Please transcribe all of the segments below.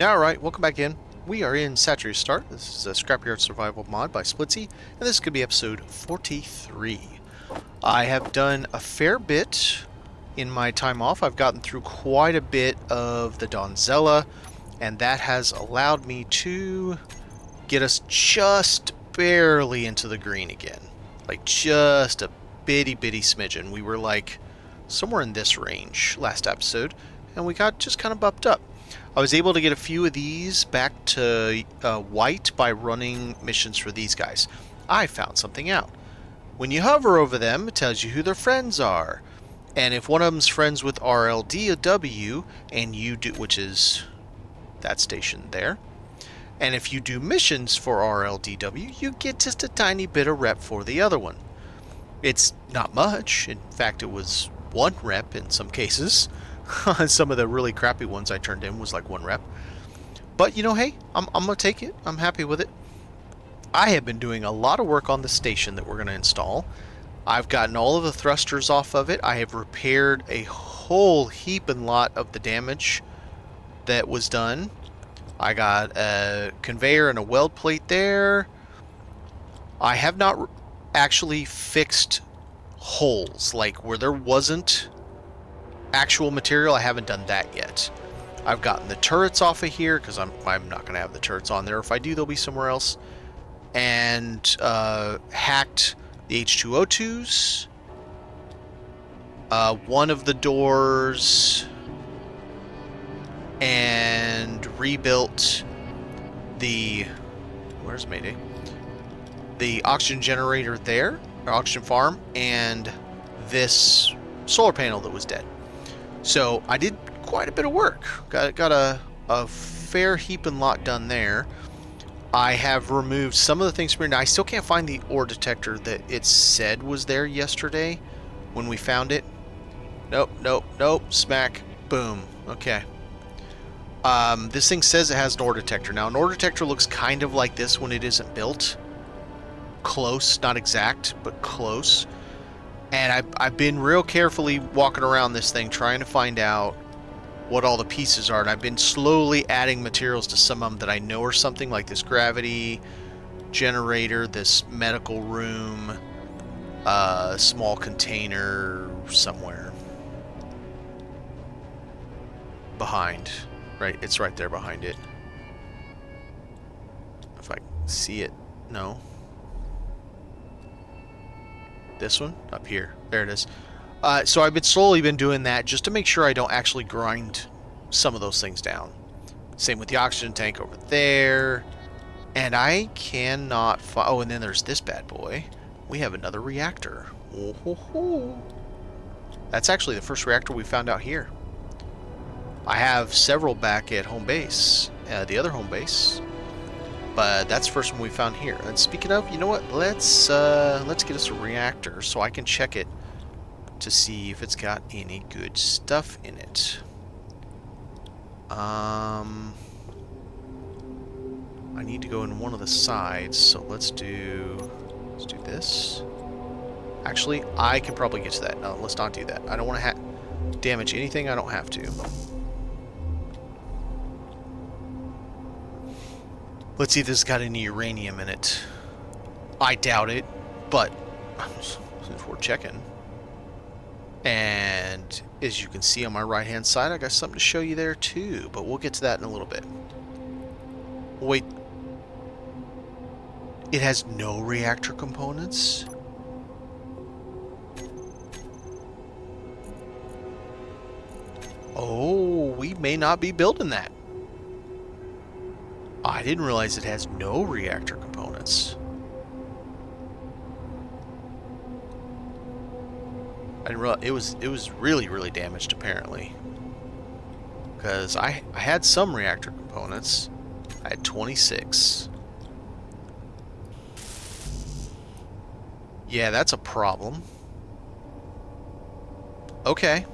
Alright, welcome back in. We are in Satreus Start. This is a Scrapyard survival mod by Splitsy, and this could be episode 43. I have done a fair bit in my time off. I've gotten through quite a bit of the Donzella, and that has allowed me to get us just barely into the green again. Like, just a bitty smidgen. We were like somewhere in this range last episode, and we got just kind of bumped up. I was able to get a few of these back to white by running missions for these guys. I found something out. When you hover over them, it tells you who their friends are. And if one of them's friends with RLDW, and you do, which is that station there, and if you do missions for RLDW, you get just a tiny bit of rep for the other one. It's not much. In fact, it was 1 rep in some cases. Some of the really crappy ones I turned in was like 1 rep. But, you know, hey, I'm going to take it. I'm happy with it. I have been doing a lot of work on the station that we're going to install. I've gotten all of the thrusters off of it. I have repaired a whole heap and lot of the damage that was done. I got a conveyor and a weld plate there. I have not actually fixed holes, like where there wasn't actual material. I haven't done that yet. I've gotten the turrets off of here because I'm not going to have the turrets on there. If I do, they'll be somewhere else. And hacked the H2O2s. One of the doors. And rebuilt the... Where's Mayday? The oxygen generator there. Or oxygen farm. And this solar panel that was dead. So I did quite a bit of work. Got a fair heap and lot done there. I have removed some of the things from here. Now I still can't find the ore detector that it said was there yesterday when we found it. Nope. Smack. Boom. Okay. This thing says it has an ore detector. Now an ore detector looks kind of like this when it isn't built. Close, not exact, but close. And I've been real carefully walking around this thing trying to find out what all the pieces are. And I've been slowly adding materials to some of them that I know are something, like this gravity generator, this medical room, small container somewhere. Behind. Right, it's right there behind it. If I see it. No. This one? Up here. There it is. So I've slowly been doing that just to make sure I don't actually grind some of those things down. Same with the oxygen tank over there. And I cannot find... Oh, and then there's this bad boy. We have another reactor. Oh, ho, ho. That's actually the first reactor we found out here. I have several back at home base. The other home base. But that's the first one we found here. And speaking of, you know what? Let's get us a reactor so I can check it to see if it's got any good stuff in it. I need to go in one of the sides, so let's do this. Actually, I can probably get to that. No, let's not do that. I don't want to damage anything I don't have to. Let's see if this has got any uranium in it. I doubt it, but since we're checking. And as you can see on my right-hand side, I got something to show you there too, but we'll get to that in a little bit. Wait. It has no reactor components? Oh, we may not be building that. I didn't realize it has no reactor components. I didn't realize it was really damaged apparently. Because I had some reactor components. I had 26. Yeah, that's a problem. Okay.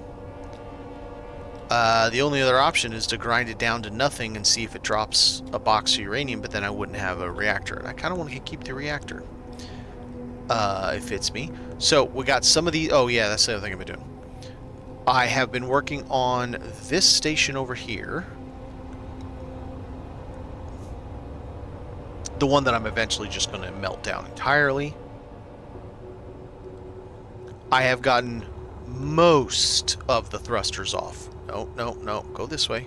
The only other option is to grind it down to nothing and see if it drops a box of uranium, but then I wouldn't have a reactor. And I kind of want to keep the reactor. It fits me. So, we got some of the... Oh, yeah, that's the other thing I've been doing. I have been working on this station over here. the one that I'm eventually just going to melt down entirely. I have gotten most of the thrusters off. No, no, no, go this way.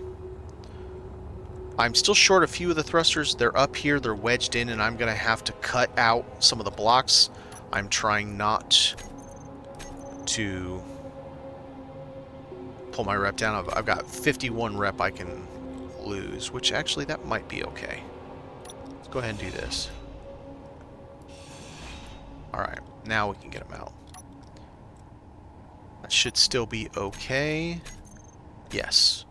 I'm still short a few of the thrusters. They're up here, they're wedged in, and I'm going to have to cut out some of the blocks. I'm trying not to pull my rep down. I've got 51 rep I can lose, which actually that might be okay. Let's go ahead and do this. Alright, now we can get them out. That should still be okay. Yes.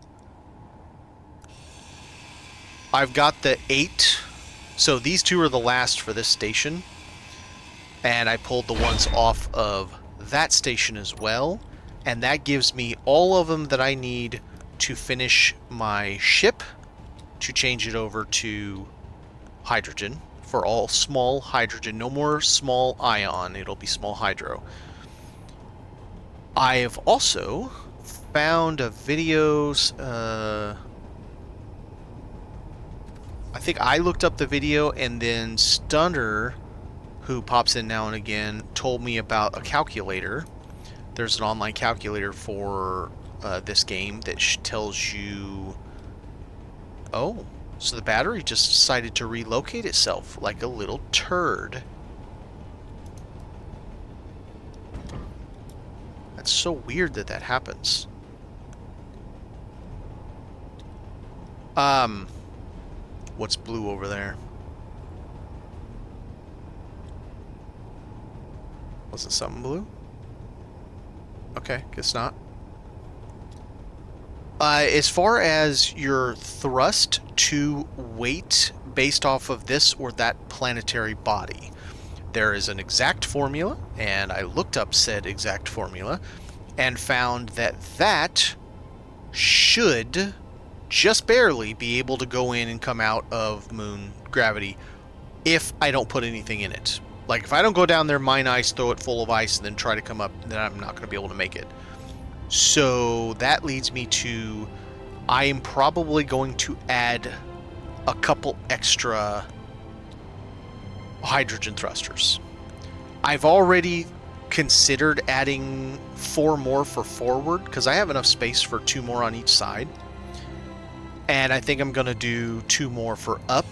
I've got the 8. So these 2 are the last for this station. And I pulled the ones off of that station as well. And that gives me all of them that I need to finish my ship, to change it over to hydrogen for all small hydrogen. No more small ion, it'll be small hydro. I have also found a videos, I think I looked up the video, and then Stunner, who pops in now and again, told me about a calculator. There's an online calculator for this game that tells you... Oh, so the battery just decided to relocate itself like a little turd. That's so weird that that happens. What's blue over there? Was it something blue? Okay, guess not. As far as your thrust to weight based off of this or that planetary body, there is an exact formula, and I looked up said exact formula and found that that should just barely be able to go in and come out of moon gravity if I don't put anything in it. Like, if I don't go down there, mine ice, throw it full of ice, and then try to come up, then I'm not going to be able to make it. So that leads me to, I am probably going to add a couple extra hydrogen thrusters. I've already considered adding 4 more for forward, because I have enough space for 2 more on each side. And I think I'm going to do 2 more for up.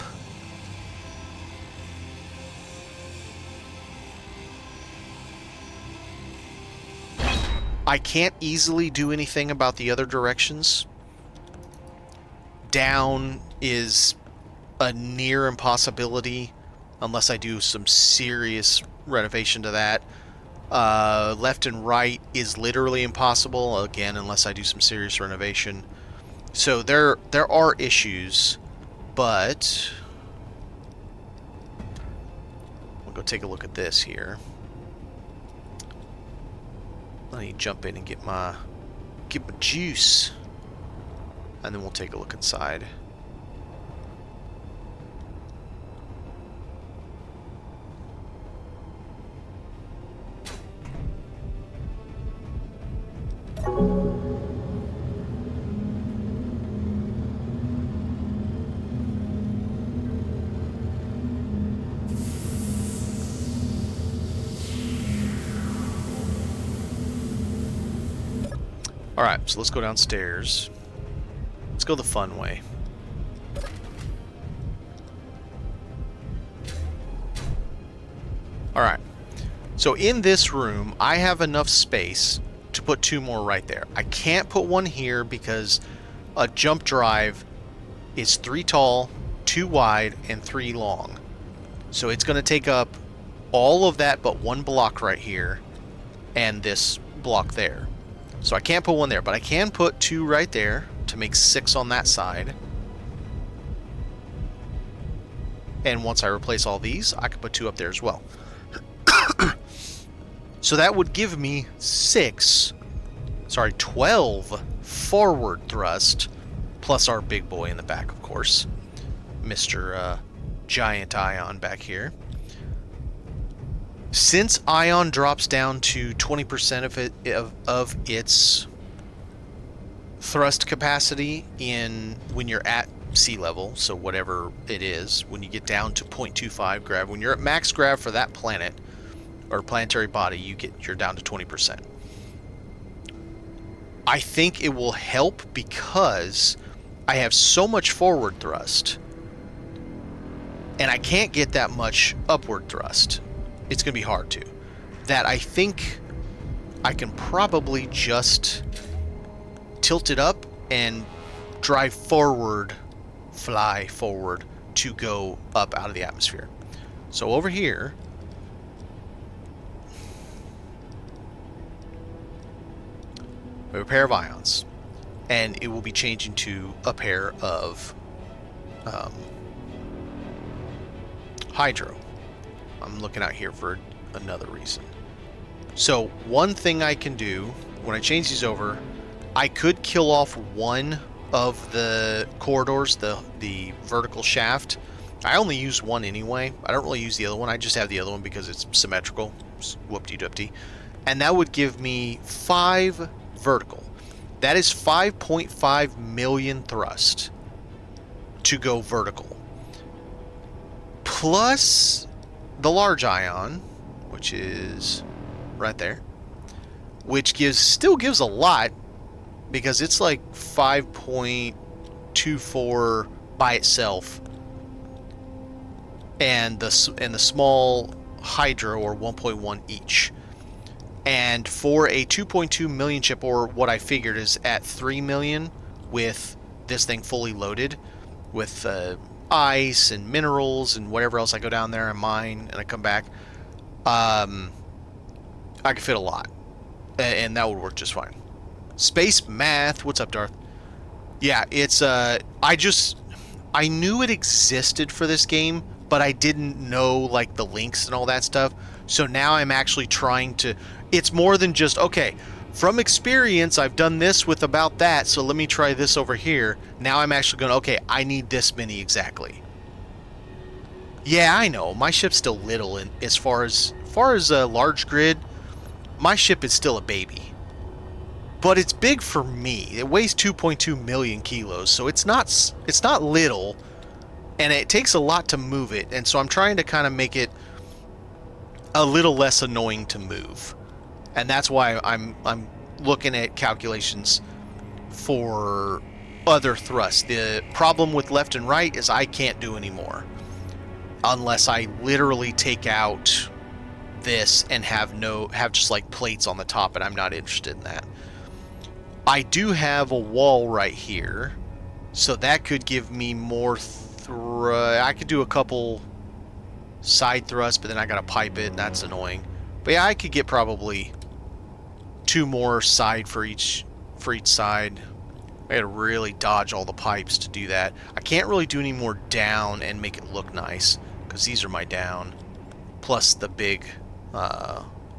I can't easily do anything about the other directions. Down is a near impossibility unless I do some serious renovation to that. Left and right is literally impossible, again, unless I do some serious renovation. So there are issues, but we'll go take a look at this here. Let me jump in and get my juice, and then we'll take a look inside. Alright, so let's go downstairs. Let's go the fun way. Alright, so in this room, I have enough space to put 2 more right there. I can't put 1 here because a jump drive is 3 tall, 2 wide, and 3 long. So it's going to take up all of that but 1 block right here and this block there. So I can't put 1 there, but I can put 2 right there to make 6 on that side. And once I replace all these, I can put 2 up there as well. So that would give me 12 forward thrust, plus our big boy in the back, of course. Mr. Giant Ion back here. Since Ion drops down to 20% of its thrust capacity when you're at sea level, so whatever it is, when you get down to 0.25 grav, when you're at max grav for that planet or planetary body, you're down to 20%. I think it will help because I have so much forward thrust and I can't get that much upward thrust. It's going to be hard to. That I think I can probably just tilt it up and drive forward, fly forward to go up out of the atmosphere. So over here, we have a pair of ions, and it will be changing to a pair of hydro. I'm looking out here for another reason. So one thing I can do when I change these over, I could kill off one of the corridors, the vertical shaft. I only use one anyway. I don't really use the other one. I just have the other one because it's symmetrical. Whoop-de-doop-de. And that would give me 5 vertical. That is 5.5 million thrust to go vertical. Plus the large ion, which is right there, which still gives a lot because it's like 5.24 by itself, and the small hydro or 1.1 each. And for a 2.2 million chip, or what I figured is at 3 million with this thing fully loaded with ice and minerals and whatever else I go down there and mine and I come back, I could fit a lot, and that would work just fine. Space math, what's up, Darth? Yeah, it's I knew it existed for this game, but I didn't know like the links and all that stuff. So now I'm actually trying to, it's more than just, okay, from experience I've done this with about that, so let me try this over here. Now I'm actually going, okay, I need this many exactly. Yeah, I know, my ship's still little, and as far as a large grid, my ship is still a baby. But it's big for me. It weighs 2.2 million kilos, so it's not little, and it takes a lot to move it. And so I'm trying to kind of make it a little less annoying to move, and that's why I'm looking at calculations for other thrusts. The problem with left and right is I can't do anymore unless I literally take out this and have just like plates on the top, and I'm not interested in that. I do have a wall right here, so that could give me more I could do a couple side thrusts, but then I gotta pipe it, and that's annoying. But yeah, I could get probably 2 more side for each side. I gotta really dodge all the pipes to do that. I can't really do any more down and make it look nice, because these are my down, plus the big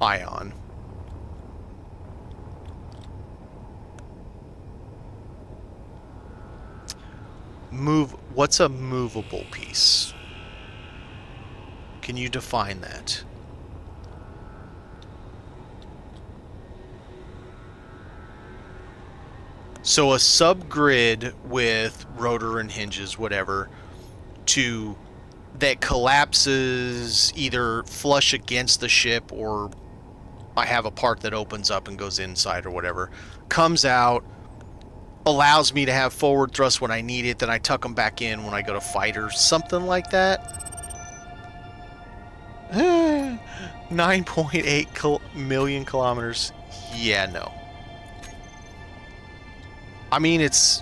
ion. What's a movable piece? Can you define that? So a subgrid with rotor and hinges, whatever, that collapses either flush against the ship, or I have a part that opens up and goes inside or whatever, comes out, allows me to have forward thrust when I need it, then I tuck them back in when I go to fighters, something like that. 9.8 million kilometers. Yeah, no. I mean, it's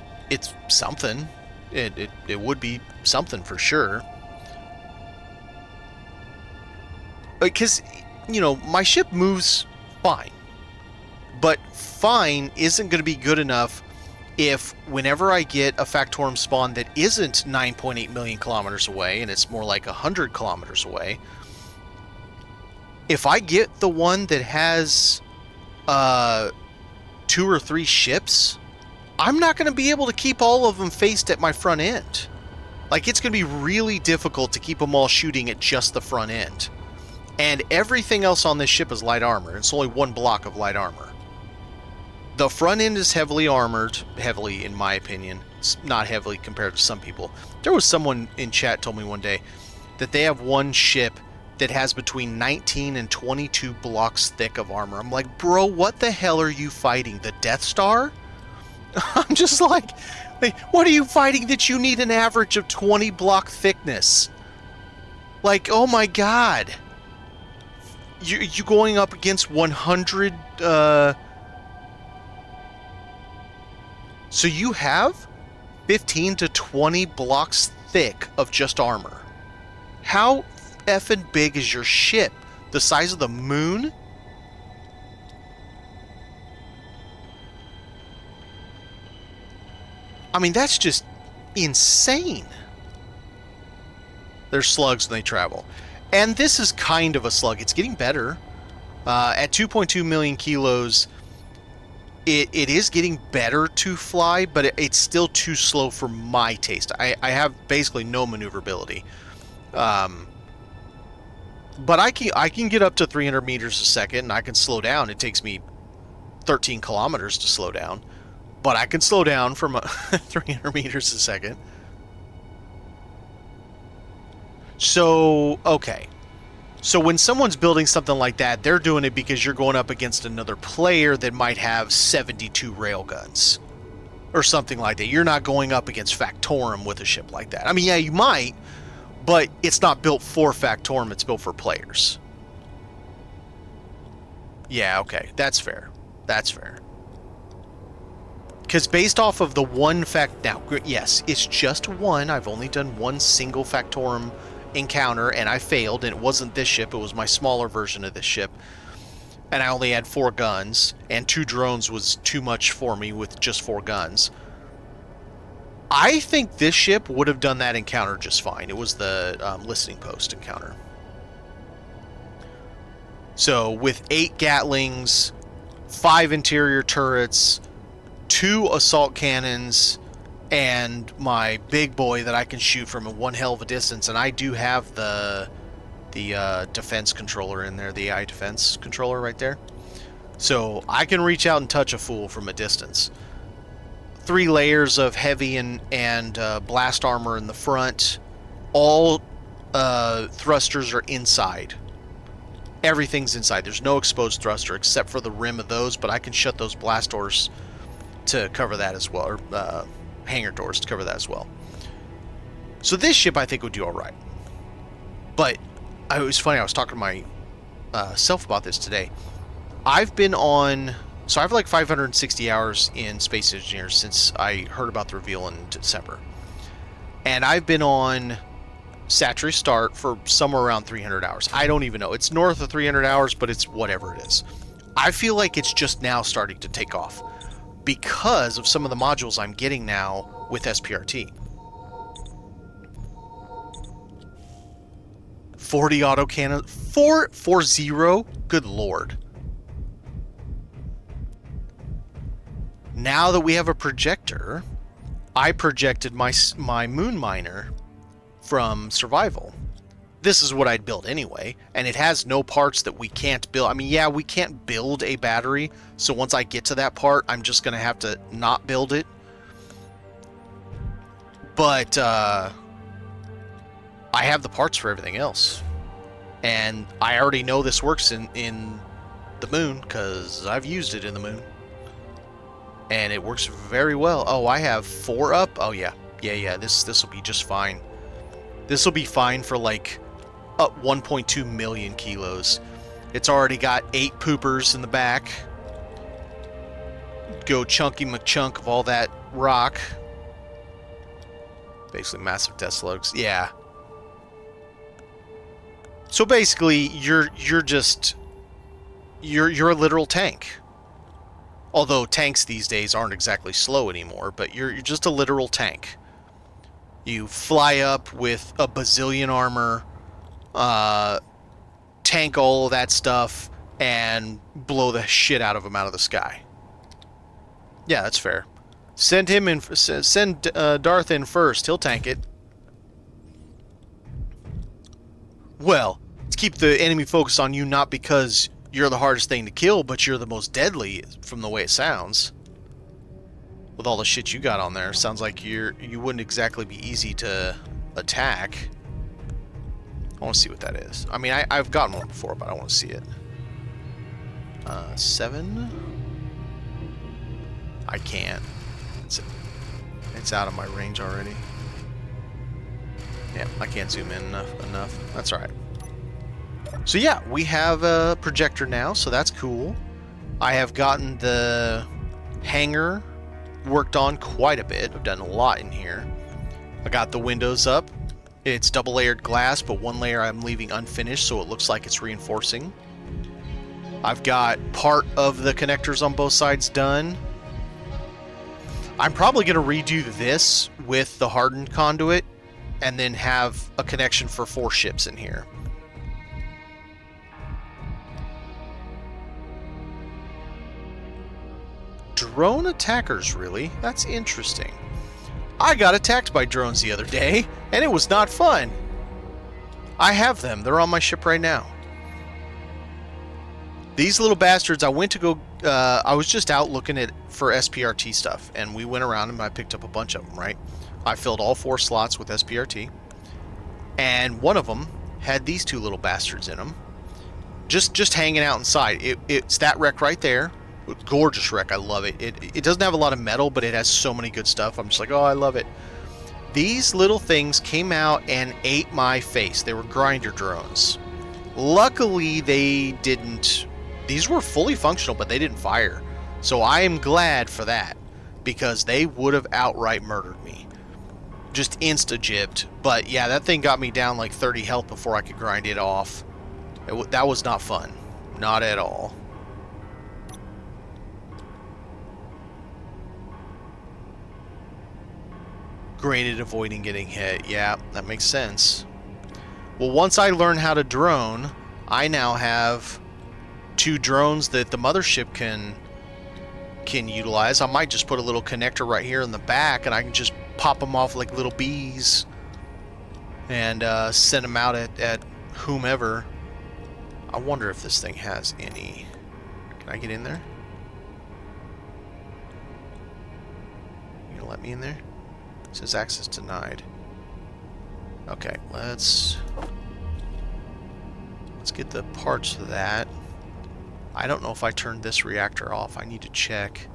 something. It would be something for sure. Because, you know, my ship moves fine. But fine isn't going to be good enough if whenever I get a Factorum spawn that isn't 9.8 million kilometers away, and it's more like 100 kilometers away, if I get the one that has 2 or 3 ships, I'm not going to be able to keep all of them faced at my front end. Like, it's going to be really difficult to keep them all shooting at just the front end. And everything else on this ship is light armor. It's only 1 block of light armor. The front end is heavily armored, heavily in my opinion. not heavily compared to some people. There was someone in chat told me one day that they have one ship that has between 19 and 22 blocks thick of armor. I'm like, bro, what the hell are you fighting? The Death Star? I'm just like, what are you fighting that you need an average of 20 block thickness? Like, oh my god. You going up against 100... So you have 15 to 20 blocks thick of just armor. How effing big is your ship? The size of the moon? I mean, that's just insane. They're slugs when they travel. And this is kind of a slug. It's getting better. At 2.2 million kilos, it is getting better to fly, but it's still too slow for my taste. I have basically no maneuverability. But I can get up to 300 meters a second, and I can slow down. It takes me 13 kilometers to slow down. But I can slow down from 300 meters a second. So, okay. So when someone's building something like that, they're doing it because you're going up against another player that might have 72 railguns. Or something like that. You're not going up against Factorum with a ship like that. I mean, yeah, you might, but it's not built for Factorum, it's built for players. Yeah, okay. That's fair. That's fair. Because based off of the one fact... Now, yes, it's just one. I've only done one single Factorum encounter, and I failed, and it wasn't this ship. It was my smaller version of this ship. And I only had 4 guns, and 2 drones was too much for me with just 4 guns. I think this ship would have done that encounter just fine. It was the listening post encounter. So, with 8 Gatlings, 5 interior turrets, 2 assault cannons, and my big boy that I can shoot from one hell of a distance, and I do have the defense controller in there, the AI defense controller right there. So I can reach out and touch a fool from a distance. 3 layers of heavy and blast armor in the front. All thrusters are inside. Everything's inside. There's no exposed thruster except for the rim of those, but I can shut those blast doors to cover that as well, or hangar doors to cover that as well. So this ship I think would do alright. But it was funny, I was talking to myself about this today. I've been on... So I have like 560 hours in Space Engineers since I heard about the reveal in December. And I've been on Satreus Start for somewhere around 300 hours. I don't even know. It's north of 300 hours, but it's whatever it is. I feel like it's just now starting to take off because of some of the modules I'm getting now with SPRT. 40 autocannon... 440? Good lord. Now that we have a projector, I projected my moon miner from survival. This is what I'd build anyway, and it has no parts that we can't build. I mean, yeah, we can't build a battery, so once I get to that part, I'm just going to have to not build it. But I have the parts for everything else. And I already know this works in the moon, because I've used it in the moon. And it works very well. Oh, I have 4 up? Oh, yeah. Yeah, this will be just fine. This will be fine for, like, up 1.2 million kilos. It's already got 8 poopers in the back. Go chunky McChunk of all that rock. Basically massive death slugs. Yeah. So basically, you're a literal tank. Although tanks these days aren't exactly slow anymore, but you're just a literal tank. You fly up with a bazillion armor, tank all of that stuff, and blow the shit out of them out of the sky. Yeah, that's fair. Send him in. Send Darth in first. He'll tank it. Well, let's keep the enemy focused on you, not because you're the hardest thing to kill, but you're the most deadly from the way it sounds. With all the shit you got on there, sounds like you wouldn't exactly be easy to attack. I want to see what that is. I mean, I've gotten one before, but I want to see it. 7. I can't. It's out of my range already. Yeah, I can't zoom in enough. That's all right. So yeah, we have a projector now, so that's cool. I have gotten the hangar worked on quite a bit. I've done a lot in here. I got the windows up. It's double layered glass, but one layer I'm leaving unfinished, so it looks like it's reinforcing. I've got part of the connectors on both sides done. I'm probably going to redo this with the hardened conduit and then have a connection for 4 ships in here. Drone attackers, really? That's interesting. I got attacked by drones the other day, and it was not fun. I have them. They're on my ship right now. These little bastards, I went to go... I was just out looking for SPRT stuff, and we went around and I picked up a bunch of them, right? I filled all 4 slots with SPRT, and one of them had these 2 little bastards in them. Just hanging out inside. It's that wreck right there. Gorgeous wreck. I love it. It doesn't have a lot of metal, but it has so many good stuff. I'm just like, oh, I love it. These little things came out and ate my face. They were grinder drones. Luckily, they didn't... These were fully functional, but they didn't fire. So I am glad for that, because they would have outright murdered me. Just insta-gypped. But yeah, that thing got me down like 30 health before I could grind it off. That was not fun. Not at all. Great at avoiding getting hit. Yeah, that makes sense. Well, once I learn how to drone, I now have 2 drones that the mothership can utilize. I might just put a little connector right here in the back, and I can just pop them off like little bees and send them out at whomever. I wonder if this thing has any... Can I get in there? You gonna let me in there? It says access denied. Okay, let's get the parts for that. I don't know if I turned this reactor off. I need to check.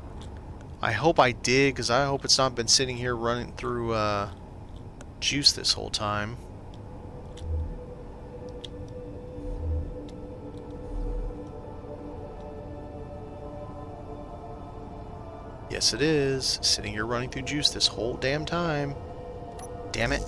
I hope I did, because I hope it's not been sitting here running through juice this whole time. Yes, it is. Sitting here running through juice this whole damn time. Damn it.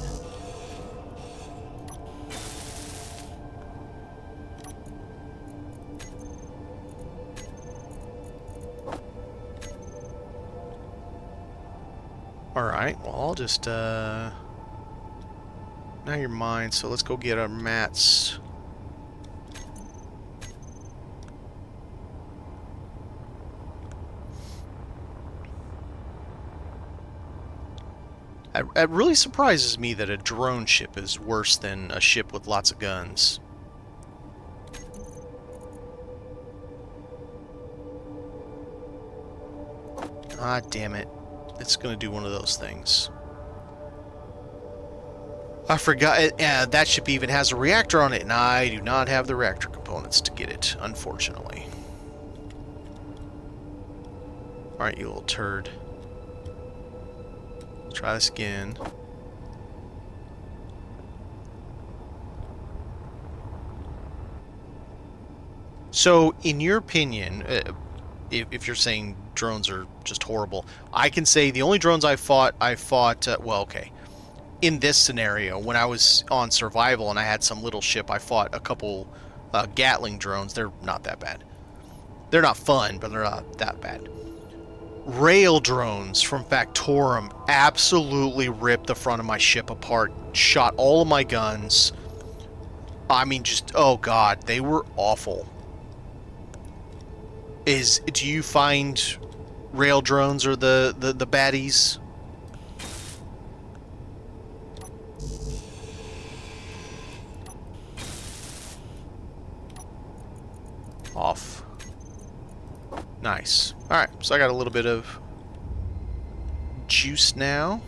Alright, well, I'll just, now you're mine, so let's go get our mats. It really surprises me that a drone ship is worse than a ship with lots of guns. Ah, damn it. It's going to do one of those things. I forgot. That ship even has a reactor on it, and I do not have the reactor components to get it, unfortunately. Alright, you little turd. Let's try this again. So, in your opinion, if you're saying drones are just horrible, I can say the only drones I fought, well, okay. In this scenario, when I was on survival and I had some little ship, I fought a couple Gatling drones. They're not that bad. They're not fun, but they're not that bad. Rail drones from Factorum absolutely ripped the front of my ship apart, shot all of my guns. I mean, just, oh god, they were awful. Do you find rail drones are the baddies? Off. Nice. Alright, so I got a little bit of juice now.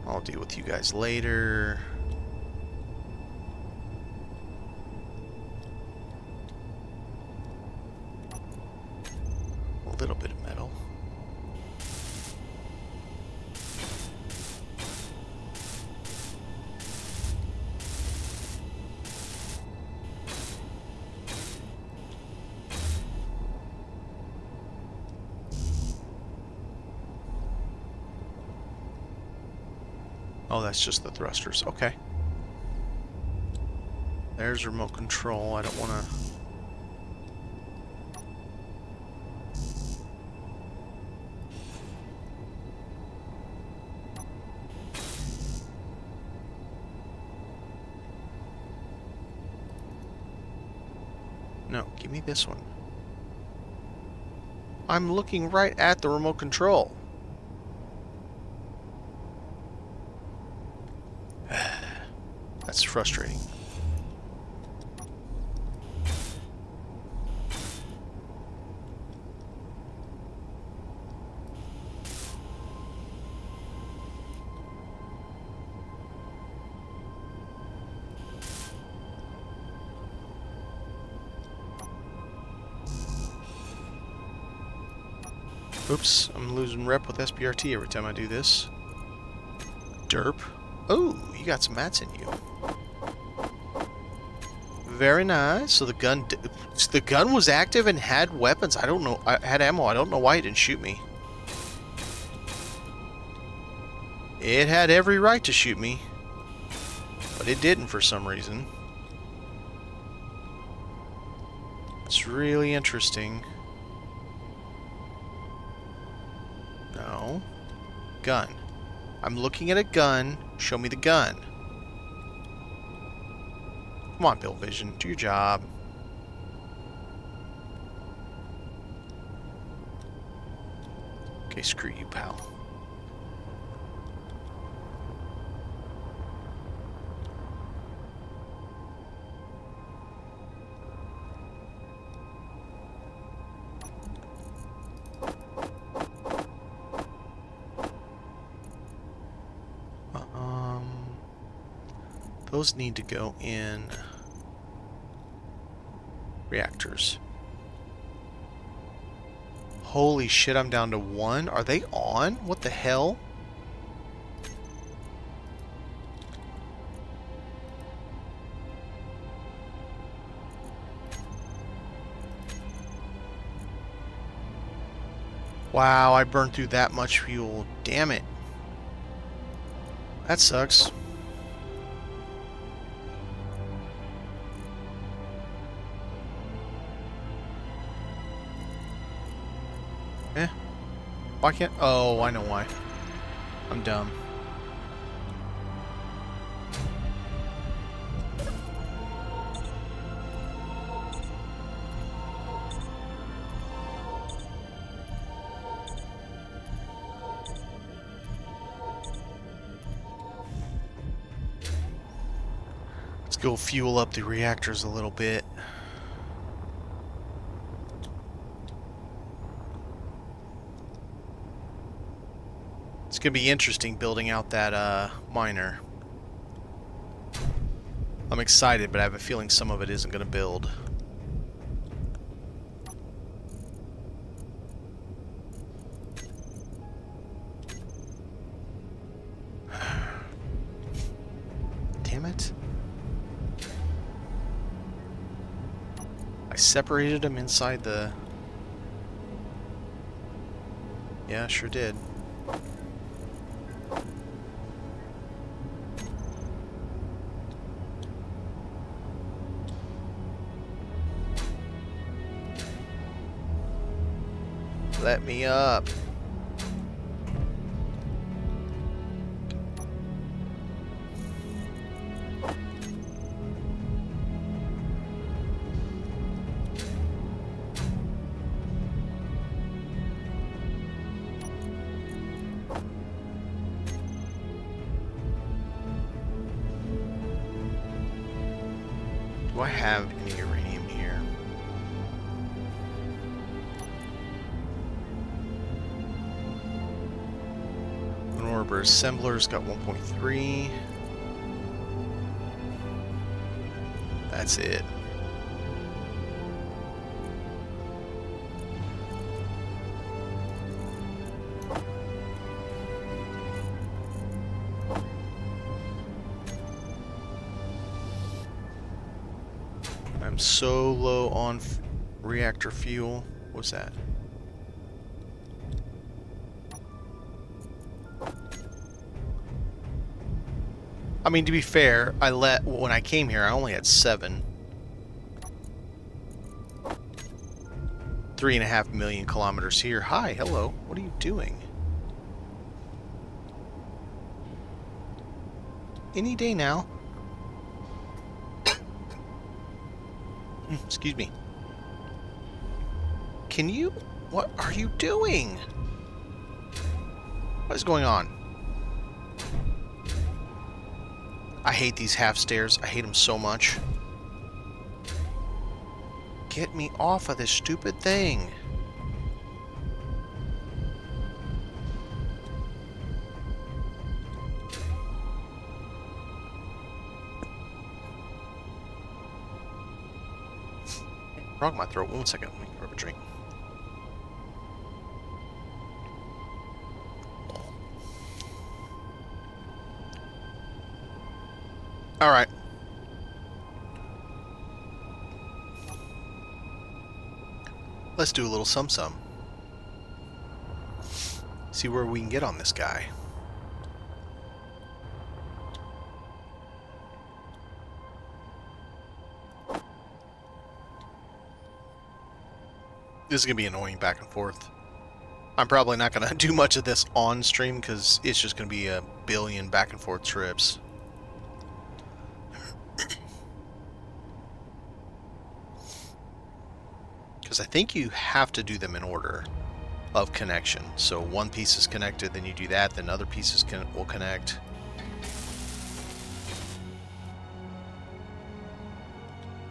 I'll deal with you guys later. A little bit of metal. Oh, that's just the thrusters. Okay. There's remote control. I don't want to... No, give me this one. I'm looking right at the remote control. That's frustrating. Oops, I'm losing rep with SBRT every time I do this. Derp. Oh, you got some mats in you. Very nice. So the gun was active and had weapons. I don't know. I had ammo. I don't know why it didn't shoot me. It had every right to shoot me, but it didn't for some reason. It's really interesting. No. Gun. I'm looking at a gun. Show me the gun. Come on, Bill Vision. Do your job. Okay, screw you, pal. Those need to go in reactors. Holy shit, I'm down to 1. Are they on? What the hell? Wow, I burned through that much fuel. Damn it. That sucks. Why can't... Oh, I know why. I'm dumb. Let's go fuel up the reactors a little bit. It's going to be interesting building out that miner. I'm excited, but I have a feeling some of it isn't going to build. Damn it. I separated them inside the... Yeah, sure did. Let me up. Do I have any uranium here? Harbor Assembler's got 1.3. That's it. I'm so low on reactor fuel. What's that? I mean, to be fair, when I came here, I only had 7. 3.5 million kilometers here. Hi, hello. What are you doing? Any day now. Excuse me. Can you... What are you doing? What is going on? I hate these half stairs. I hate them so much. Get me off of this stupid thing. Frog in my throat. 1 second. Let me grab a drink. All right. Let's do a little sum-sum. See where we can get on this guy. This is going to be annoying back and forth. I'm probably not going to do much of this on stream because it's just going to be a billion back and forth trips. Because I think you have to do them in order of connection. So one piece is connected, then you do that, then other pieces will connect.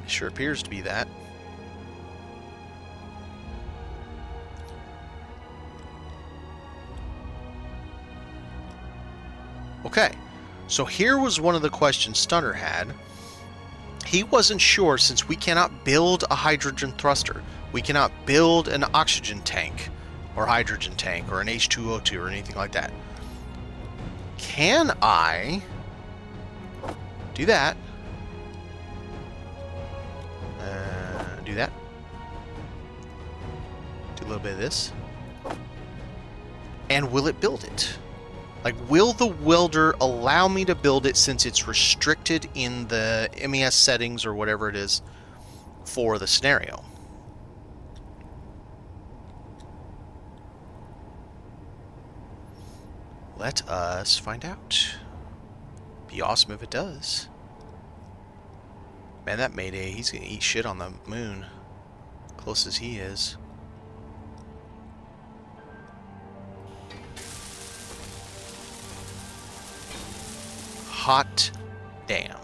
It sure appears to be that. Okay, so here was one of the questions Stunner had. He wasn't sure, since we cannot build a hydrogen thruster, we cannot build an oxygen tank or hydrogen tank or an H2O2 or anything like that. Can I do that? Do that. Do a little bit of this. And will it build it? Like, will the welder allow me to build it since it's restricted in the MES settings or whatever it is for the scenario? Let us find out. Be awesome if it does. Man, that Mayday, he's gonna eat shit on the moon. Close as he is. Hot damn.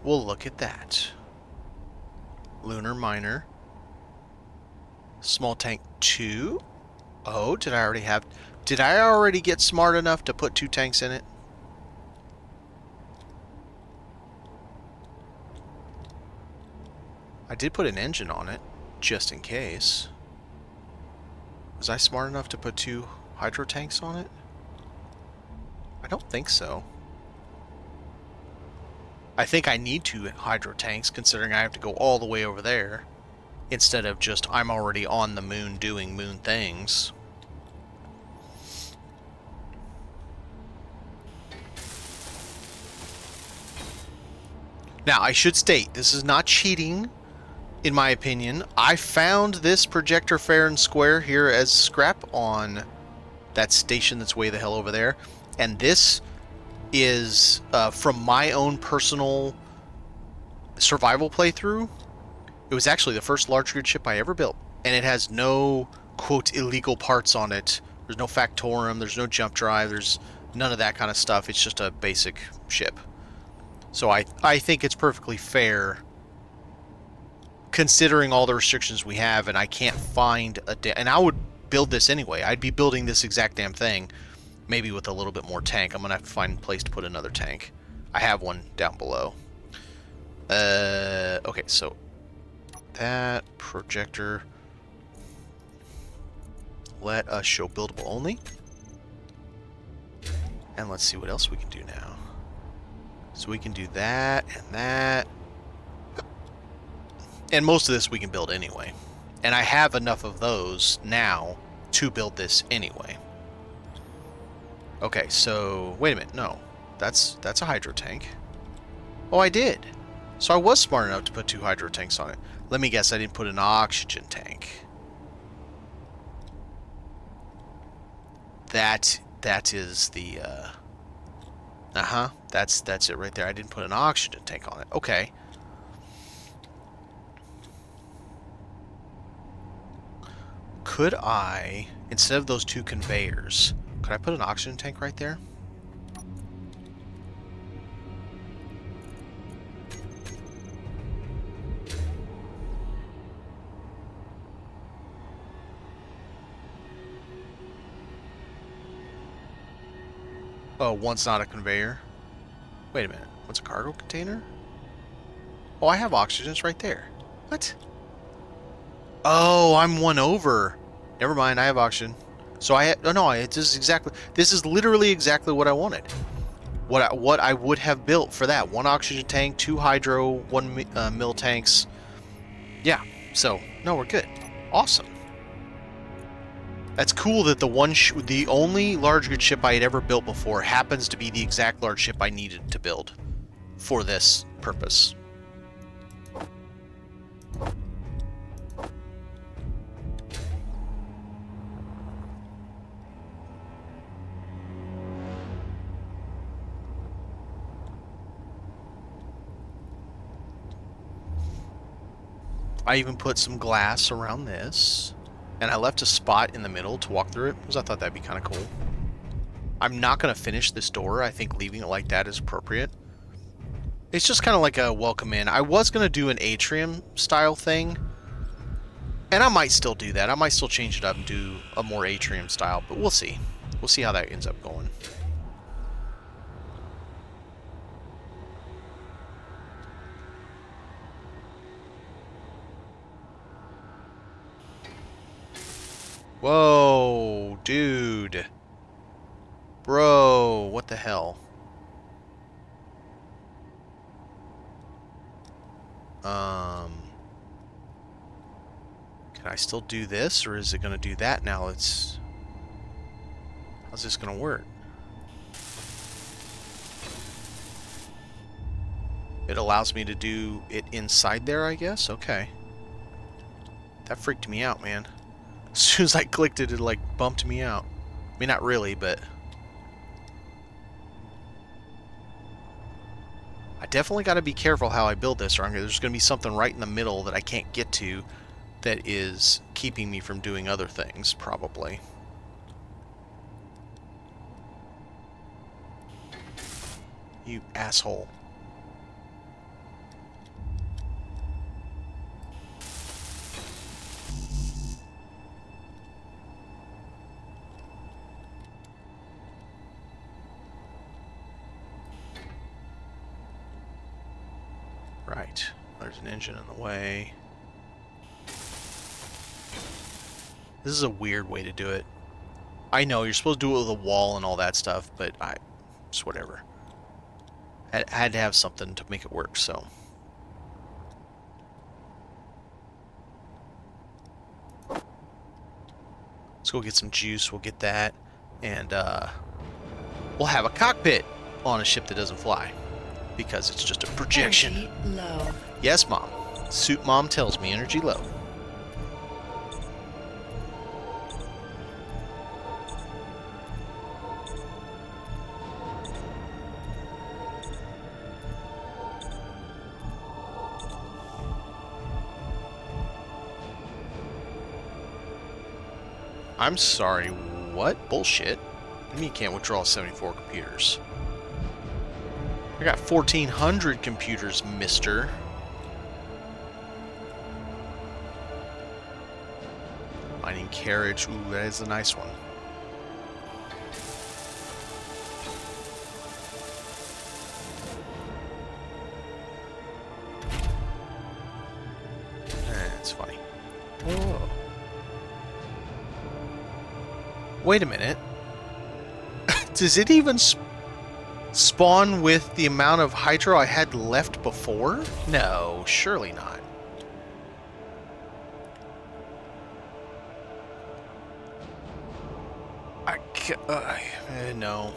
Well, look at that. Lunar miner. Small tank 2. Oh, did I already get smart enough to put 2 tanks in it? I did put an engine on it, just in case. Was I smart enough to put 2 hydro tanks on it? I don't think so. I think I need 2 hydro tanks, considering I have to go all the way over there, instead of just I'm already on the moon doing moon things. Now, I should state, this is not cheating. In my opinion, I found this projector fair and square here as scrap on that station that's way the hell over there. And this is from my own personal survival playthrough. It was actually the first large grid ship I ever built. And it has no, quote, illegal parts on it. There's no factorum, there's no jump drive, there's none of that kind of stuff. It's just a basic ship. So I think it's perfectly fair, considering all the restrictions we have, and I can't find and I would build this anyway. I'd be building this exact damn thing, maybe with a little bit more tank. I'm gonna have to find a place to put another tank. I have one down below. Okay, so that projector. Let us show buildable only. And let's see what else we can do now. So we can do that and that. And most of this we can build anyway. And I have enough of those now to build this anyway. Okay, so wait a minute. No, that's a hydro tank. Oh, I did. So I was smart enough to put 2 hydro tanks on it. Let me guess, I didn't put an oxygen tank. That is the that's it right there. I didn't put an oxygen tank on it. Okay. Could I, instead of those 2 conveyors, could I put an oxygen tank right there? Oh, one's not a conveyor. Wait a minute. What's a cargo container? Oh, I have oxygens right there. What? Oh, I'm one over. Never mind, I have oxygen. So I oh no, this is literally exactly what I wanted. What I would have built for that. 1 oxygen tank, 2 hydro, 1 mill tanks. Yeah. So, no, we're good. Awesome. That's cool that the only large good ship I had ever built before happens to be the exact large ship I needed to build for this purpose. I even put some glass around this. And I left a spot in the middle to walk through it, because I thought that'd be kind of cool. I'm not going to finish this door. I think leaving it like that is appropriate. It's just kind of like a welcome in. I was going to do an atrium style thing. And I might still do that. I might still change it up and do a more atrium style, but we'll see. We'll see how that ends up going. Whoa, dude. Bro, what the hell? Can I still do this, or is it going to do that now? How's this going to work? It allows me to do it inside there, I guess? Okay. That freaked me out, man. As soon as I clicked it, it like bumped me out. I mean, not really, but I definitely got to be careful how I build this, or there's going to be something right in the middle that I can't get to that is keeping me from doing other things, probably. You asshole. Right. There's an engine in the way. This is a weird way to do it. I know, you're supposed to do it with a wall and all that stuff, but just whatever. I had to have something to make it work, so. Let's go get some juice, we'll get that, and we'll have a cockpit on a ship that doesn't fly. Because it's just a projection. Energy low. Yes, Mom. Suit Mom tells me energy low. I'm sorry, what? Bullshit. I mean, you can't withdraw 74 computers. I got 1,400 computers, mister. Mining carriage. Ooh, that is a nice one. That's funny. Oh. Wait a minute. Does it even spawn with the amount of hydro I had left before? No, surely not. No.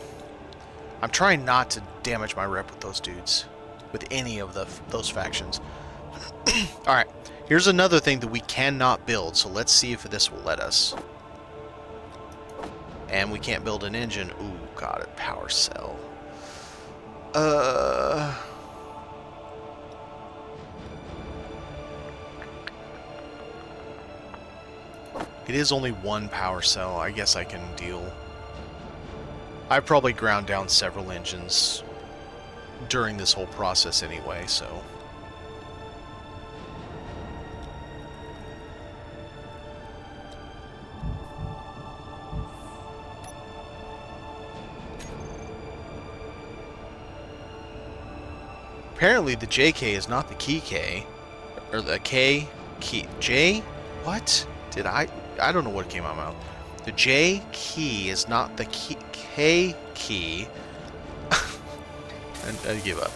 I'm trying not to damage my rep with those dudes. With any of those factions. Alright, here's another thing that we cannot build, so let's see if this will let us. And we can't build an engine. Ooh, got it. Power cell. It is only one power cell. I guess I can deal. I probably ground down several engines during this whole process anyway, so. Apparently the JK is not the key K. Or the K key. J? What? Did I don't know what came out of my mouth. The J key is not the key, K key. I give up.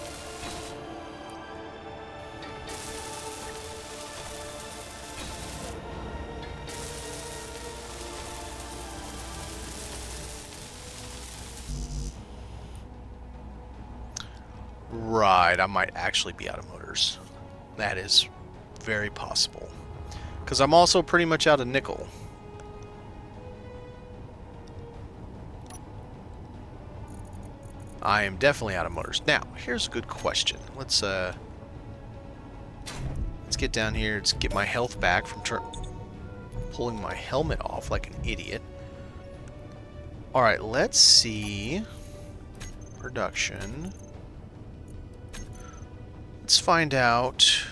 Right, I might actually be out of motors. That is very possible. Because I'm also pretty much out of nickel. I am definitely out of motors. Now, here's a good question. Let's get down here. Let's get my health back from pulling my helmet off like an idiot. Alright, let's see. Production. Let's find out.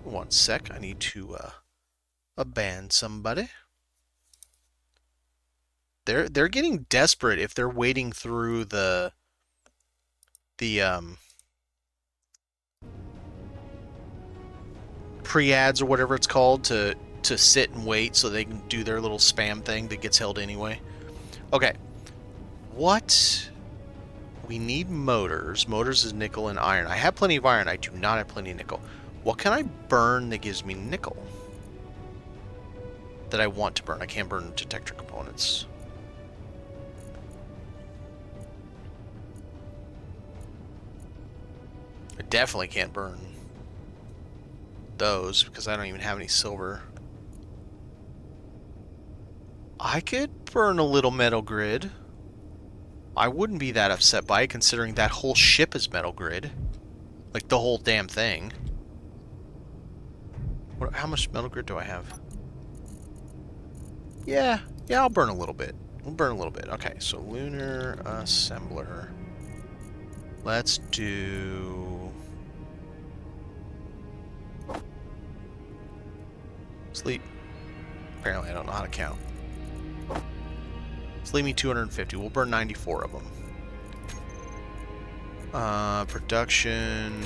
One sec. I need to abandon somebody. They're getting desperate if they're waiting through the pre-ads or whatever it's called to sit and wait so they can do their little spam thing that gets held anyway. Okay. What? We need motors. Motors is nickel and iron. I have plenty of iron. I do not have plenty of nickel. What can I burn that gives me nickel? That I want to burn. I can't burn detector components. I definitely can't burn those because I don't even have any silver. I could burn a little metal grid. I wouldn't be that upset by it, considering that whole ship is metal grid. Like, the whole damn thing. How much metal grid do I have? Yeah, I'll burn a little bit. We'll burn a little bit. Okay, so lunar assembler. Let's do... sleep. Apparently I don't know how to count. Let's leave me 250. We'll burn 94 of them. Production.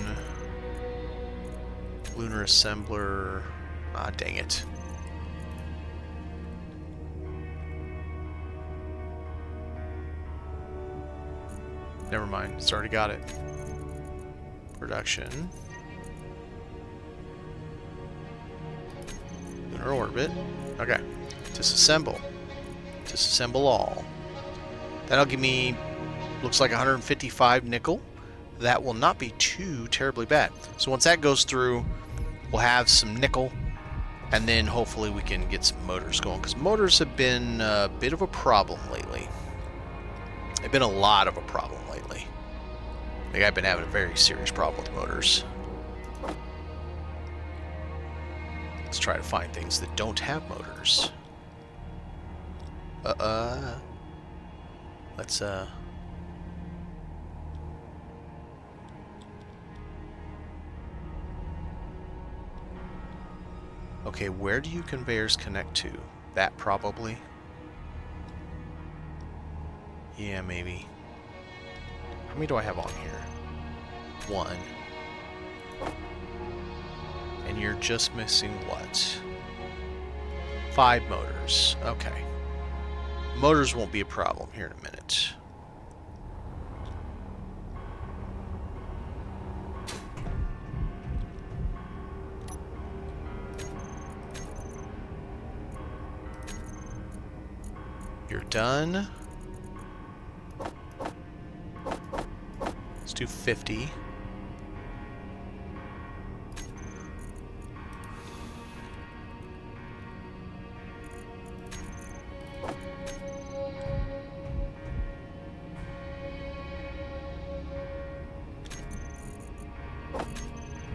Lunar assembler. Ah, dang it. Never mind. It's already got it. Production. Lunar orbit. Okay. Disassemble. Disassemble all. That'll give me, looks like 155 nickel. That will not be too terribly bad. So once that goes through, we'll have some nickel, and then hopefully we can get some motors going, because motors have been a bit of a problem lately. They've been a lot of a problem lately. I think I've been having a very serious problem with motors. Let's try to find things that don't have motors. Let's Okay, where do you conveyors connect to? That probably. Yeah, maybe. How many do I have on here? 1. And you're just missing what? 5 motors. Okay. Motors won't be a problem here in a minute. You're done. Let's do 50.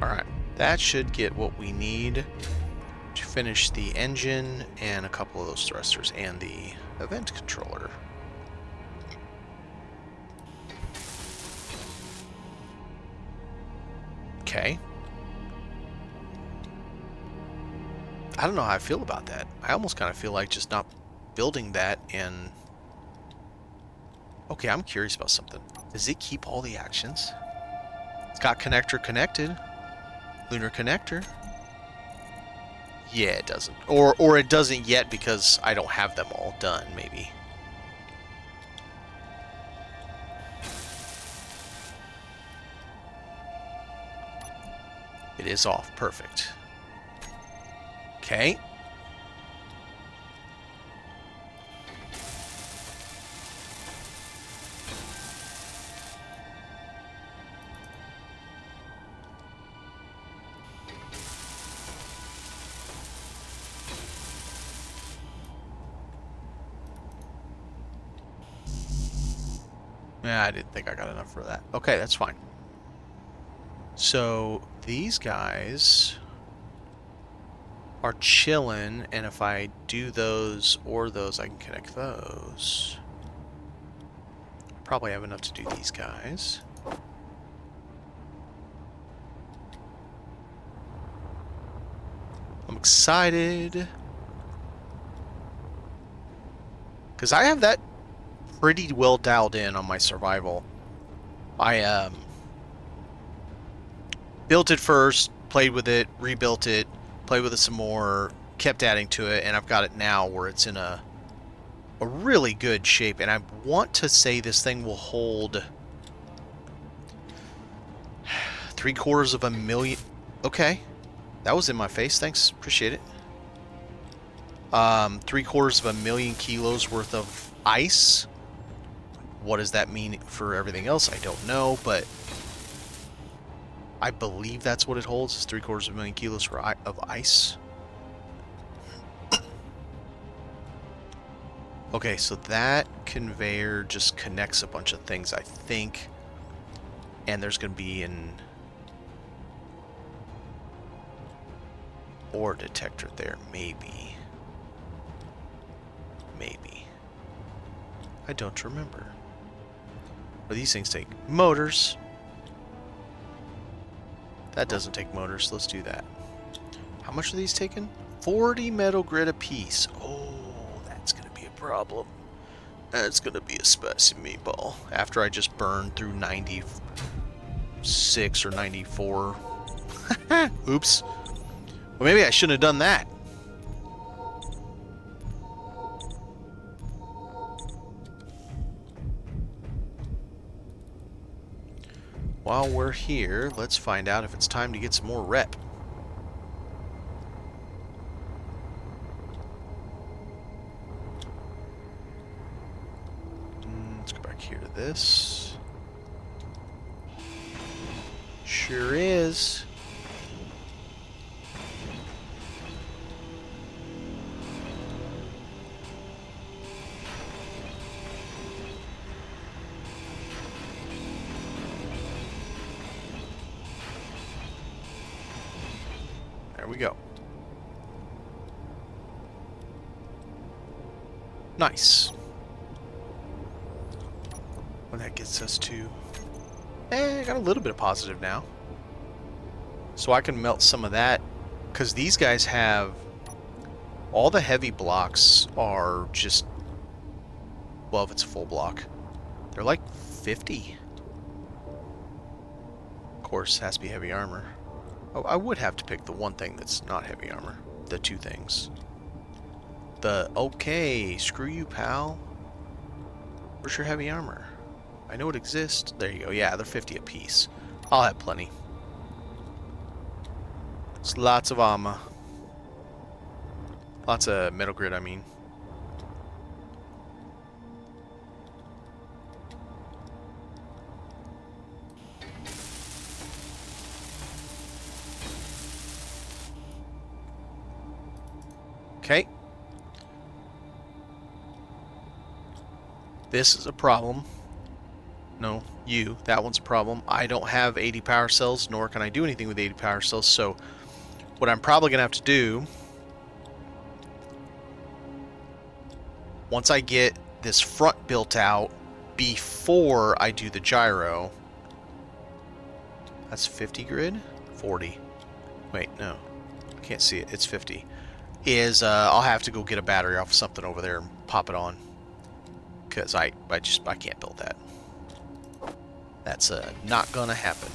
Alright, that should get what we need to finish the engine and a couple of those thrusters and the event controller. Okay. I don't know how I feel about that. I almost kind of feel like just not building that and... Okay, I'm curious about something. Does it keep all the actions? It's got connector connected. Lunar connector. Yeah, it doesn't. Or it doesn't yet because I don't have them all done, maybe. It is off. Perfect. Okay. Yeah, I didn't think I got enough for that. Okay, that's fine. So these guys are chilling, and if I do those or those, I can connect those. Probably have enough to do these guys. I'm excited. Because I have that pretty well dialed in on my survival. I built it first, played with it, rebuilt it, played with it some more, kept adding to it, and I've got it now where it's in a really good shape. And I want to say this thing will hold 750,000. Okay, that was in my face. Thanks, appreciate it. 750,000 kilos worth of ice. What does that mean for everything else? I don't know, but I believe that's what it holds, is 750,000 kilos of ice. Okay, so that conveyor just connects a bunch of things, I think. And there's going to be an ore detector there, maybe. Maybe. I don't remember. What do these things take? Motors. That doesn't take motors. Let's do that. How much are these taking? 40 metal grit apiece. Oh, that's going to be a problem. That's going to be a spicy meatball. After I just burned through 96 or 94. Oops. Well, maybe I shouldn't have done that. While we're here, let's find out if it's time to get some more rep. Let's go back here to this. Sure is. There we go. Nice. Well, that gets us to... I got a little bit of positive now. So I can melt some of that Because these guys have... all the heavy blocks are just... well, if it's a full block. They're like 50. Of course, it has to be heavy armor. Oh, I would have to pick the one thing that's not heavy armor. The two things. Okay, screw you, pal. Where's your heavy armor? I know it exists. There you go. Yeah, they're 50 apiece. I'll have plenty. It's lots of armor. Lots of metal grid, I mean. Okay. This is a problem. No, that one's a problem. I don't have 80 power cells, nor can I do anything with 80 power cells, so what I'm probably going to have to do, once I get this front built out, before I do the gyro, that's 50 grid? 40. Wait, no. I can't see it. It's 50. I'll have to go get a battery off something over there and pop it on. Because I can't build that. That's not gonna happen.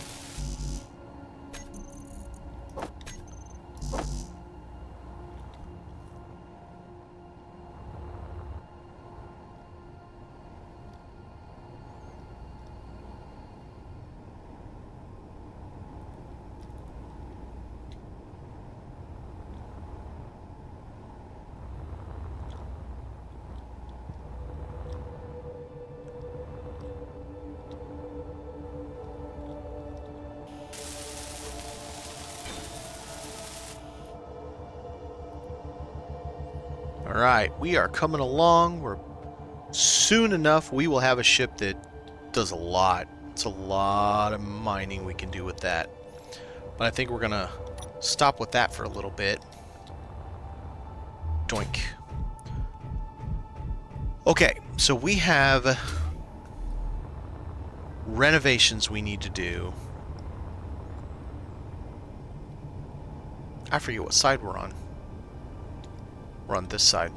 Alright, we are coming along. We're soon enough we will have a ship that does a lot. It's a lot of mining we can do with that. But I think we're gonna stop with that for a little bit. Doink. Okay, so we have renovations we need to do. I forget what side we're on. We're on this side.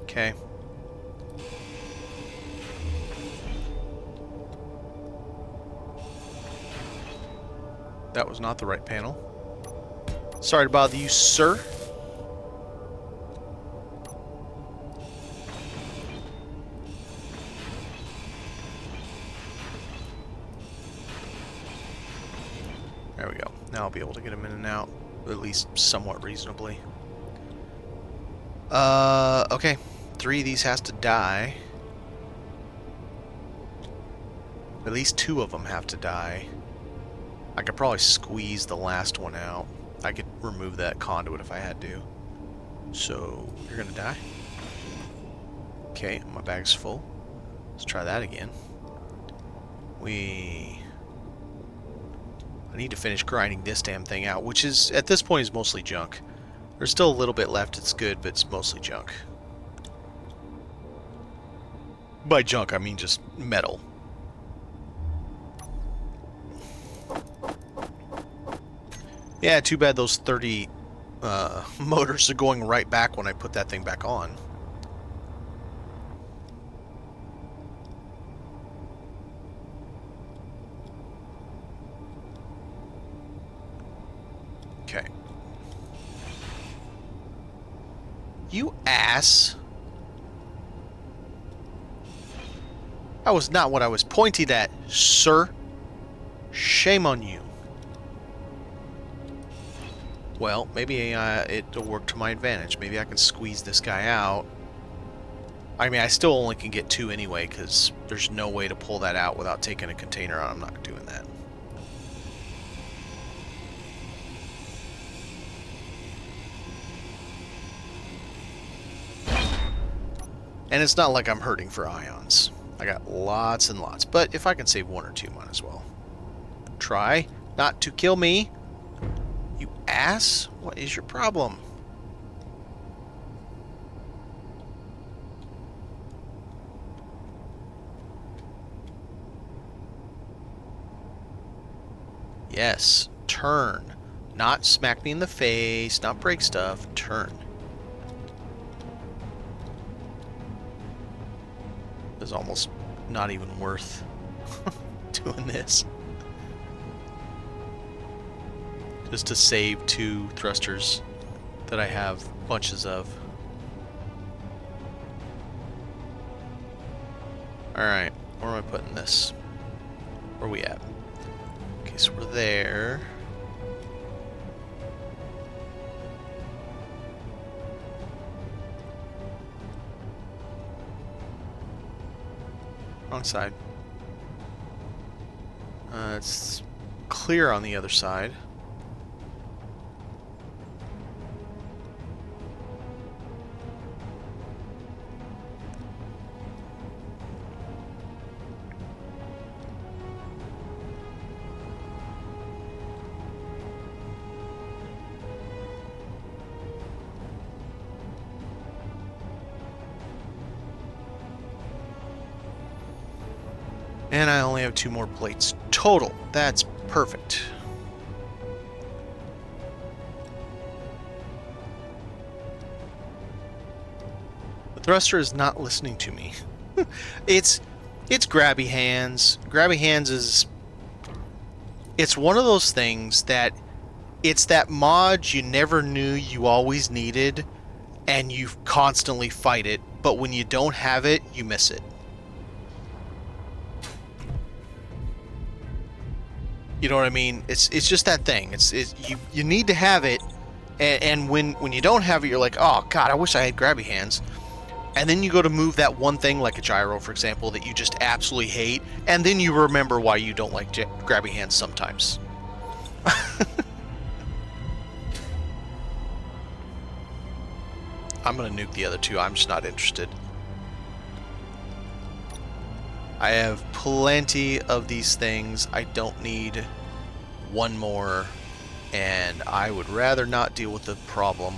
Okay. That was not the right panel. Sorry to bother you, sir. There we go. Now I'll be able to get them in and out, at least somewhat reasonably. Okay. 3 of these has to die. At least 2 of them have to die. I could probably squeeze the last one out. I could remove that conduit if I had to. So, you're gonna die. Okay, my bag's full. Let's try that again. I need to finish grinding this damn thing out, which is, at this point, is mostly junk. There's still a little bit left, it's good, but it's mostly junk. By junk, I mean just metal. Yeah, too bad those 30 motors are going right back when I put that thing back on. Okay. You ass. That was not what I was pointing at, sir. Shame on you. Well, maybe it'll work to my advantage. Maybe I can squeeze this guy out. I mean, I still only can get 2 anyway, because there's no way to pull that out without taking a container out. I'm not doing that. And it's not like I'm hurting for ions. I got lots and lots. But if I can save 1 or 2, might as well. Try not to kill me. You ass? What is your problem? Yes, turn. Not smack me in the face, not break stuff, turn. It's almost not even worth doing this. Just to save 2 thrusters that I have bunches of. Alright, where am I putting this? Where are we at? Okay, so we're there. Wrong side. It's clear on the other side. And I only have 2 more plates total. That's perfect. The thruster is not listening to me. It's grabby hands. Grabby hands is... It's one of those things that... It's that mod you never knew you always needed, and you constantly fight it, but when you don't have it, you miss it. You know what I mean? It's just that thing. You need to have it, and when you don't have it, you're like, oh god, I wish I had grabby hands. And then you go to move that one thing, like a gyro, for example, that you just absolutely hate, and then you remember why you don't like grabby hands sometimes. I'm gonna nuke the other 2. I'm just not interested. I have plenty of these things. I don't need 1 more, and I would rather not deal with the problem.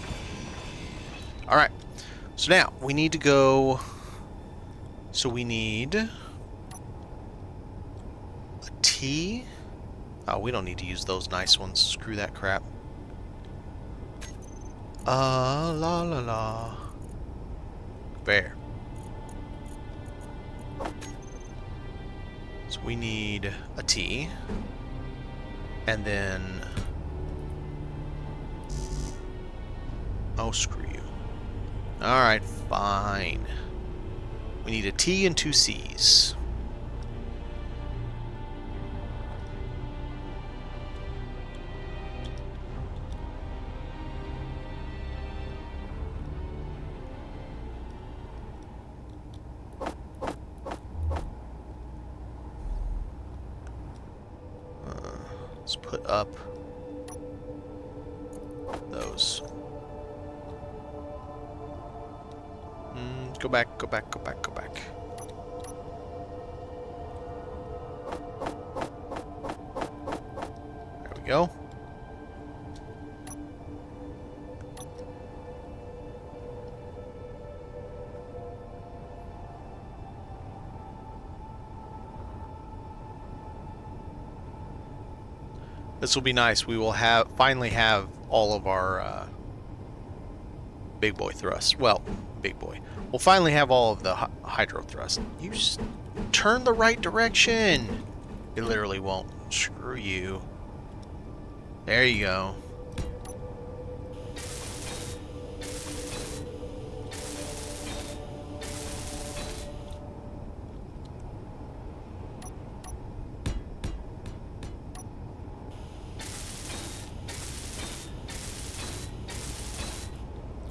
Alright, so now we need to go... So we need... a T? Oh, we don't need to use those nice ones. Screw that crap. La la la. There. So we need a T, and then, oh screw you. Alright, fine. We need a T and 2 C's. Let's put up those. Go back, go back, go back, go back. There we go. This will be nice. We will finally have all of our big boy thrusts. Well, big boy. We'll finally have all of the hydro thrust. You just turn the right direction. It literally won't. Screw you. There you go.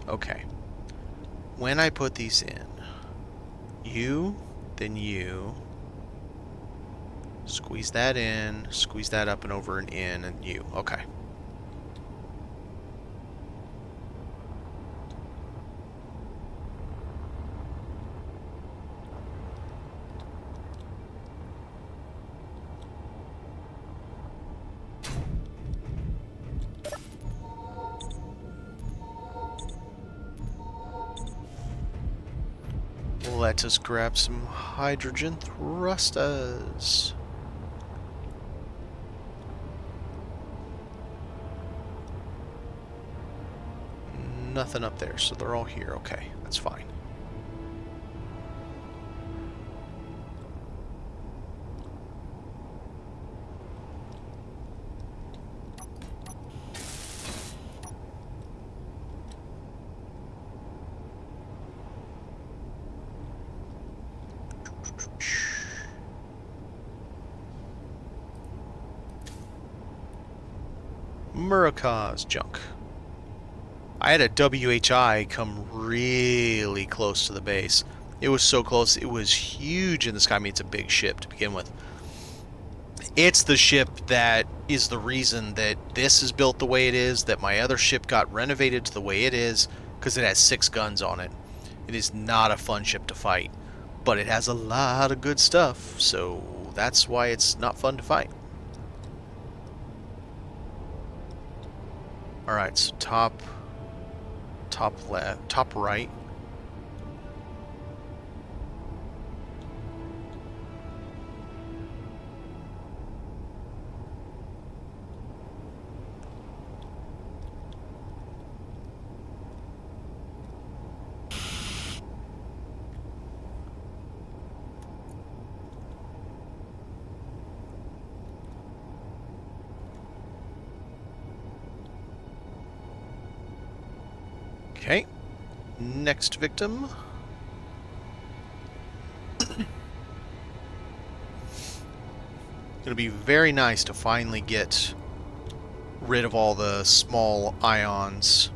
Okay. When I put these in, you, then you, squeeze that in, squeeze that up and over and in, and you. Okay. Let us grab some hydrogen thrusters. nothing up there, so they're all here. Okay, that's fine. Muraka's junk. I had a WHI come really close to the base. It was so close. It was huge in the sky. I mean, it's a big ship to begin with. It's the ship that is the reason that this is built the way it is, that my other ship got renovated to the way it is, because it has 6 guns on it. It is not a fun ship to fight, but it has a lot of good stuff, so that's why it's not fun to fight. Alright, so top left, top right. Okay, next victim. Gonna be very nice to finally get rid of all the small ions.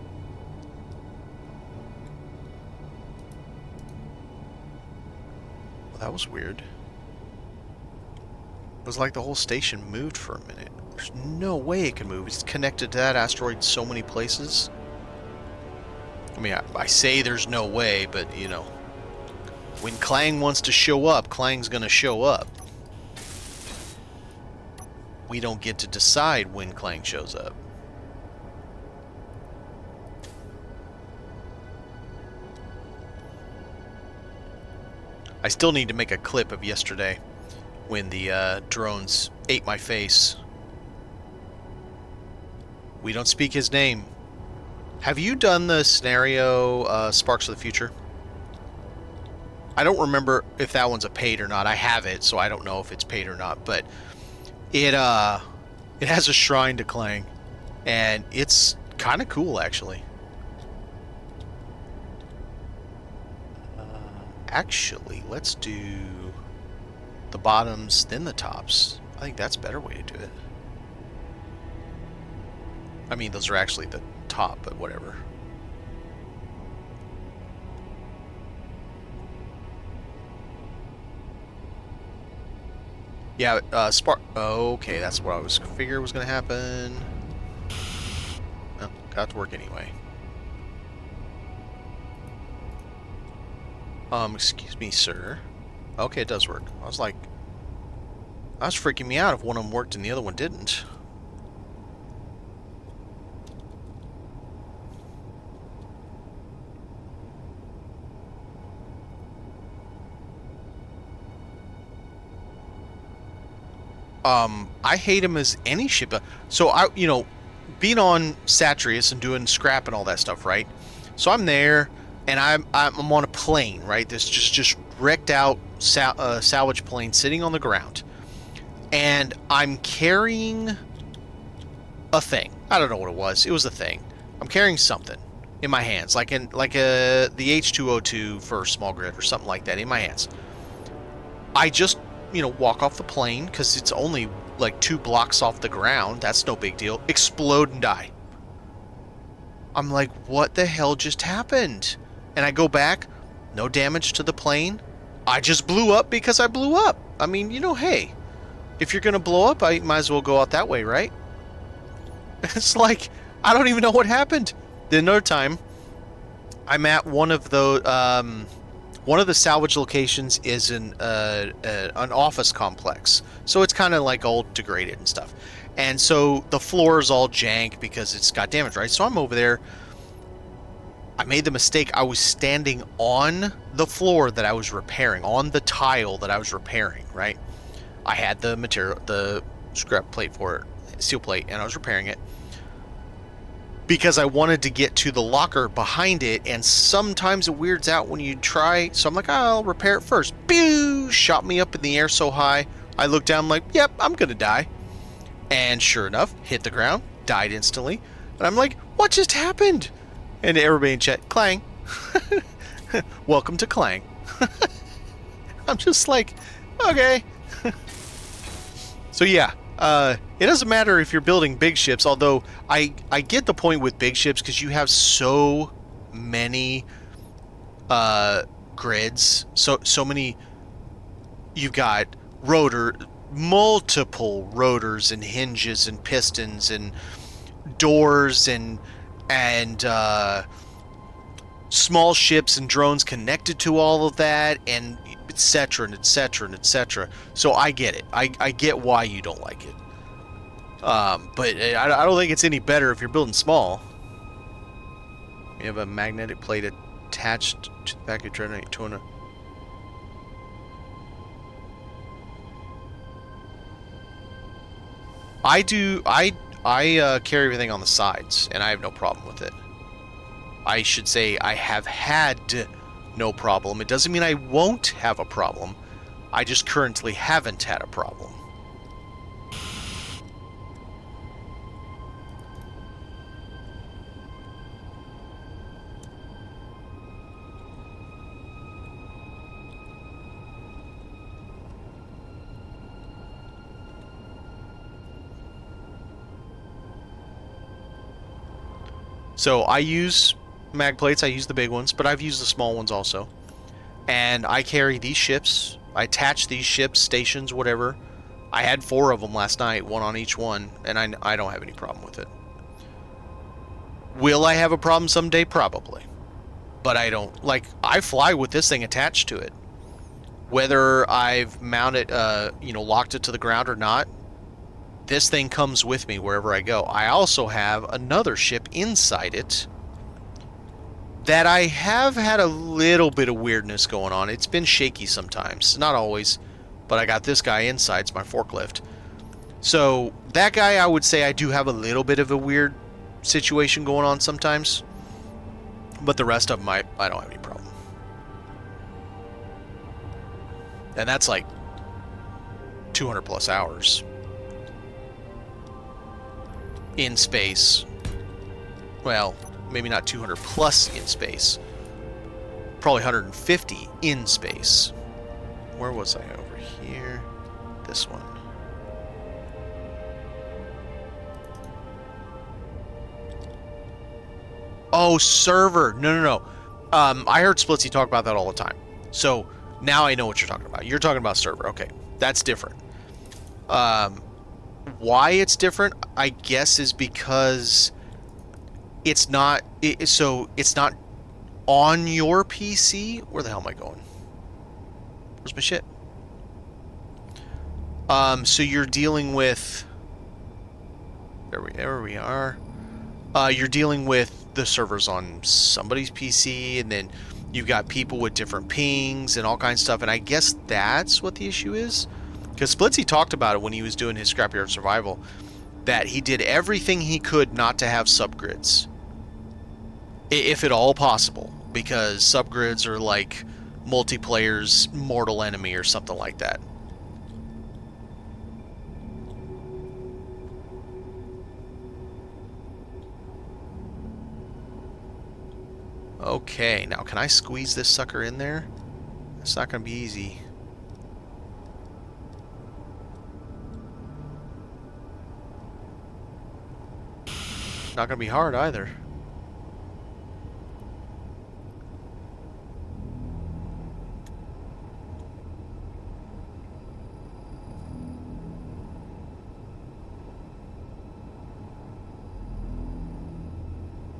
Well, that was weird. It was like the whole station moved for a minute. There's no way it can move. It's connected to that asteroid in so many places. I mean, I say there's no way, but, you know, when Clang wants to show up, Clang's gonna show up. We don't get to decide when Clang shows up. I still need to make a clip of yesterday when the drones ate my face. We don't speak his name. Have you done the scenario Sparks of the Future? I don't remember if that one's a paid or not. I have it, so I don't know if it's paid or not. But it has a shrine to Clang, and it's kind of cool, actually. Actually, let's do the bottoms, then the tops. I think that's a better way to do it. I mean, those are actually the top, but whatever. Yeah, Spark. Oh, okay, that's what I was figuring was going to happen. Well, got to work anyway. Excuse me, sir. Okay, it does work. I was like, that was freaking me out if one of them worked and the other one didn't. I hate him as any ship. So you know, being on Satreus and doing scrap and all that stuff, right? So I'm there, and I'm on a plane, right? This just wrecked out salvage plane sitting on the ground, and I'm carrying a thing. I don't know what it was. It was a thing. I'm carrying something in my hands, like the H2O2 for small grid or something like that in my hands. I just, you know, walk off the plane because it's only like 2 blocks off the ground. That's no big deal. Explode and die. I'm like, what the hell just happened? And I go back, no damage to the plane. I just blew up because I blew up. I mean, you know, hey, if you're gonna blow up, I might as well go out that way, right? It's like, I don't even know what happened. Then another time, I'm at one of the salvage locations is an office complex, so it's kind of like all degraded and stuff, and so the floor is all jank because it's got damage, right? So I'm over there. I made the mistake. I was standing on the floor that I was repairing, on the tile that I was repairing, right? I had the material, the scrap plate for it, steel plate, and I was repairing it. because I wanted to get to the locker behind it, and sometimes it weirds out when you try. So I'm like, oh, I'll repair it first. Pew! Shot me up in the air so high. I looked down, I'm like, yep, I'm gonna die. And sure enough, hit the ground, died instantly. And I'm like, what just happened? And everybody in chat, Clang. Welcome to Clang. I'm just like, okay. So yeah, it doesn't matter if you're building big ships, although I get the point with big ships because you have so many grids, so many. You've got multiple rotors and hinges and pistons and doors and small ships and drones connected to all of that, and etc. and etc. and etc. So I get it. I get why you don't like it. But I don't think it's any better if you're building small. You have a magnetic plate attached to the back of your Daytona. I do. I carry everything on the sides, and I have no problem with it. I should say I have had no problem. It doesn't mean I won't have a problem. I just currently haven't had a problem. So I use mag plates, I use the big ones, but I've used the small ones also. And I carry these ships, I attach these ships, stations, whatever. I had 4 of them last night, 1 on each one, and I don't have any problem with it. Will I have a problem someday? Probably. But I don't, like, I fly with this thing attached to it. Whether I've mounted, locked it to the ground or not, this thing comes with me wherever I go. I also have another ship inside it that I have had a little bit of weirdness going on. It's been shaky sometimes. Not always, but I got this guy inside. It's my forklift. So that guy, I would say I do have a little bit of a weird situation going on sometimes. But the rest of them, I don't have any problem. And that's like 200 plus hours in space. Well, maybe not 200 plus in space. Probably 150 in space. Where was I? Over here. This one. Oh, server. No. I heard Splitsy talk about that all the time. So now I know what you're talking about. You're talking about server. Okay, that's different. Why it's different, I guess, is because it's not. So it's not on your PC. Where the hell am I going? Where's my shit? So you're dealing with. There we are. You're dealing with the servers on somebody's PC, and then you've got people with different pings and all kinds of stuff, and I guess that's what the issue is. Because Splitsy talked about it when he was doing his Scrapyard Survival, that he did everything he could not to have subgrids, if at all possible, because subgrids are like multiplayer's mortal enemy or something like that. Okay, now can I squeeze this sucker in there? It's not going to be easy. Not going to be hard either.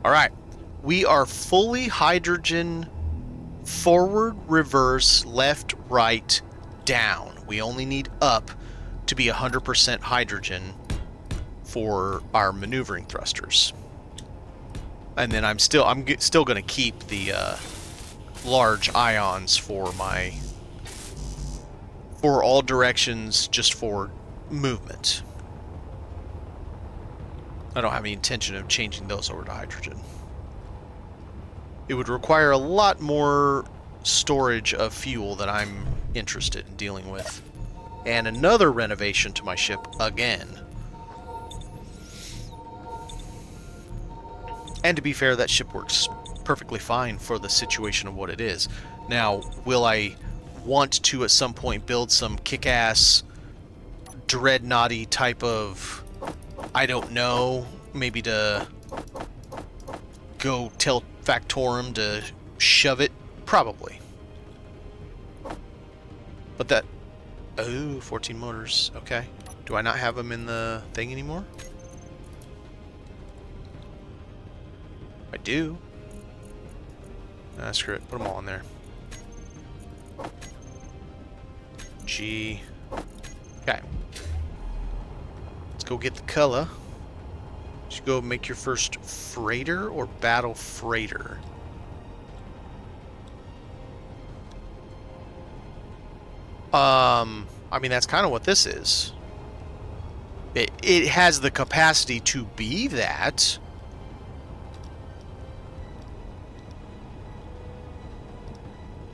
All right. We are fully hydrogen forward, reverse, left, right, down. We only need up to be 100% hydrogen for our maneuvering thrusters. And then I'm still going to keep the large ions for all directions, just for movement. I don't have any intention of changing those over to hydrogen. It would require a lot more storage of fuel that I'm interested in dealing with. And another renovation to my ship again. And to be fair, that ship works perfectly fine for the situation of what it is. Now, will I want to at some point build some kick-ass dreadnoughty type of, I don't know, maybe to go tell Factorum to shove it? Probably. But that... Oh, 14 motors. Okay. Do I not have them in the thing anymore? I do. Screw it. Put them all in there. G. Okay. Let's go get the color. Should go make your first freighter or battle freighter? I mean, that's kind of what this is. It has the capacity to be that.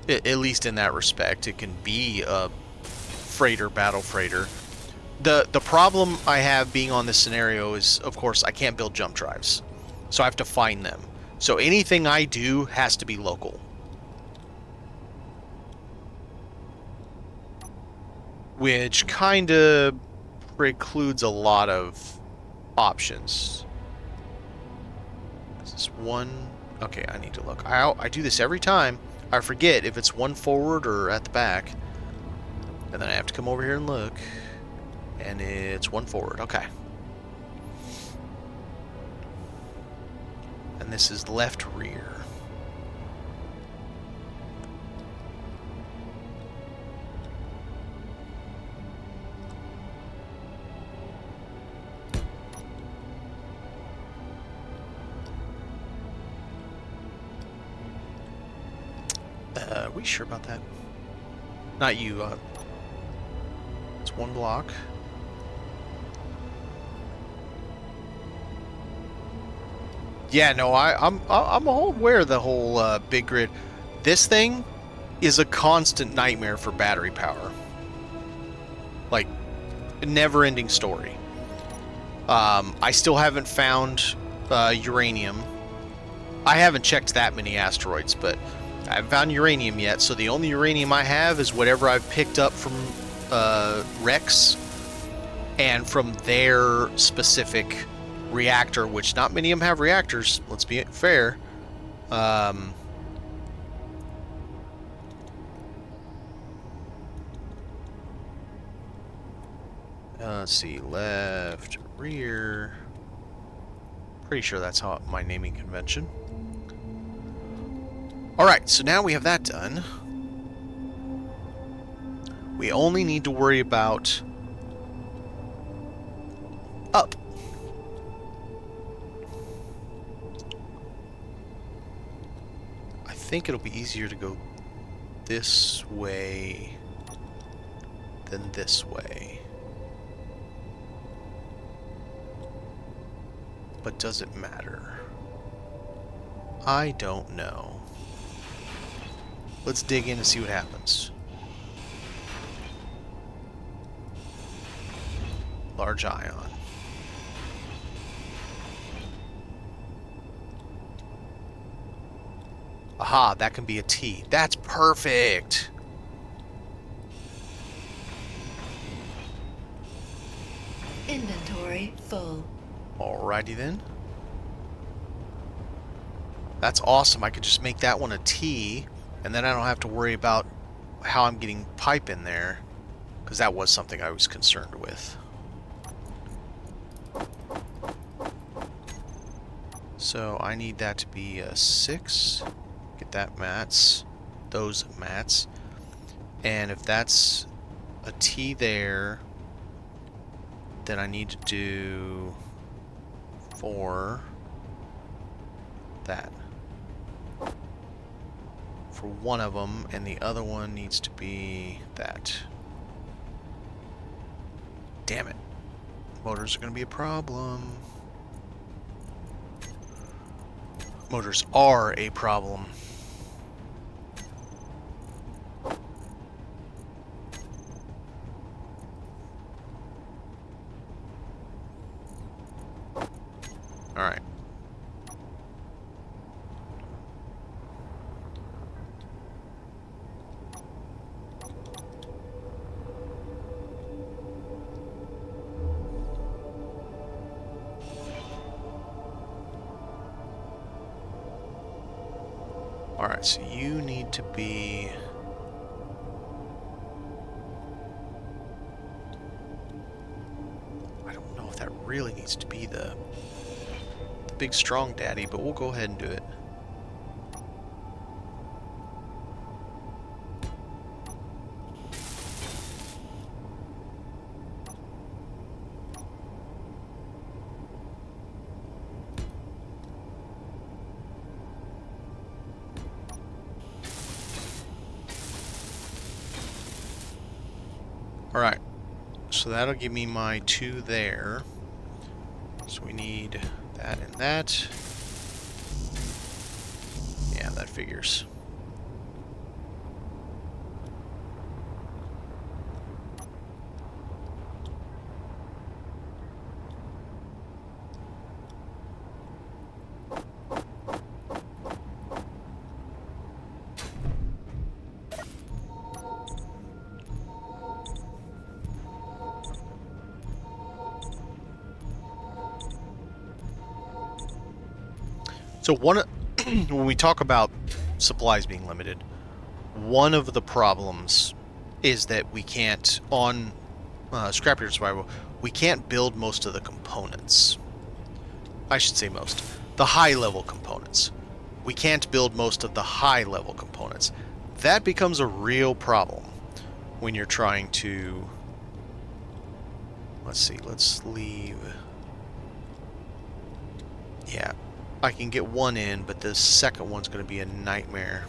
At least in that respect, it can be a freighter, battle freighter. The problem I have being on this scenario is, of course, I can't build jump drives. So I have to find them. So anything I do has to be local. Which kind of precludes a lot of options. Is this one? Okay, I need to look. I do this every time. I forget if it's one forward or at the back. And then I have to come over here and look. And it's one forward. Okay. And this is left rear. Are we sure about that? Not you. It's one block. Yeah, no, I'm all aware of the whole big grid. This thing is a constant nightmare for battery power. Like, never-ending story. I still haven't found uranium. I haven't checked that many asteroids, but I haven't found uranium yet, so the only uranium I have is whatever I've picked up from Rex and from their specific reactor, which not many of them have reactors, let's be fair. Let's see, left, rear. Pretty sure that's how my naming convention. Alright, so now we have that done. We only need to worry about up. I think it'll be easier to go this way than this way. But does it matter? I don't know. Let's dig in and see what happens. Large ion. Aha, that can be a T. That's perfect! Inventory full. Alrighty then. That's awesome. I could just make that one a T, and then I don't have to worry about how I'm getting pipe in there, because that was something I was concerned with. So I need that to be a 6. Get that mats. Those mats. And if that's a T there, then I need to do 4. That. For one of them, and the other one needs to be that. Damn it. Motors are going to be a problem. Motors are a problem. Alright. Alright, so you need to be... I don't know if that really needs to be the big strong daddy, but we'll go ahead and do it. Alright, so that'll give me my 2 there. So we need that and that. Yeah, that figures. So when we talk about supplies being limited, one of the problems is that we can't, on Scrapyard Survival, we can't build most of the components. I should say most. The high-level components. We can't build most of the high-level components. That becomes a real problem when you're trying to... Let's see, let's leave... Yeah. I can get one in, but the second one's going to be a nightmare.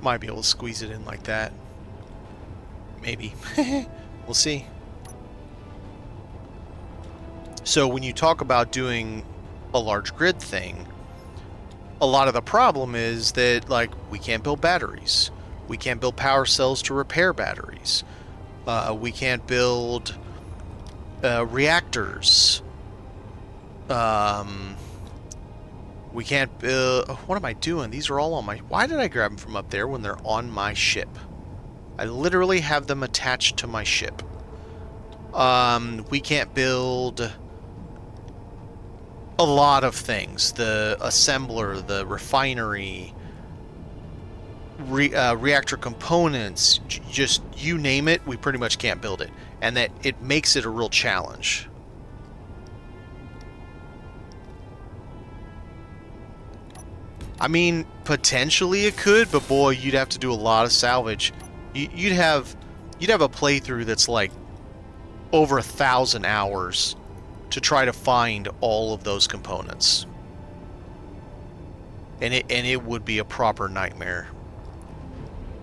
Might be able to squeeze it in like that. Maybe. We'll see. So when you talk about doing a large grid thing, a lot of the problem is that, like, we can't build batteries. We can't build power cells to repair batteries. We can't build reactors. We can't build... What am I doing? These are all on my... Why did I grab them from up there when they're on my ship? I literally have them attached to my ship. We can't build... a lot of things. The assembler, the refinery, reactor components, just you name it, we pretty much can't build it. And that it makes it a real challenge. I mean, potentially it could, but boy, you'd have to do a lot of salvage. You'd have a playthrough that's like over 1,000 hours to try to find all of those components. And it would be a proper nightmare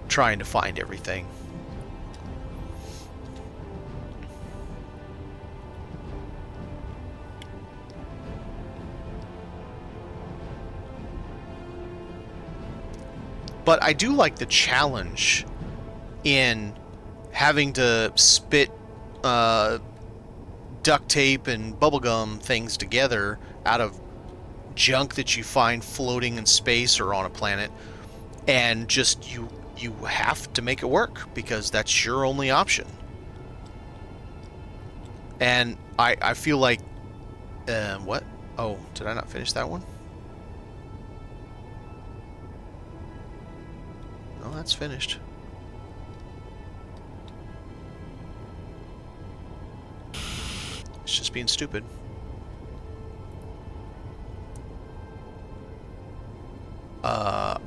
trying to find everything. But I do like the challenge in having to spit duct tape and bubblegum things together out of junk that you find floating in space or on a planet, and just you have to make it work because that's your only option. And I feel like what? Oh, did I not finish that one? No, that's finished. It's just being stupid. I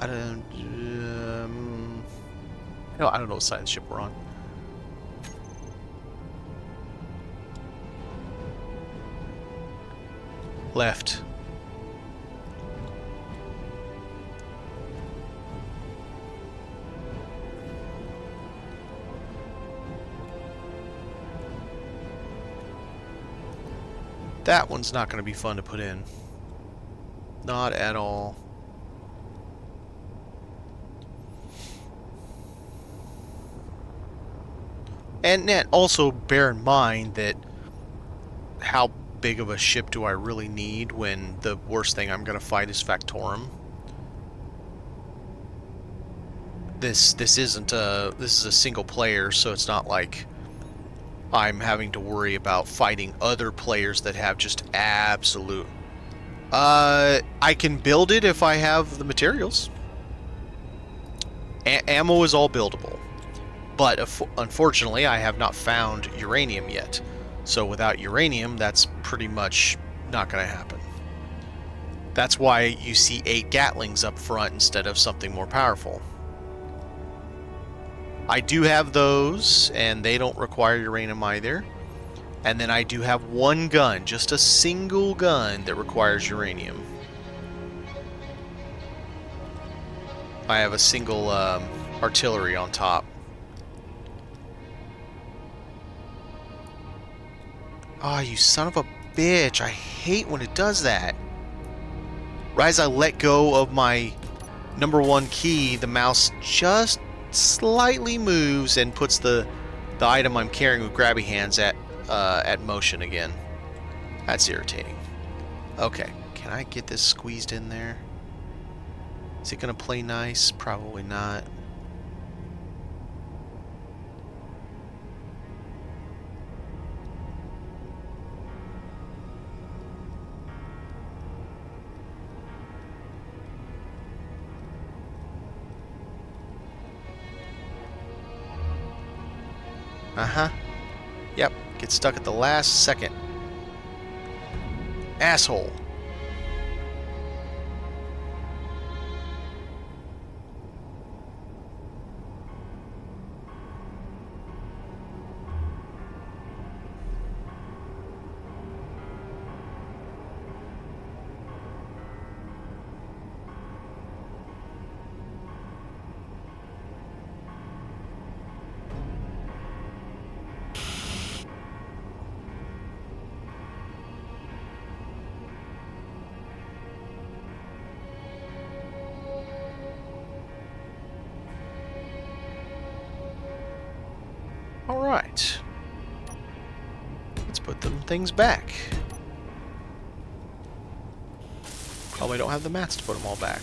don't know what side of the ship we're on. Left. That one's not going to be fun to put in. Not at all. And also bear in mind that how big of a ship do I really need when the worst thing I'm going to fight is Factorum? This isn't this is a single player, so it's not like I'm having to worry about fighting other players that have just absolute. I can build it if I have the materials. Ammo is all buildable. But unfortunately, I have not found uranium yet. So without uranium, that's pretty much not going to happen. That's why you see 8 Gatlings up front instead of something more powerful. I do have those, and they don't require uranium either. And then I do have one gun, just a single gun, that requires uranium. I have a single artillery on top. Oh, you son of a bitch. I hate when it does that. Right as I let go of my #1 key, the mouse just slightly moves and puts the item I'm carrying with grabby hands at motion again. That's irritating. Okay, can I get this squeezed in there? Is it going to play nice? Probably not. Uh-huh. Yep, get stuck at the last second. Asshole. Alright. Let's put them things back. Probably don't have the mats to put them all back.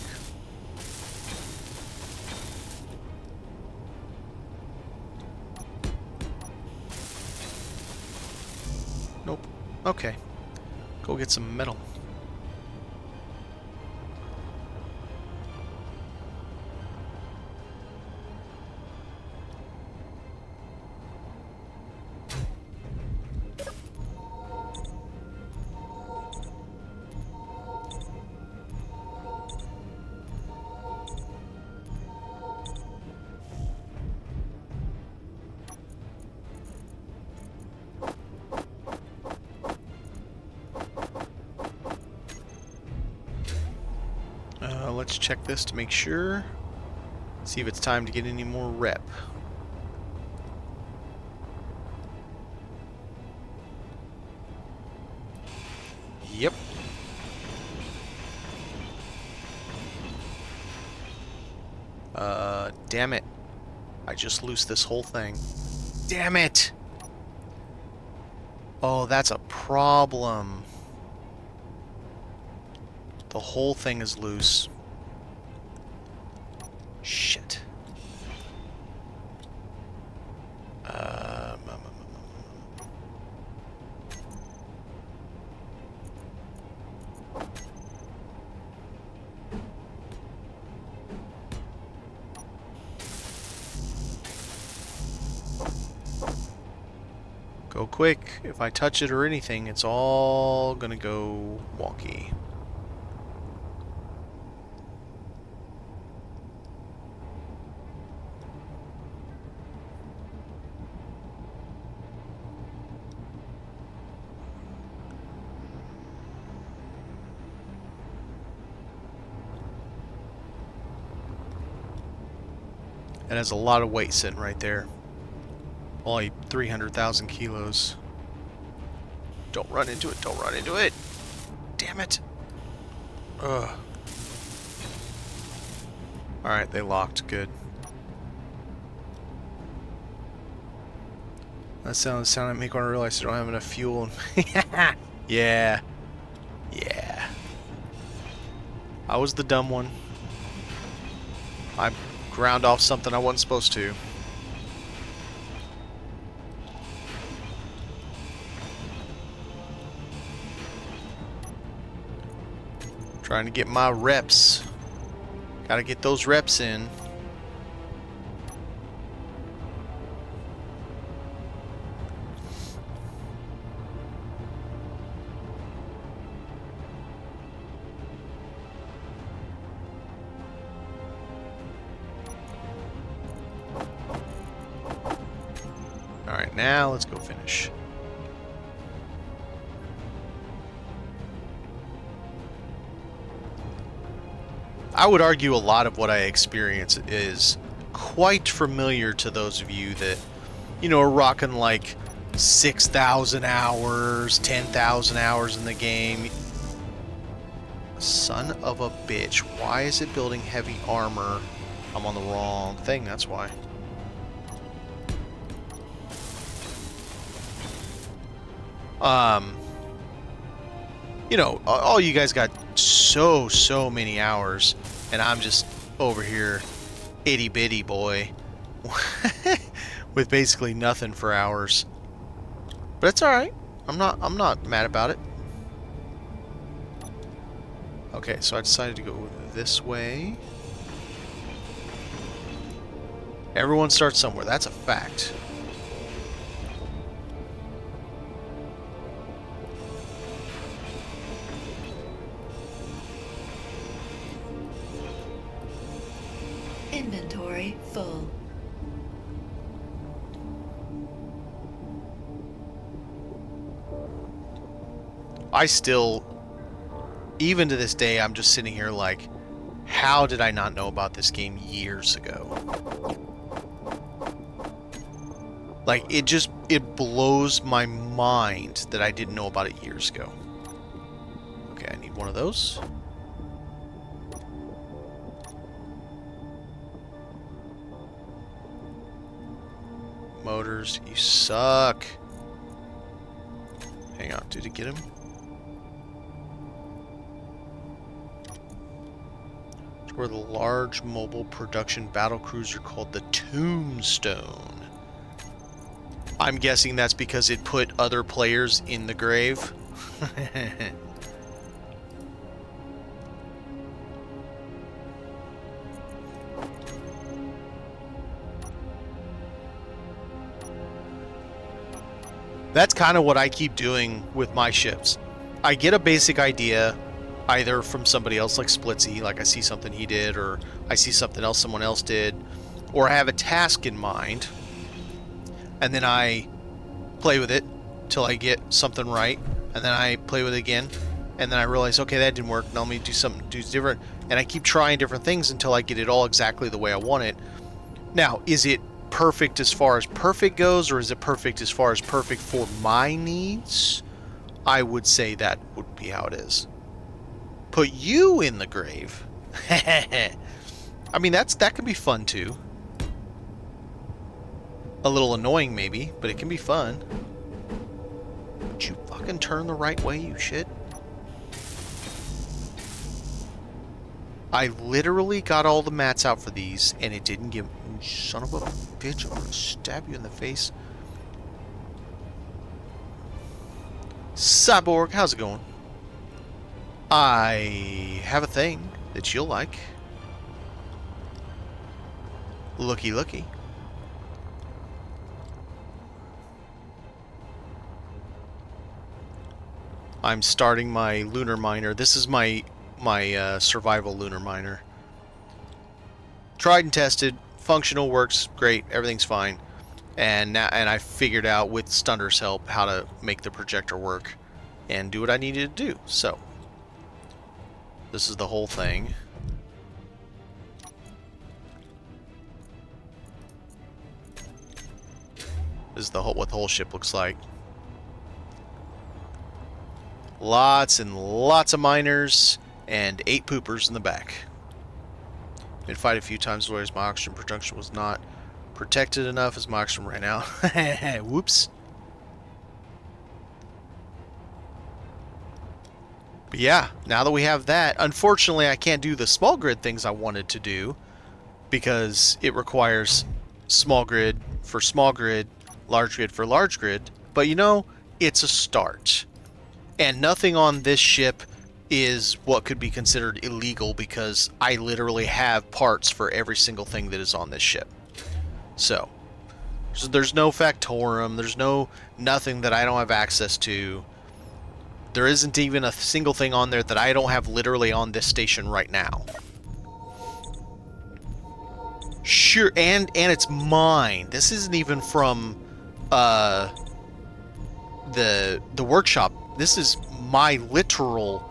Nope. Okay. Go get some metal. Let's check this to make sure. See if it's time to get any more rep. Yep. Damn it. I just loosed this whole thing. Damn it! Oh, that's a problem. The whole thing is loose. Shit. Go quick. If I touch it or anything, it's all gonna go wonky. It has a lot of weight sitting right there. Only 300,000 kilos. Don't run into it. Don't run into it. Damn it. Ugh. Alright, they locked. Good. That sound that make me realize I don't have enough fuel. Yeah. Yeah. I was the dumb one. I ground off something I wasn't supposed to. Trying to get my reps. Gotta get those reps in. Alright, now let's go finish. I would argue a lot of what I experience is quite familiar to those of you that, you know, are rocking like 6,000 hours, 10,000 hours in the game. Son of a bitch. Why is it building heavy armor? I'm on the wrong thing, that's why. You know, all you guys got so many hours, and I'm just over here, itty bitty boy, with basically nothing for hours. But it's all right. I'm not mad about it. Okay, so I decided to go this way. Everyone starts somewhere. That's a fact. Inventory full. I still, even to this day, I'm just sitting here like, how did I not know about this game years ago? Like, it blows my mind that I didn't know about it years ago. Okay, I need one of those. Motors, you suck. Hang on, did it get him? It's where the large mobile production battle cruiser called the Tombstone. I'm guessing that's because it put other players in the grave. That's kind of what I keep doing with my ships. I get a basic idea either from somebody else like Splitsy, like I see something he did, or I see something else someone else did, or I have a task in mind, and then I play with it till I get something right, and then I play with it again, and then I realize, okay, that didn't work, now let me do something different, and I keep trying different things until I get it all exactly the way I want it. Now, is it perfect as far as perfect goes, or is it perfect as far as perfect for my needs? I would say that would be how it is. Put you in the grave. I mean, that can be fun too. A little annoying maybe, but it can be fun. Would you fucking turn the right way, you shit? I literally got all the mats out for these, and it didn't give... Son of a bitch, I'm gonna stab you in the face. Cyborg, how's it going? I have a thing that you'll like. Looky, looky. I'm starting my lunar miner. This is my survival lunar miner. Tried and tested, functional, works great, everything's fine. And I figured out with Stunder's help how to make the projector work and do what I needed to do. So this is the whole thing. This is what the whole ship looks like. Lots and lots of miners and 8 poopers in the back. Been fight a few times whereas my oxygen production was not protected enough as my oxygen ran out. Whoops. But yeah, now that we have that, unfortunately I can't do the small grid things I wanted to do because it requires small grid for small grid, large grid for large grid. But you know, it's a start. And nothing on this ship is what could be considered illegal because I literally have parts for every single thing that is on this ship. So there's no Factorum, there's nothing that I don't have access to. There isn't even a single thing on there that I don't have literally on this station right now. Sure, and it's mine. This isn't even from the workshop. This is my literal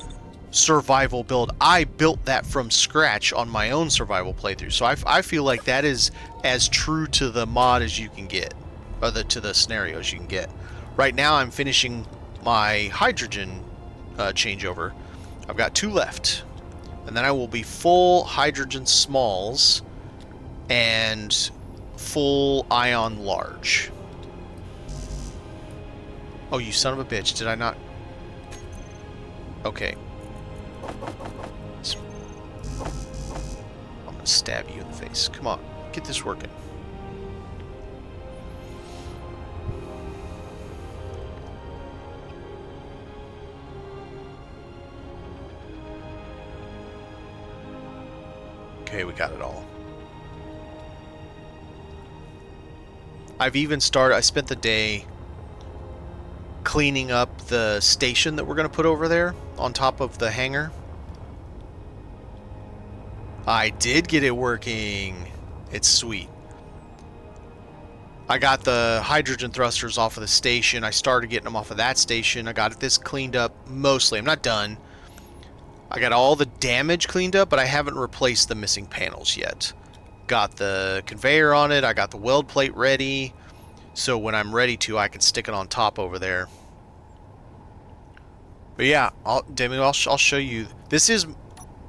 survival build. I built that from scratch on my own survival playthrough. So I feel like that is as true to the mod as you can get, or to the scenarios you can get. Right now I'm finishing my hydrogen changeover. I've got 2 left, and then I will be full hydrogen smalls and full ion large. Oh, you son of a bitch, did I not? Okay. I'm gonna stab you in the face. Come on, get this working. Okay, we got it all. I've even started, I spent the day cleaning up the station that we're going to put over there on top of the hangar. I did get it working. It's sweet. I got the hydrogen thrusters off of the station. I started getting them off of that station. I got this cleaned up mostly. I'm not done. I got all the damage cleaned up, but I haven't replaced the missing panels yet. Got the conveyor on it. I got the weld plate ready. So when I'm ready to, I can stick it on top over there. But yeah, I'll show you. This is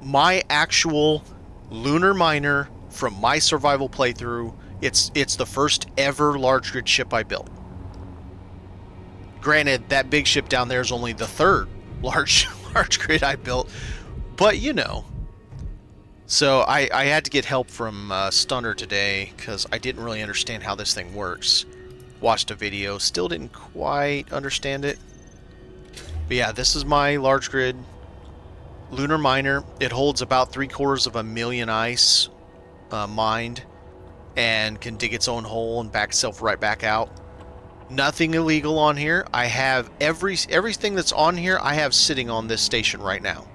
my actual lunar miner from my survival playthrough. It's the first ever large grid ship I built. Granted, that big ship down there is only the 3rd large grid I built, but you know. So I had to get help from Stunner today because I didn't really understand how this thing works. Watched a video, still didn't quite understand it. But yeah, this is my large grid lunar miner. It holds about 750,000 ice mined and can dig its own hole and back itself right back out. Nothing illegal on here. I have everything that's on here I have sitting on this station right now.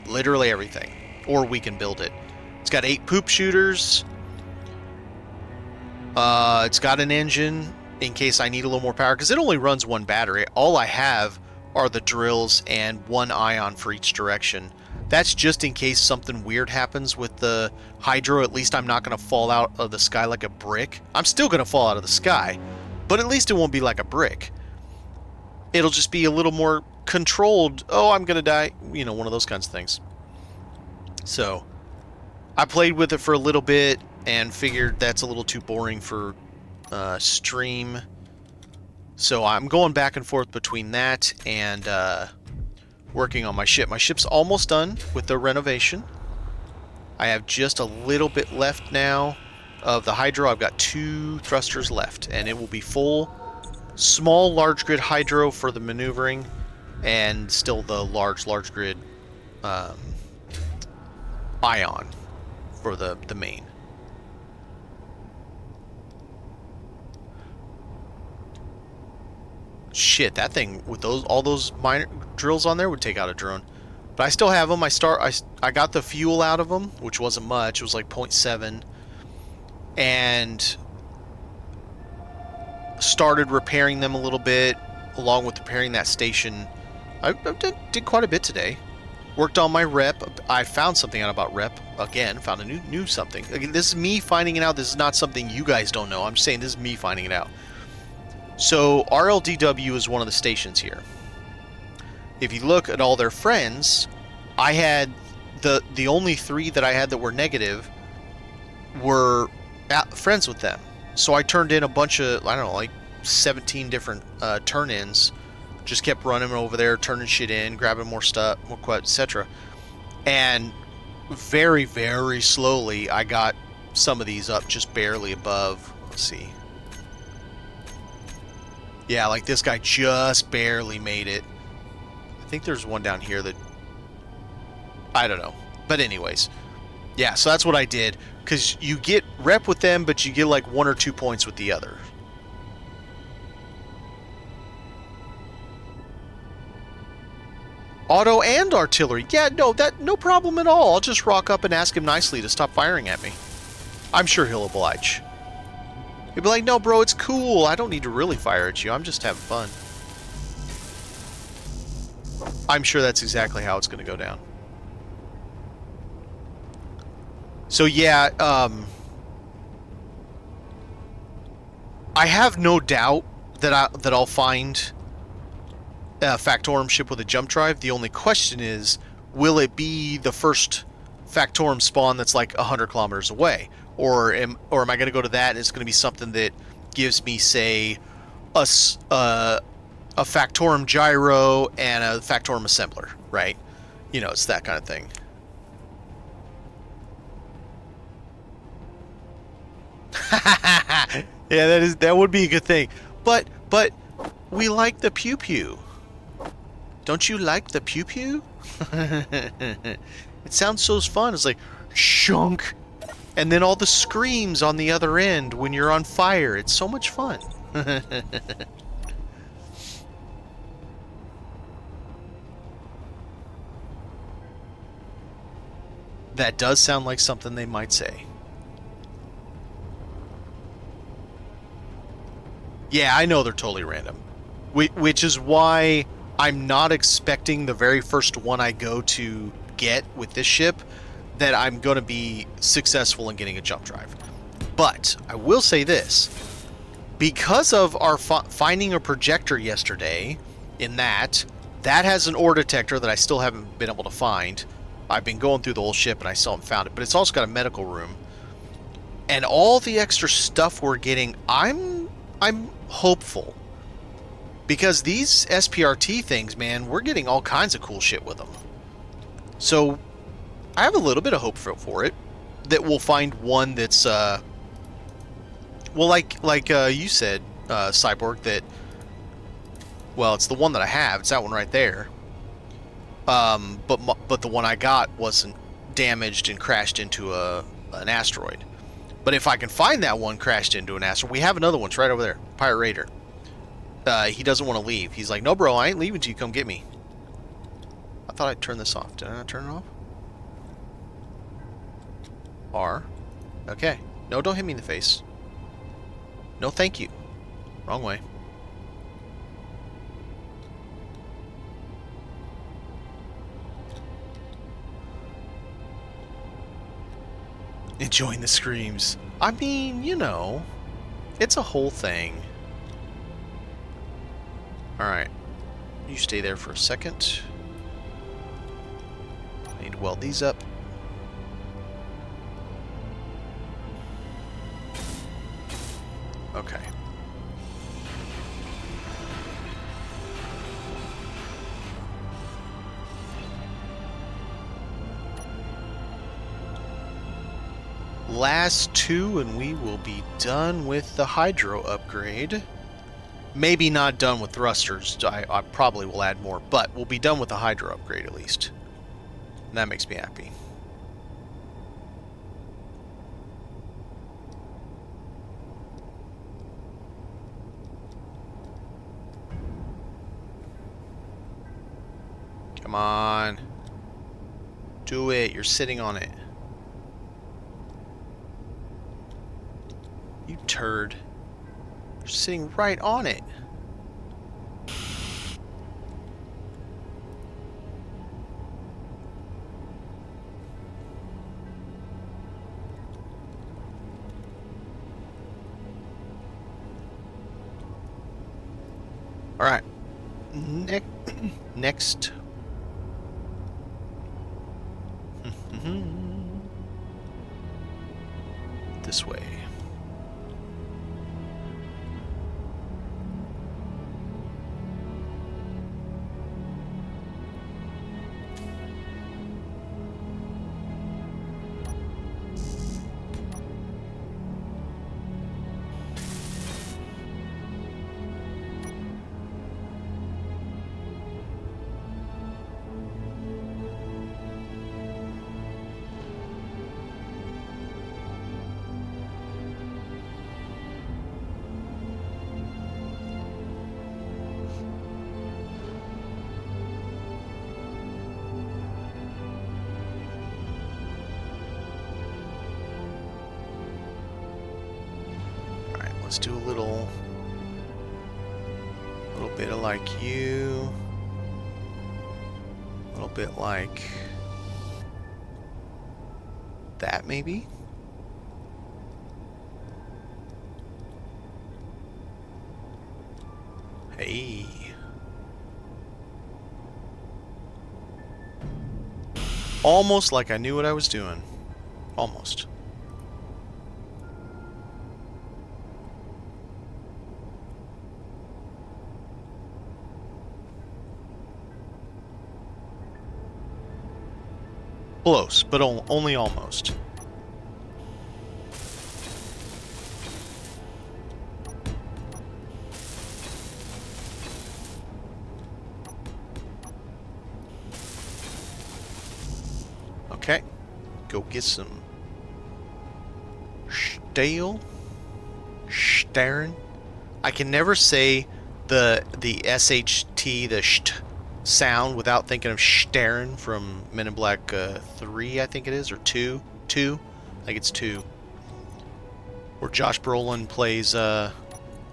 Literally everything. Or we can build it. It's got 8 poop shooters. It's got an engine in case I need a little more power, because it only runs 1 battery. All I have are the drills and 1 ion for each direction. That's just in case something weird happens with the hydro. At least I'm not going to fall out of the sky like a brick. I'm still going to fall out of the sky, but at least it won't be like a brick. It'll just be a little more controlled. Oh, I'm going to die. You know, one of those kinds of things. So I played with it for a little bit and figured that's a little too boring for stream. So I'm going back and forth between that and working on my ship. My ship's almost done with the renovation. I have just a little bit left now of the hydro. I've got 2 thrusters left, and it will be full small large grid hydro for the maneuvering, and still the large grid ion for the main. Shit, that thing with all those minor drills on there would take out a drone. But I still have them. I got the fuel out of them, which wasn't much. It was like 0.7, and started repairing them a little bit, along with repairing that station. I did quite a bit today. Worked on my rep. I found something out about rep. Again, found a new something. Again, this is me finding it out. This is not something you guys don't know. I'm saying this is me finding it out. So RLDW is one of the stations here. if you look at all their friends, I had the only 3 that I had that were negative were friends with them. So I turned in a bunch of, I don't know, like 17 different turn-ins. Just kept running over there, turning shit in, grabbing more stuff, more quest, etc. And very, very slowly, I got some of these up just barely above. Let's see. Yeah, like this guy just barely made it. I think there's one down here that... I don't know. But anyways. Yeah, so that's what I did. Because you get rep with them, but you get like 1 or 2 points with the other. Auto and artillery. Yeah, no problem at all. I'll just rock up and ask him nicely to stop firing at me. I'm sure he'll oblige. He'll be like, no, bro, it's cool. I don't need to really fire at you. I'm just having fun. I'm sure that's exactly how it's going to go down. So, yeah, I have no doubt that I'll find a Factorum ship with a jump drive. The only question is, will it be the first Factorum spawn that's like 100 kilometers away? Or am I going to go to that and it's going to be something that gives me, say, a Factorum gyro and a Factorum assembler, right? You know, it's that kind of thing. Yeah, that would be a good thing. But we like the pew pew. Don't you like the pew pew? It sounds so fun. It's like shunk, and then all the screams on the other end when you're on fire. It's so much fun. That does sound like something they might say. Yeah, I know they're totally random. Which is why I'm not expecting the very first one I go to get with this ship that I'm going to be successful in getting a jump drive. But I will say this. Because of our finding a projector yesterday, in that has an ore detector that I still haven't been able to find. I've been going through the whole ship and I still haven't found it. But it's also got a medical room. And all the extra stuff we're getting, I'm hopeful. Because these SPRT things, man, we're getting all kinds of cool shit with them. So, I have a little bit of hope for it. That we'll find one that's, well, like you said, Cyborg, that, well, it's the one that I have. It's that one right there. But the one I got wasn't damaged and crashed into an asteroid. But if I can find that one crashed into an asteroid, we have another one. It's right over there. Pirate Raider. He doesn't want to leave. He's like, no, bro, I ain't leaving until you come get me. I thought I'd turn this off. Did I not turn it off? R. Okay. No, don't hit me in the face. No, thank you. Wrong way. Enjoying the screams. I mean, you know, it's a whole thing. Alright. You stay there for a second. I need to weld these up. Okay. Last 2 and we will be done with the hydro upgrade. Maybe not done with thrusters. I probably will add more, but we'll be done with the hydro upgrade at least. And that makes me happy. Come on. Do it. You're sitting on it. You turd. You're sitting right on it. Alright. Next. This way. Let's do a little bit of like you, a little bit like that maybe. Hey. Almost like I knew what I was doing. Almost. Close, but only almost. Okay, go get some stale, staring. I can never say the SHT, the sht sound without thinking of staring from Men in Black 3, I think it is, or 2. 2? I think it's 2. Where Josh Brolin plays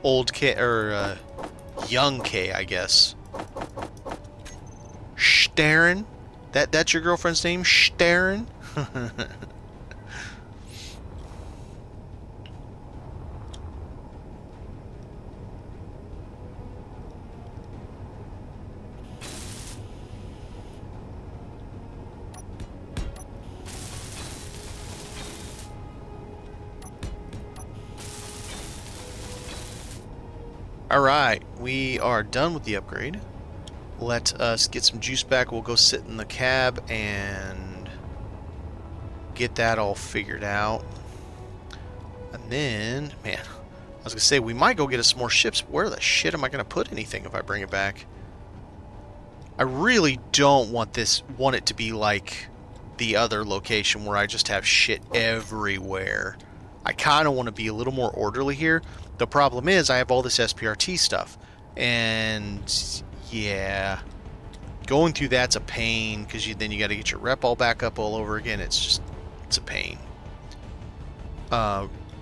old K, or young K, I guess. Staring? That's your girlfriend's name? Staring? Alright, we are done with the upgrade. Let us get some juice back. We'll go sit in the cab and get that all figured out. And then, man, I was going to say, we might go get us some more ships. But where the shit am I going to put anything if I bring it back? I really don't want it to be like the other location where I just have shit everywhere. I kind of want to be a little more orderly here. The problem is I have all this SPRT stuff. And yeah, going through that's a pain because then you got to get your rep all back up all over again. It's a pain.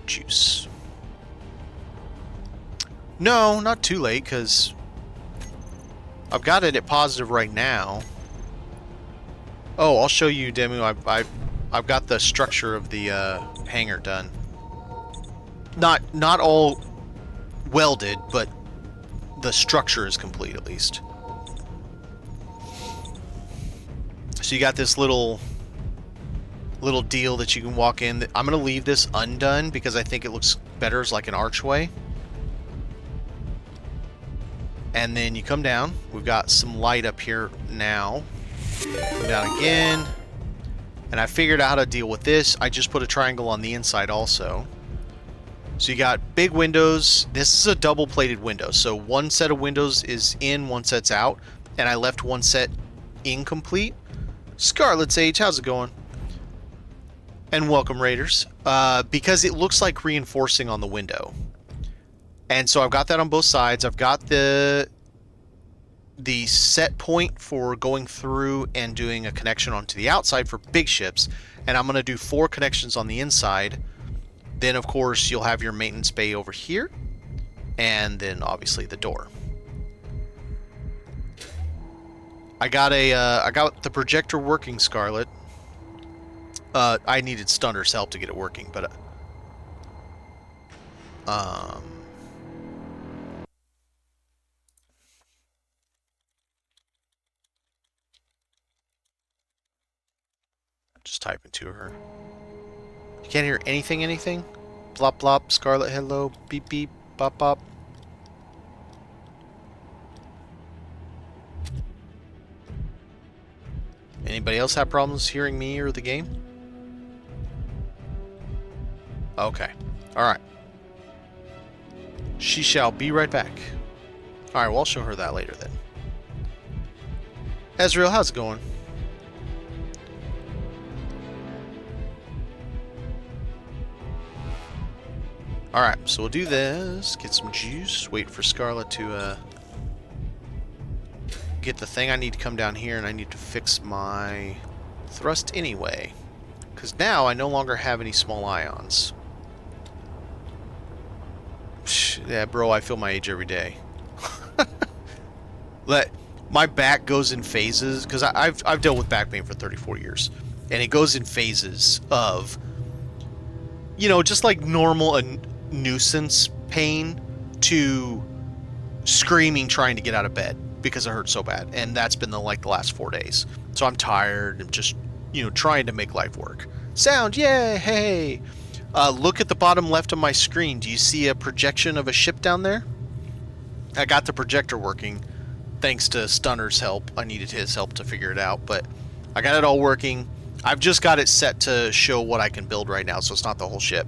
Juice. No, not too late because I've got it at positive right now. Oh, I'll show you, Demu. I've got the structure of the hangar done. Not all welded, but the structure is complete at least. So you got this little deal that you can walk in. I'm going to leave this undone because I think it looks better as like an archway. And then you come down. We've got some light up here now. Come down again. And I figured out how to deal with this. I just put a triangle on the inside also. So you got big windows. This is a double-plated window. So one set of windows is in, one set's out. And I left one set incomplete. Scarlet Sage, how's it going? And welcome, Raiders. Because it looks like reinforcing on the window. And so I've got that on both sides. I've got the set point for going through and doing a connection onto the outside for big ships. And I'm going to do 4 connections on the inside. Then, of course, you'll have your maintenance bay over here. And then, obviously, the door. I got the projector working, Scarlet. I needed Stunner's help to get it working, but... Just typing to her. You can't hear anything, anything? Blop, blop, Scarlet, hello, beep, beep, bop, bop. Anybody else have problems hearing me or the game? Okay. Alright. She shall be right back. Alright, well, I'll show her that later then. Ezreal, how's it going? Alright, so we'll do this. Get some juice. Wait for Scarlet to get the thing. I need to come down here and I need to fix my thrust anyway. Because now I no longer have any small ions. Yeah, bro, I feel my age every day. My back goes in phases, because I've dealt with back pain for 34 years, and it goes in phases of, you know, just like normal nuisance pain to screaming trying to get out of bed because it hurts so bad, and that's been the last 4 days. So I'm tired and just, you know, trying to make life work. Sound, yeah, hey. Look at the bottom left of my screen. Do you see a projection of a ship down there? I got the projector working thanks to Stunner's help. I needed his help to figure it out, but I got it all working. I've just got it set to show what I can build right now, so it's not the whole ship.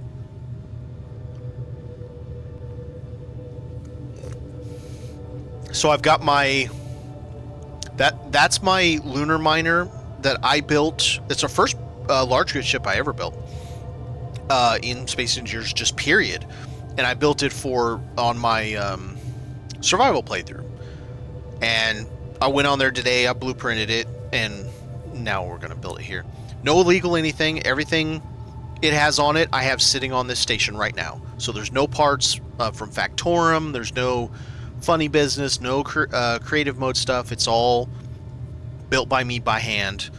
So I've got my... That's my lunar miner that I built. It's the first large grid ship I ever built. In Space Engineers, just period. And I built it on my survival playthrough. And I went on there today, I blueprinted it, and now we're going to build it here. No illegal anything. Everything it has on it, I have sitting on this station right now. So there's no parts from Factorum. There's no funny business, no creative mode stuff. It's all built by me by hand.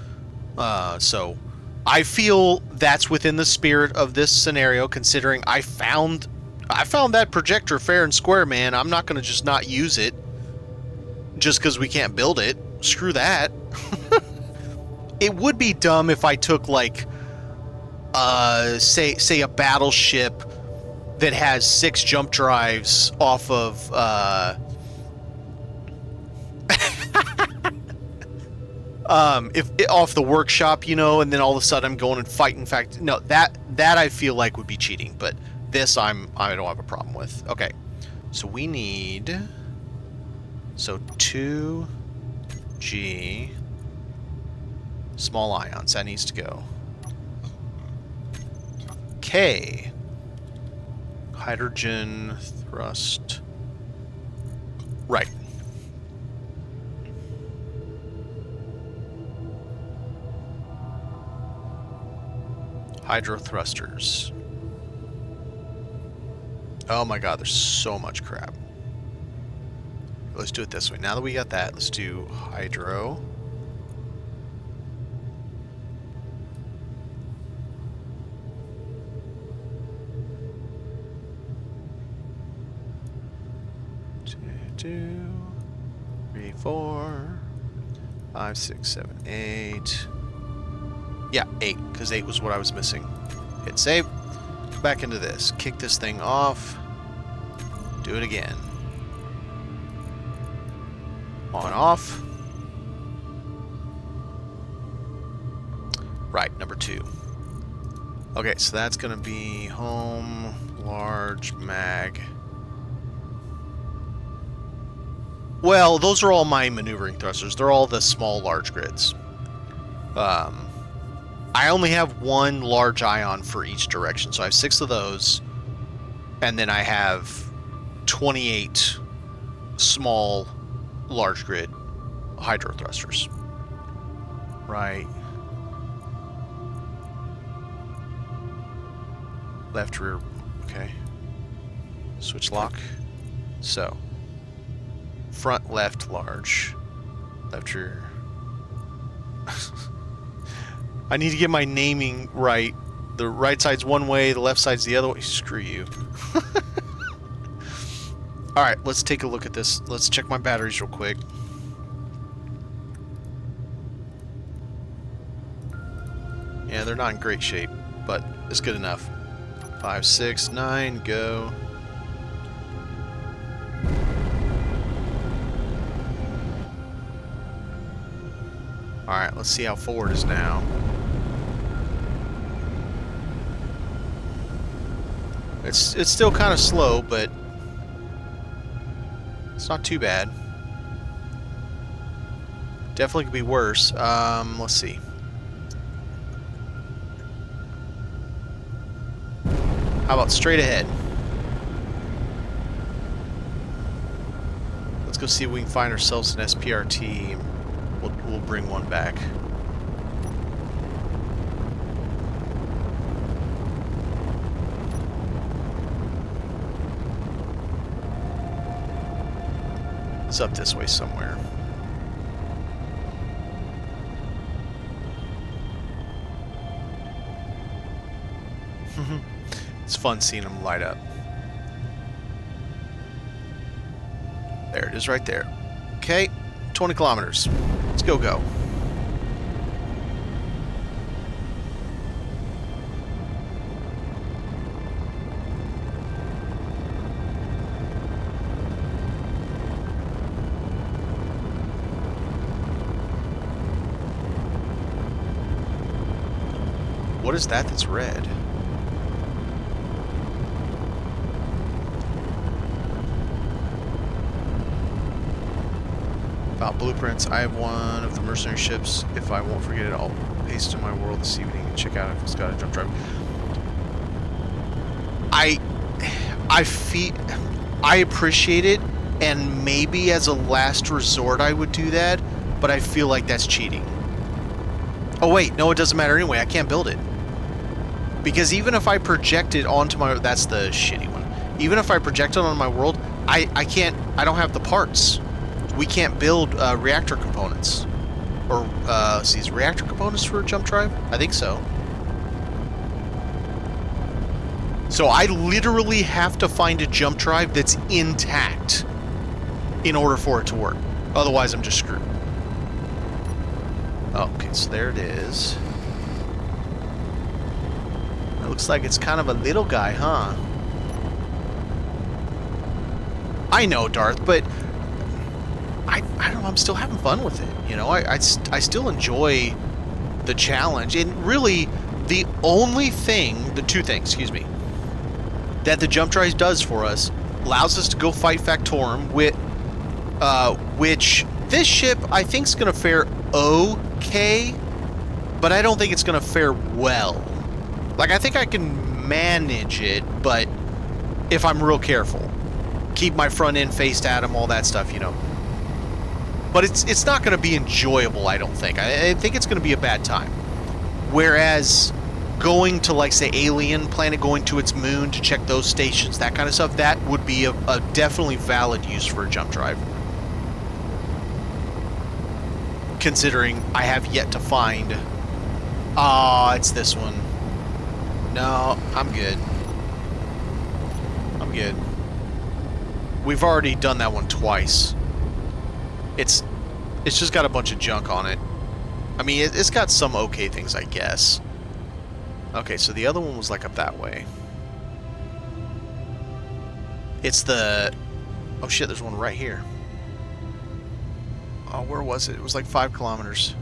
So I feel that's within the spirit of this scenario, considering I found that projector fair and square, man. I'm not going to just not use it just because we can't build it. Screw that. It would be dumb if I took, like, say a battleship that has 6 jump drives off of, off the workshop, you know, and then all of a sudden I'm going and fighting. In fact, no, that I feel like would be cheating, but this I don't have a problem with. Okay, so we need 2G small ions. That needs to go. K hydrogen thrust. Right. Hydro thrusters. Oh my god, there's so much crap. Let's do it this way. Now that we got that, let's do hydro. Two, 3, 4, 5, 6, 7, 8. Yeah, 8, because 8 was what I was missing. Hit save. Back into this. Kick this thing off. Do it again. On, off. Right, number 2. Okay, so that's going to be home, large, mag. Well, those are all my maneuvering thrusters. They're all the small, large grids. I only have 1 large ion for each direction, so I have 6 of those, and then I have 28 small, large grid hydro thrusters. Right. Left, rear. Okay. Switch lock. So. Front, left, large. Left, rear. I need to get my naming right. The right side's one way, the left side's the other way. Screw you. Alright, let's take a look at this. Let's check my batteries real quick. Yeah, they're not in great shape, but it's good enough. 5, 6, 9, go. Alright, let's see how forward is now. It's still kind of slow, but it's not too bad. Definitely could be worse. Let's see. How about straight ahead? Let's go see if we can find ourselves an SPRT. We'll bring one back. It's up this way somewhere. It's fun seeing them light up. There it is right there. Okay, 20 kilometers. Let's go. What is that that's red? About blueprints. I have one of the mercenary ships. If I won't forget it, I'll paste in my world this evening and check out if it's got a jump drive. I appreciate it, and maybe as a last resort I would do that, but I feel like that's cheating. Oh wait, no, it doesn't matter anyway. I can't build it. Because even if I project it onto my... That's the shitty one. Even if I project it on my world, I can't... I don't have the parts. We can't build reactor components. Or, see, is reactor components for a jump drive? I think so. So I literally have to find a jump drive that's intact in order for it to work. Otherwise, I'm just screwed. Oh, okay, so there it is. It looks like it's kind of a little guy, huh? I know, Darth, but... I don't know, I'm still having fun with it, you know? I still enjoy the challenge, and really, the only thing, the two things, excuse me, that the jump drive does for us, allows us to go fight Factorum, with, which this ship, I think, is going to fare okay, but I don't think it's going to fare well. Like, I think I can manage it, but if I'm real careful. Keep my front end faced at him, all that stuff, you know. But it's not going to be enjoyable, I don't think. I think it's going to be a bad time. Whereas going to, like, say, Alien Planet, going to its moon to check those stations, that kind of stuff, that would be a definitely valid use for a jump drive. Considering I have yet to find... Ah, it's this one. No, I'm good. I'm good. We've already done that one twice. It's just got a bunch of junk on it. I mean, it's got some okay things, I guess. Okay, so the other one was like up that way. It's the... Oh shit, there's one right here. Oh, where was it? It was like 5 kilometers.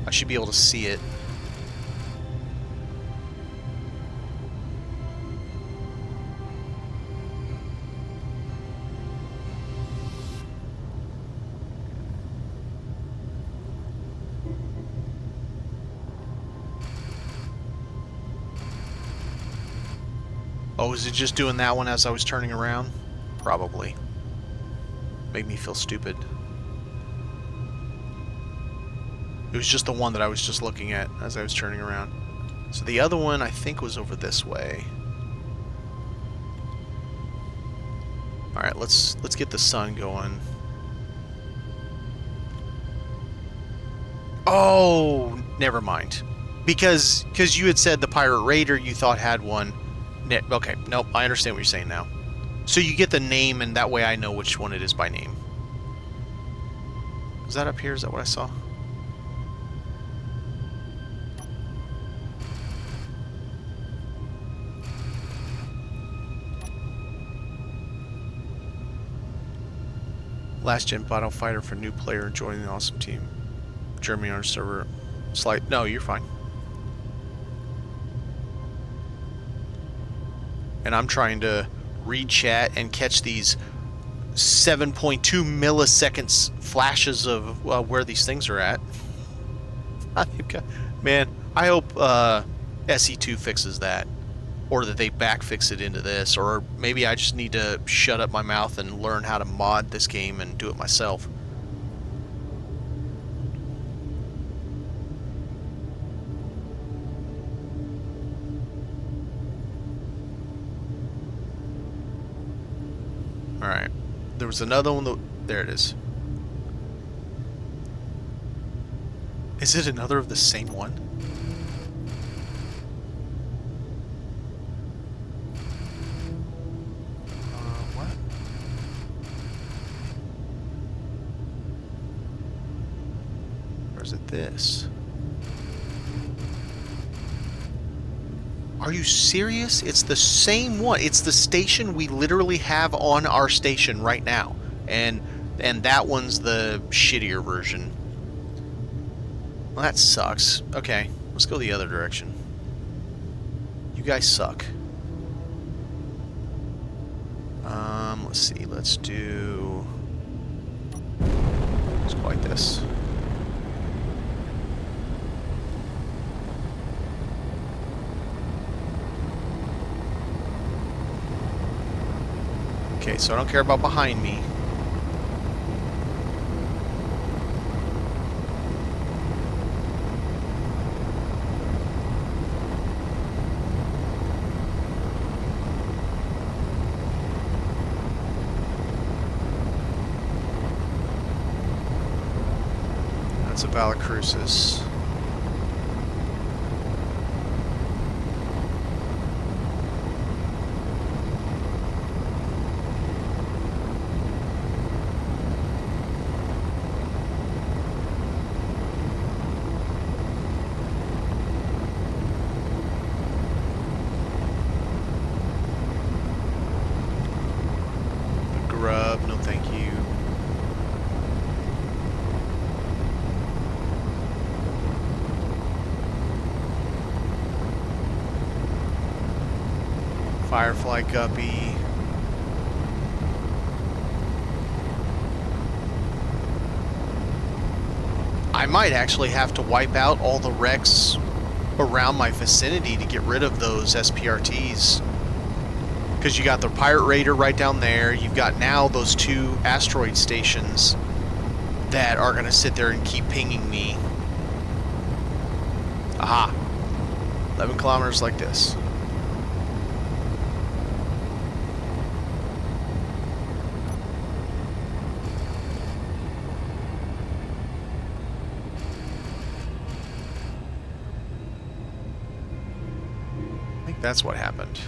I should be able to see it. Oh, is it just doing that one as I was turning around? Probably. Made me feel stupid. It was just the one that I was just looking at as I was turning around. So the other one, I think, was over this way. Alright, let's get the sun going. Oh, never mind. Because you had said the Pirate Raider you thought had one. Okay, nope, I understand what you're saying now. So you get the name, and that way I know which one it is by name. Is that up here? Is that what I saw? Last gen battle fighter for new player joining the awesome team. Germany on server. Slight. No, you're fine. And I'm trying to read chat and catch these 7.2 milliseconds flashes of where these things are at. Man, I hope SE2 fixes that. Or that they backfix it into this. Or maybe I just need to shut up my mouth and learn how to mod this game and do it myself. Alright. There was another one that... There it is. Is it another of the same one? What? Or is it this? Are you serious? It's the same one. It's the station we literally have on our station right now. And that one's the shittier version. Well, that sucks. Okay, let's go the other direction. You guys suck. Let's see. Let's do... Let's go like this. Okay, so I don't care about behind me. That's a Valacrucis. No, thank you. Firefly Guppy. I might actually have to wipe out all the wrecks around my vicinity to get rid of those SPRTs. Because you got the Pirate Raider right down there. You've got now those two asteroid stations that are going to sit there and keep pinging me. Aha. 11 kilometers like this. I think that's what happened.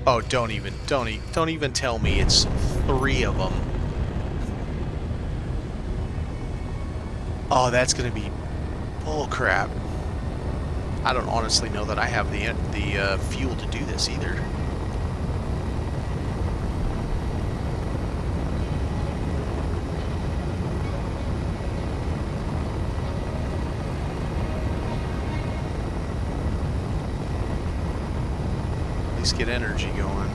Oh, don't even tell me it's 3 of them. Oh, that's gonna be bull crap. I don't honestly know that I have the fuel to do this either. Get energy going.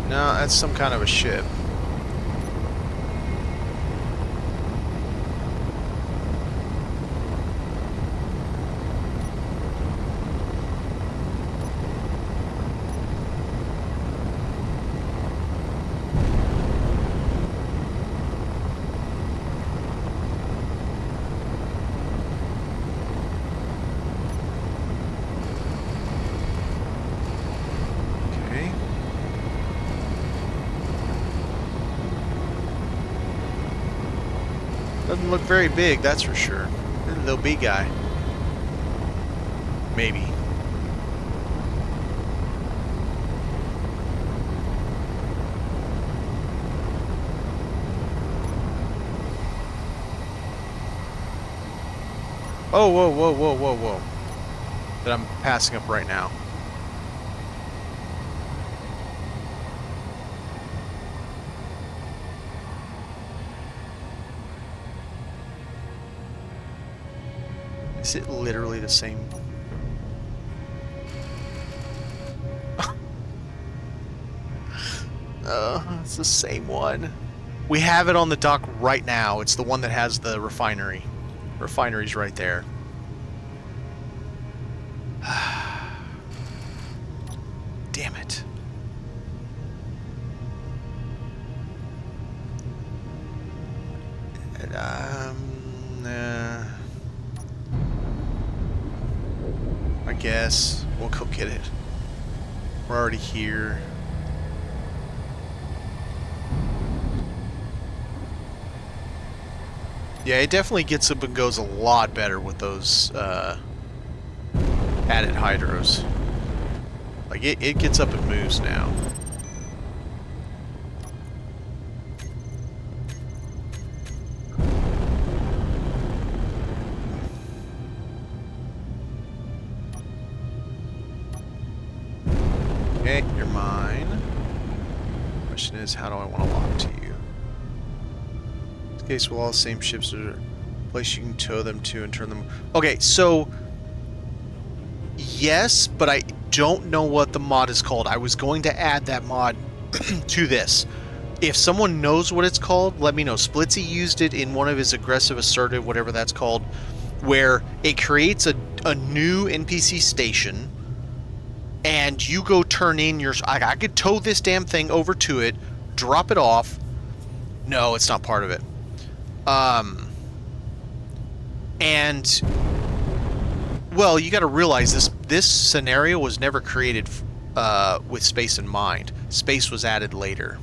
No, that's some kind of a ship. Doesn't look very big, that's for sure. A little B guy. Maybe. Oh, whoa, whoa, whoa, whoa, whoa. That I'm passing up right now. Is it literally the same? It's the same one. We have it on the dock right now. It's the one that has the refinery. Refinery's right there. Damn it. And, I guess we'll go get it. We're already here. Yeah, it definitely gets up and goes a lot better with those added hydros. Like, it gets up and moves now. Okay, you're mine. Question is, how do I want to lock to you? In this case, will all the same ships are a place you can tow them to and turn them... Okay, so... Yes, but I don't know what the mod is called. I was going to add that mod to this. If someone knows what it's called, let me know. Splitsy used it in one of his aggressive, assertive, whatever that's called, where it creates a new NPC station, and you go turn in your... I could tow this damn thing over to it, drop it off. No, it's not part of it. And... Well, you got to realize this scenario was never created with space in mind. Space was added later.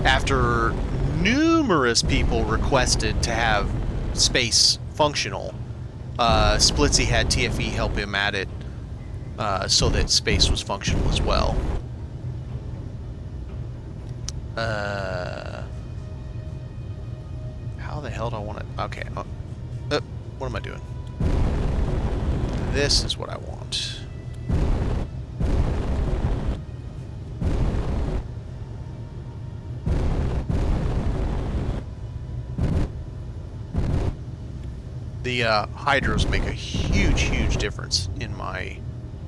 After numerous people requested to have space functional, Splitsy had TFE help him at it so that space was functional as well. How the hell do I want to... Okay. What am I doing? This is what I want. The hydros make a huge, huge difference in my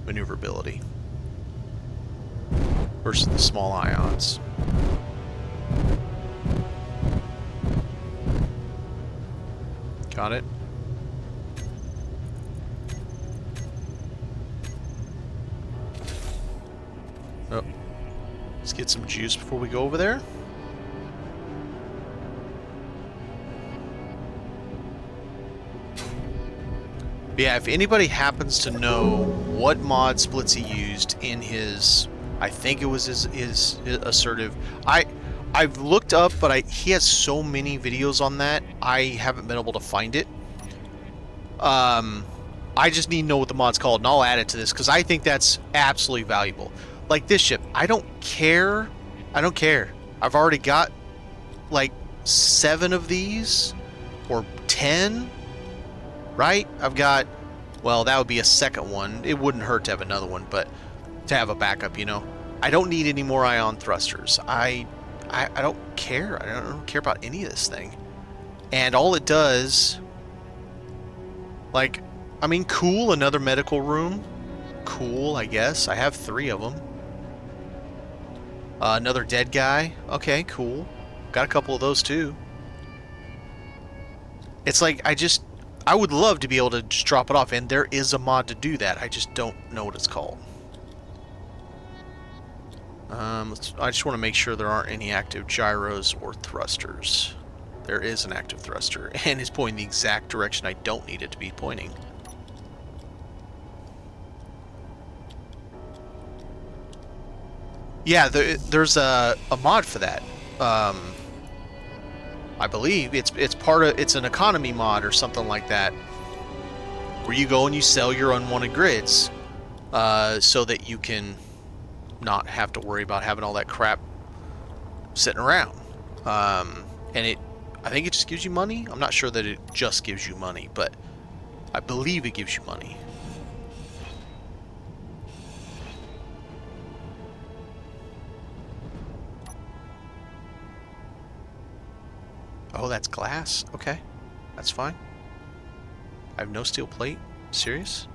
maneuverability versus the small ions. Got it. Oh. Let's get some juice before we go over there. But yeah, if anybody happens to know what mod Splitsy used in his... I think it was his assertive... I've looked up, but he has so many videos on that, I haven't been able to find it. I just need to know what the mod's called, and I'll add it to this, because I think that's absolutely valuable. Like this ship, I don't care. I don't care. I've already got, like, 7 of these, or 10, right? I've got, well, that would be a second one. It wouldn't hurt to have another one, but to have a backup, you know. I don't need any more ion thrusters. I don't care. I don't care about any of this thing. And all it does... Like, I mean, cool, another medical room. Cool, I guess. I have 3 of them. Another dead guy. Okay, cool. Got a couple of those, too. It's like, I would love to be able to just drop it off, and there is a mod to do that. I just don't know what it's called. I just want to make sure there aren't any active gyros or thrusters. There is an active thruster, and it's pointing the exact direction I don't need it to be pointing. Yeah, there's a mod for that. I believe it's an economy mod or something like that, where you go and you sell your unwanted grids, so that you can not have to worry about having all that crap sitting around. And I think it just gives you money. I'm not sure that it just gives you money, but I believe it gives you money. Oh, that's glass? Okay. That's fine. I have no steel plate? Serious?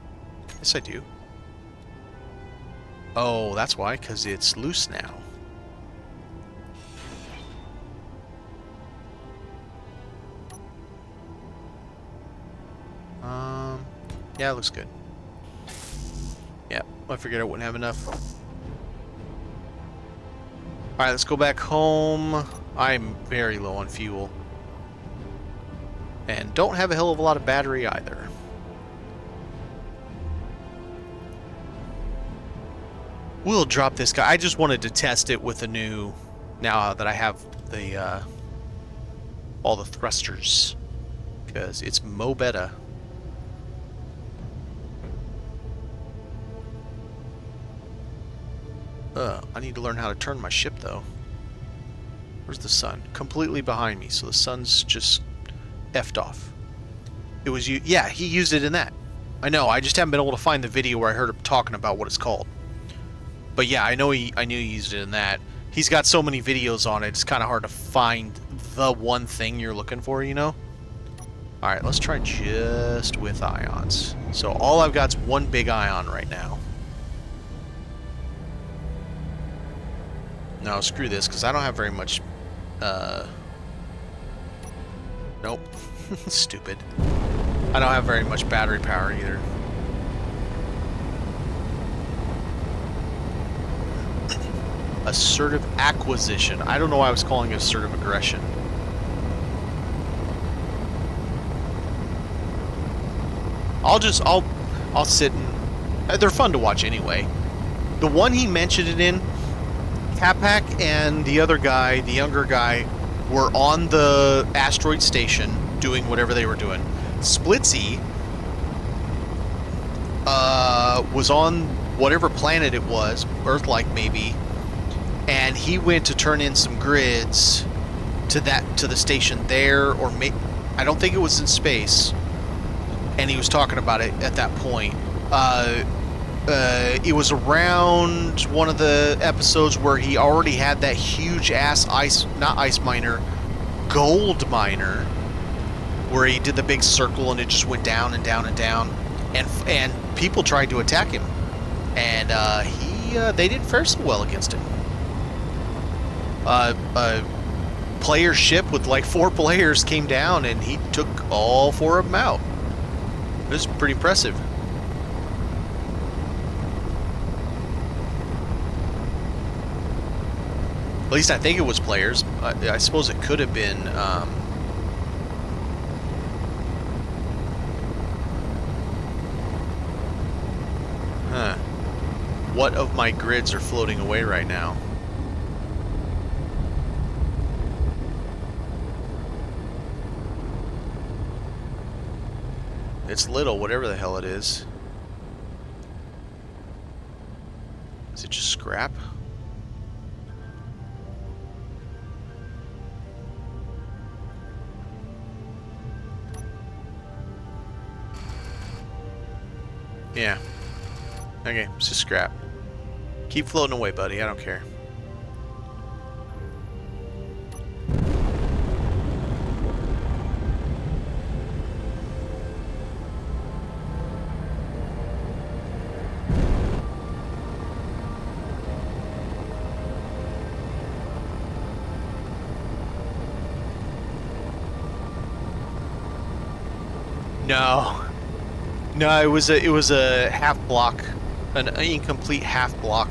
Yes, I do. Oh, that's why, because it's loose now. Yeah, it looks good. Yeah, I figured I wouldn't have enough. Alright, let's go back home. I'm very low on fuel. And don't have a hell of a lot of battery either. We'll drop this guy. I just wanted to test it with a new... Now that I have the all the thrusters. Because it's mo better. I need to learn how to turn my ship, though. Where's the sun? Completely behind me, so the sun's just effed off. It was you. Yeah, he used it in that. I know. I just haven't been able to find the video where I heard him talking about what it's called. But yeah, I knew he used it in that. He's got so many videos on it. It's kind of hard to find the one thing you're looking for, you know. All right, let's try just with ions. So all I've got's one big ion right now. No, screw this, because I don't have very much, nope. Stupid. I don't have very much battery power either. Assertive acquisition. I don't know why I was calling it assertive aggression. I'll sit and... they're fun to watch anyway. The one he mentioned it in... Capac and the other guy, the younger guy, were on the asteroid station doing whatever they were doing. Splitsy was on whatever planet it was, Earth-like maybe, and he went to turn in some grids to the station there, or I don't think it was in space, and he was talking about it at that point. It was around one of the episodes where he already had that huge ass gold miner, where he did the big circle and it just went down and down and down, and people tried to attack him, and they didn't fare so well against him. A player ship with like 4 players came down and he took all 4 of them out. It was pretty impressive. At least I think it was players. I suppose it could have been... What of my grids are floating away right now? It's little, whatever the hell it is. Is it just scrap? Yeah. Okay, it's just scrap. Keep floating away, buddy. I don't care. No. No, it was a half block, an incomplete half block.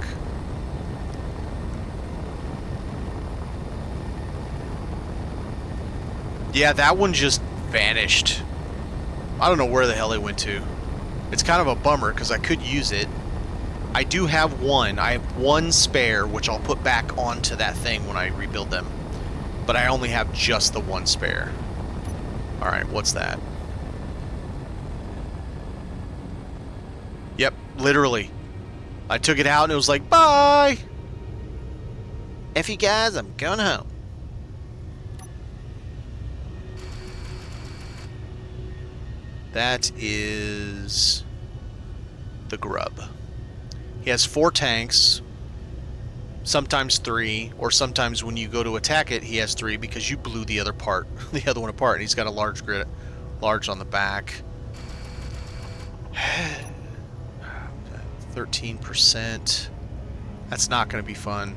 Yeah, that one just vanished. I don't know where the hell it went to. It's kind of a bummer because I could use it. I do have one. I have one spare, which I'll put back onto that thing when I rebuild them. But I only have just the one spare. Alright, what's that? Yep, literally. I took it out and it was like, bye! F you guys, I'm going home. That is the grub. He has 4 tanks, sometimes 3, or sometimes when you go to attack it, he has 3 because you blew the other one apart. And he's got a large on the back. 13%. That's not going to be fun.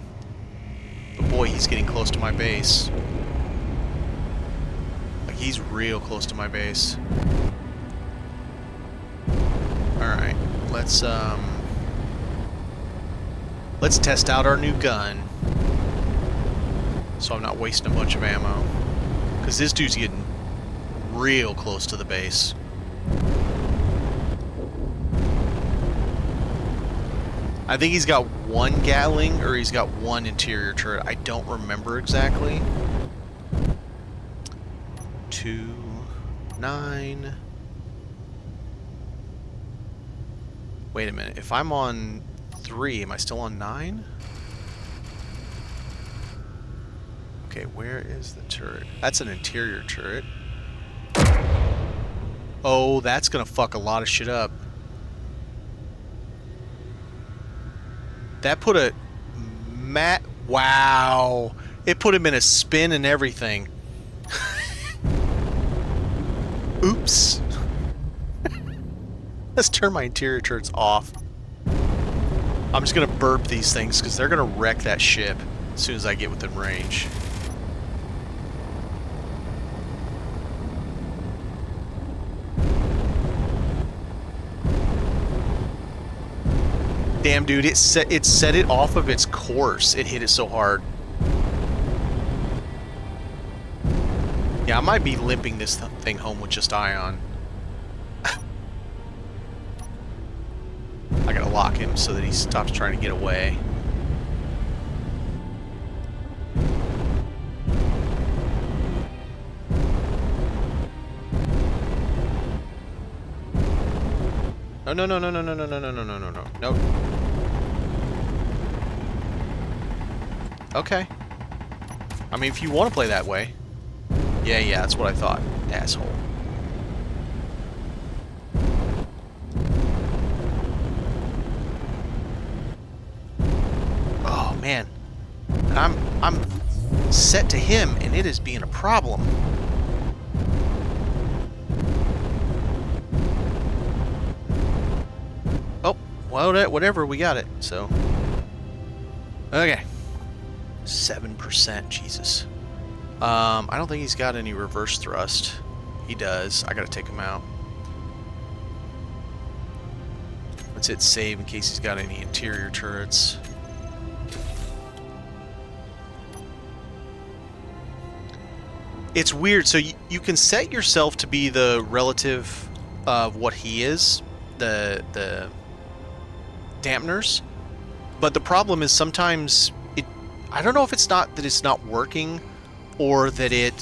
But boy, he's getting close to my base. Like, he's real close to my base. Alright, let's test out our new gun. So I'm not wasting a bunch of ammo. Because this dude's getting real close to the base. I think he's got 1 Gatling, or he's got 1 interior turret. I don't remember exactly. 2, 9. Wait a minute. If I'm on 3, am I still on 9? Okay, where is the turret? That's an interior turret. Oh, that's gonna fuck a lot of shit up. That put a... Wow. It put him in a spin and everything. Oops. Let's turn my interior turrets off. I'm just going to burp these things because they're going to wreck that ship as soon as I get within range. Damn, dude, it set it off of its course. It hit it so hard. Yeah, I might be limping this thing home with just Ion. I gotta lock him so that he stops trying to get away. No, no, no, no, no, no, no, no, no, no, no, no, no, no. Okay. I mean, if you want to play that way. Yeah, that's what I thought. Asshole. Oh, man. And I'm set to him, and it is being a problem. Oh, well, whatever, we got it, so. Okay. 7%, Jesus. I don't think he's got any reverse thrust. He does. I gotta take him out. Let's hit save in case he's got any interior turrets. It's weird. So you can set yourself to be the relative of what he is, the dampeners. But the problem is sometimes I don't know if it's not that it's not working, or that it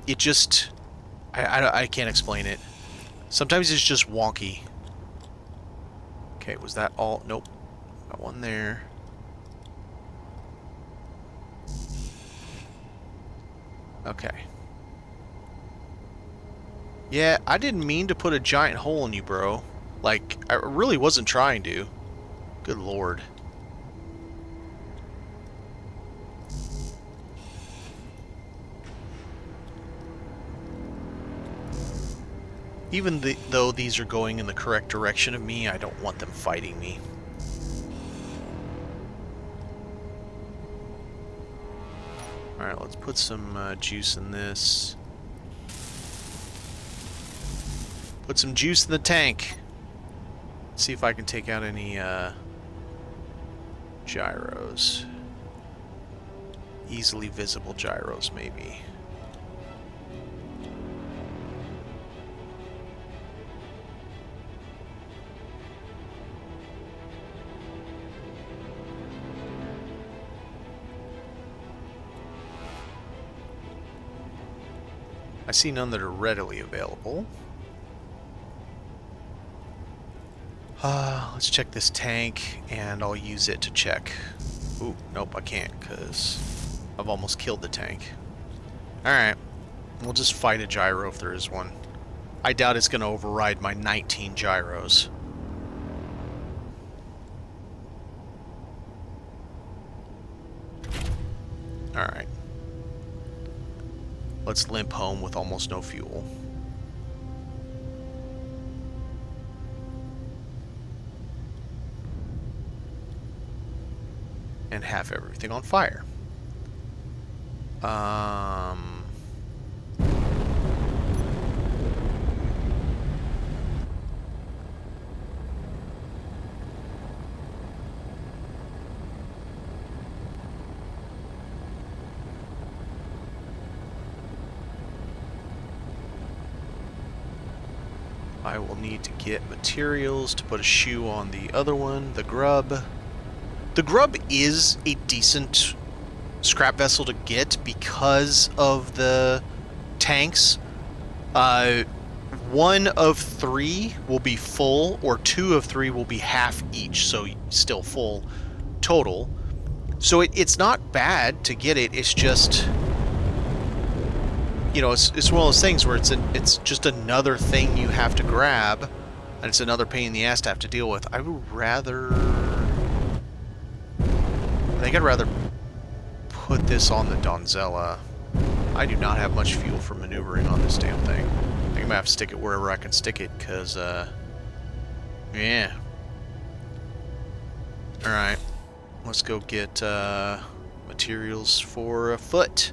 just I can't explain it. Sometimes it's just wonky. Okay, was that all? Nope. Got one there. Okay. Yeah, I didn't mean to put a giant hole in you, bro. Like, I really wasn't trying to. Good lord. Even though these are going in the correct direction of me, I don't want them fighting me. Alright, let's put some juice in this. Put some juice in the tank. See if I can take out any gyros. Easily visible gyros, maybe. I see none that are readily available. Let's check this tank, and I'll use it to check. Ooh, nope, I can't, because I've almost killed the tank. Alright, we'll just fight a gyro if there is one. I doubt it's going to override my 19 gyros. Alright. Let's limp home with almost no fuel. And have everything on fire. I will need to get materials to put a shoe on the other one, the grub. The grub is a decent scrap vessel to get because of the tanks. 1 of 3 will be full, or 2 of 3 will be half each, so still full total. So it's not bad to get it. It's just, you know, it's one of those things where it's just another thing you have to grab, and it's another pain in the ass to have to deal with. I would rather, I think I'd rather put this on the Donzella. I do not have much fuel for maneuvering on this damn thing. I think I'm gonna have to stick it wherever I can stick it, because, yeah. Alright. Let's go get, materials for a foot.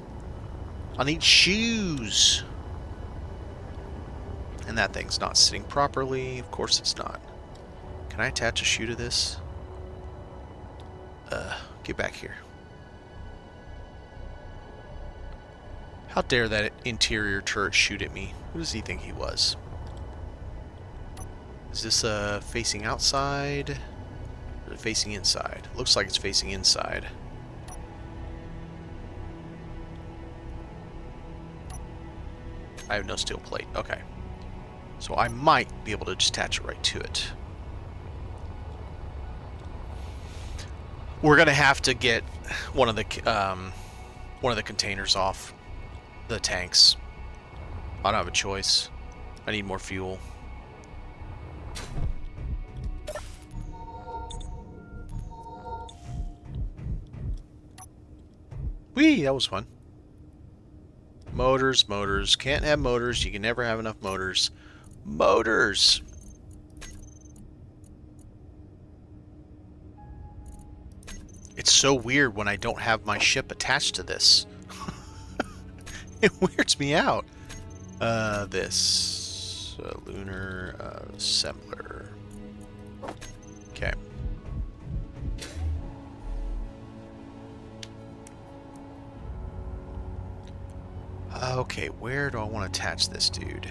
I need shoes! And that thing's not sitting properly. Of course it's not. Can I attach a shoe to this? Get back here. How dare that interior turret shoot at me? Who does he think he was? Is this facing outside? Or facing inside? Looks like it's facing inside. I have no steel plate. Okay. So I might be able to just attach it right to it. We're gonna have to get one of the containers off the tanks. I don't have a choice. I need more fuel. Whee! That was fun. Motors, motors. Can't have motors. You can never have enough motors. Motors! It's so weird when I don't have my ship attached to this. It weirds me out. This lunar assembler. Okay. Okay, where do I want to attach this dude?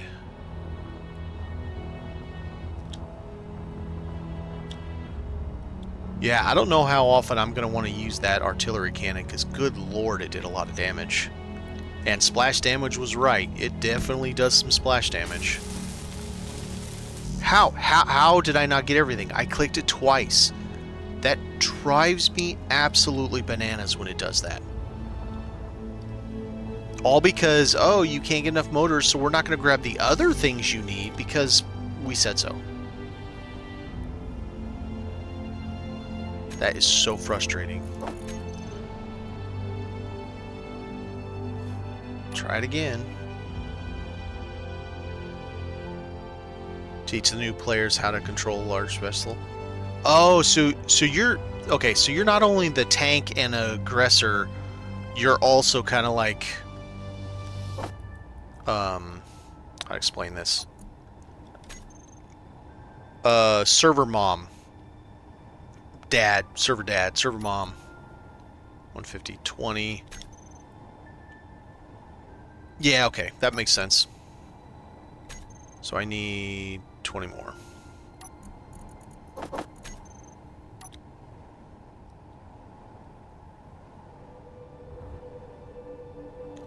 Yeah, I don't know how often I'm going to want to use that artillery cannon, because good lord, it did a lot of damage. And splash damage was right. It definitely does some splash damage. How did I not get everything? I clicked it twice. That drives me absolutely bananas when it does that. All because, oh, you can't get enough motors, so we're not going to grab the other things you need because we said so. That is so frustrating. Try it again. Teach the new players how to control a large vessel. Oh, so you're okay. So you're not only the tank and aggressor, you're also kind of like, how to explain this? Server mom. Dad, server mom. 150, 20. Yeah, okay, that makes sense. So I need 20 more.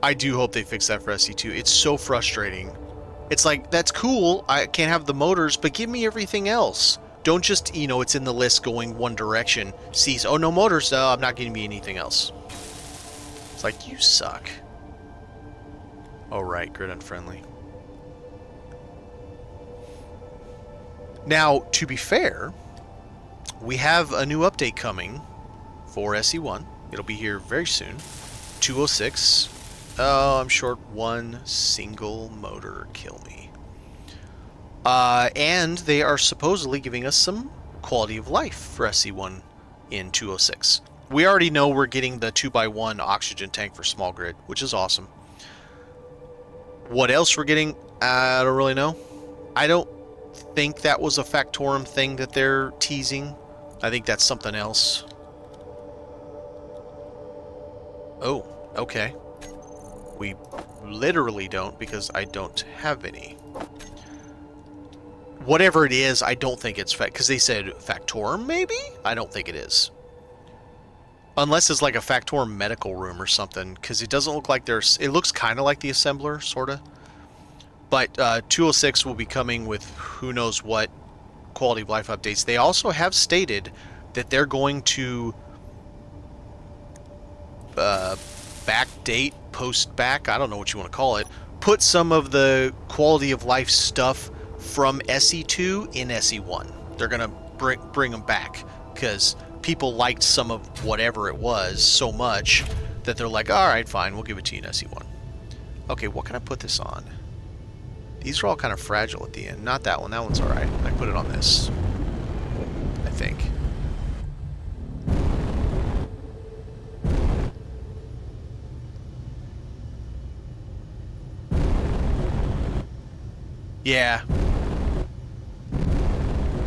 I do hope they fix that for SC2. It's so frustrating. It's like, that's cool, I can't have the motors, but give me everything else. Don't just, you know, it's in the list going one direction. Sees, oh, no motors, no, I'm not giving me anything else. It's like, you suck. Oh, right, grid unfriendly. Now, to be fair, we have a new update coming for SE1. It'll be here very soon. 206. Oh, I'm short one single motor. Kill me. And they are supposedly giving us some quality of life for SE1 in 206. We already know we're getting the 2x1 oxygen tank for small grid, which is awesome. What else we're getting, I don't really know. I don't think that was a Factorum thing that they're teasing. I think that's something else. Oh, okay. We literally don't, because I don't have any. Whatever it is, I don't think it's because they said Factorum, maybe? I don't think it is. Unless it's like a Factorum medical room or something, because it doesn't look like there's... It looks kind of like the assembler, sort of. But 206 will be coming with who knows what quality of life updates. They also have stated that they're going to backdate, post-back, I don't know what you want to call it, put some of the quality of life stuff from SE2 in SE1. They're going to bring them back, because people liked some of whatever it was so much that they're like, alright, fine, we'll give it to you in SE1. Okay, what can I put this on? These are all kind of fragile at the end. Not that one. That one's alright. I put it on this, I think. Yeah.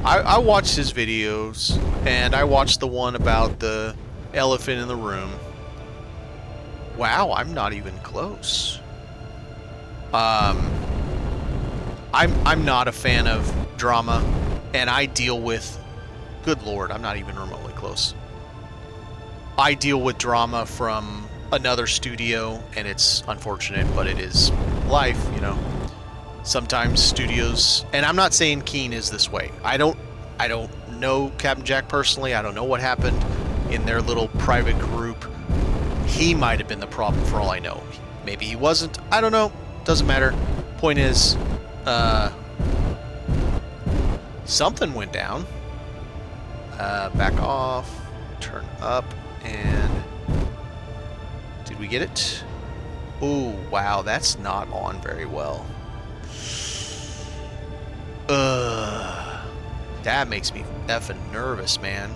I watched his videos, and I watched the one about the elephant in the room. Wow, I'm not even close. I'm not a fan of drama, and I deal with... Good lord, I'm not even remotely close. I deal with drama from another studio, and it's unfortunate, but it is life, you know. Sometimes studios, and I'm not saying Keen is this way. I don't know Captain Jack personally. I don't know what happened in their little private group. He might have been the problem for all I know. Maybe he wasn't. I don't know. Doesn't matter. Point is, something went down. Back off. Turn up, and did we get it? Oh, wow, that's not on very well. That makes me effing nervous, man.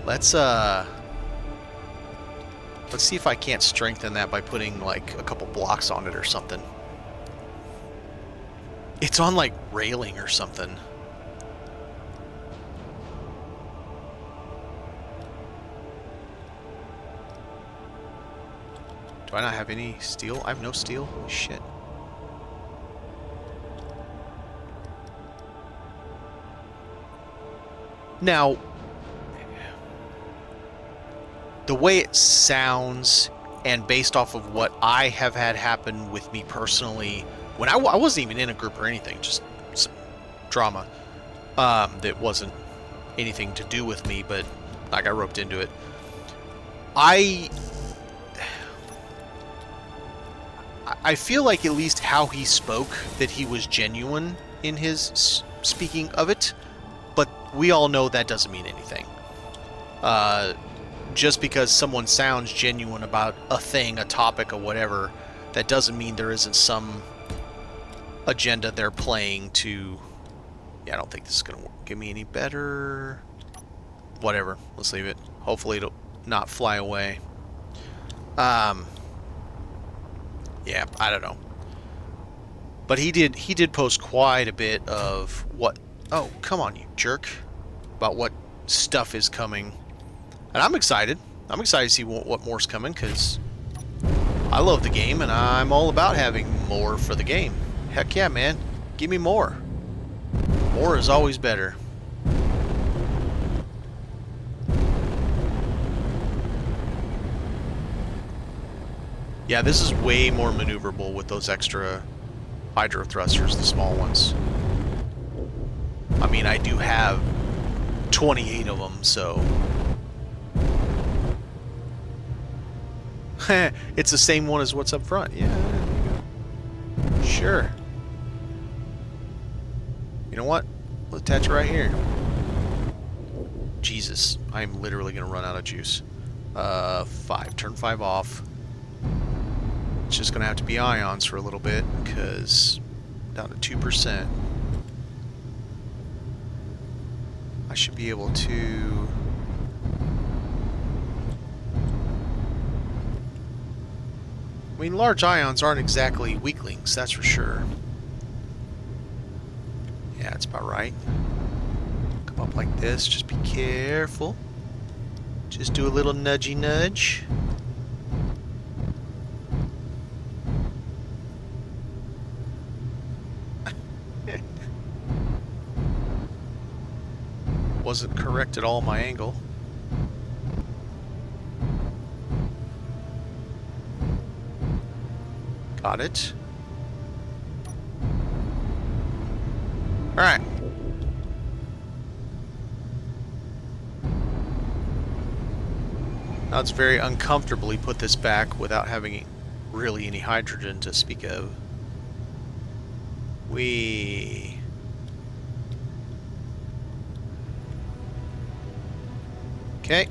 Let's see if I can't strengthen that by putting like a couple blocks on it or something. It's on like railing or something. Do I not have any steel? I have no steel? Holy shit. Now, the way it sounds, and based off of what I have had happen with me personally, when I wasn't even in a group or anything, just some drama that wasn't anything to do with me, but I got roped into it. I feel like at least how he spoke, that he was genuine in his speaking of it, but we all know that doesn't mean anything. Just because someone sounds genuine about a thing, a topic, or whatever, that doesn't mean there isn't some agenda they're playing to... Yeah, I don't think this is going to give me any better. Whatever, let's leave it. Hopefully it'll not fly away. Yeah, I don't know. But he did post quite a bit of what... Oh, come on, you jerk. About what stuff is coming. And I'm excited. I'm excited to see what more's coming, because I love the game, and I'm all about having more for the game. Heck yeah, man. Give me more. More is always better. Yeah, this is way more maneuverable with those extra hydro thrusters, the small ones. I mean, I do have 28 of them, so... It's the same one as what's up front. Yeah, there you go. Sure. You know what? we'll attach it right here. Jesus, I'm literally going to run out of juice. 5. Turn 5 off. It's just going to have to be ions for a little bit, because down to 2%. I should be able to... I mean, large ions aren't exactly weaklings, that's for sure. Yeah, that's about right. Come up like this, just be careful. Just do a little nudgy nudge. Wasn't correct at all, my angle. Got it. Alright. Now let's very uncomfortably put this back without having really any hydrogen to speak of. Okay.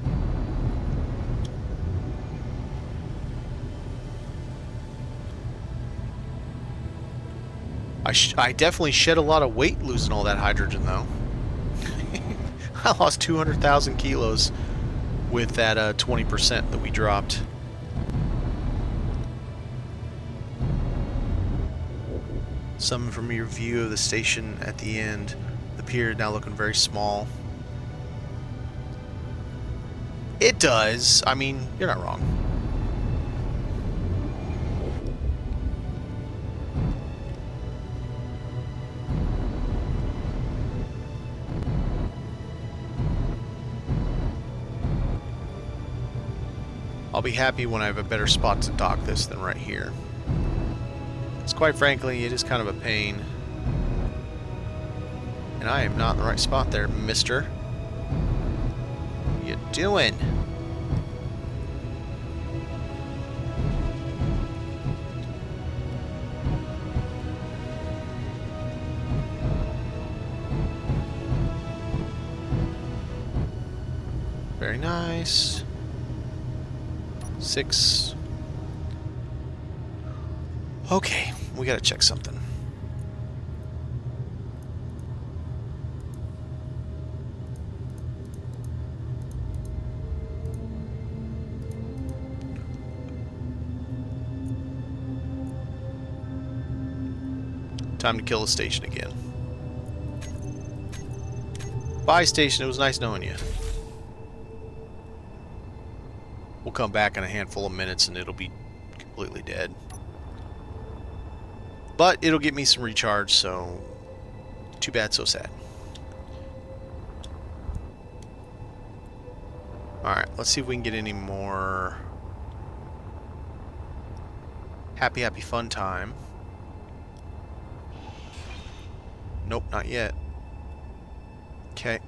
I definitely shed a lot of weight losing all that hydrogen, though. I lost 200,000 kilos with that 20% that we dropped. Some from your view of the station at the end. The pier now looking very small. It does. I mean, you're not wrong. I'll be happy when I have a better spot to dock this than right here. Because quite frankly, it is kind of a pain. And I am not in the right spot there, mister. What are you doing? Very nice. 6. Okay, we gotta check something. Time to kill the station again. Bye, station. It was nice knowing you. We'll come back in a handful of minutes and it'll be completely dead. But it'll get me some recharge, so too bad, so sad. Alright, let's see if we can get any more happy fun time. Nope, not yet. Okay.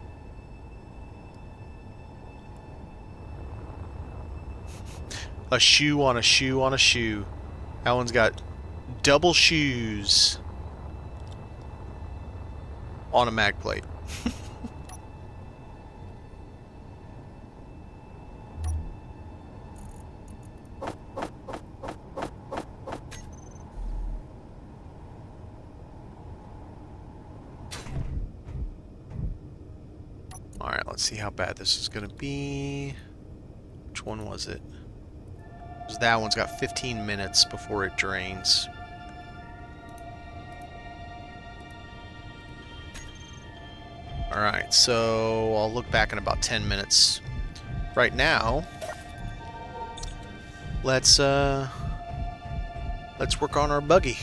A shoe on a shoe on a shoe. That one's got double shoes on a mag plate. Alright, let's see how bad this is going to be. Which one was it? That one's got 15 minutes before it drains. Alright, so I'll look back in about 10 minutes. Right now, let's work on our buggy.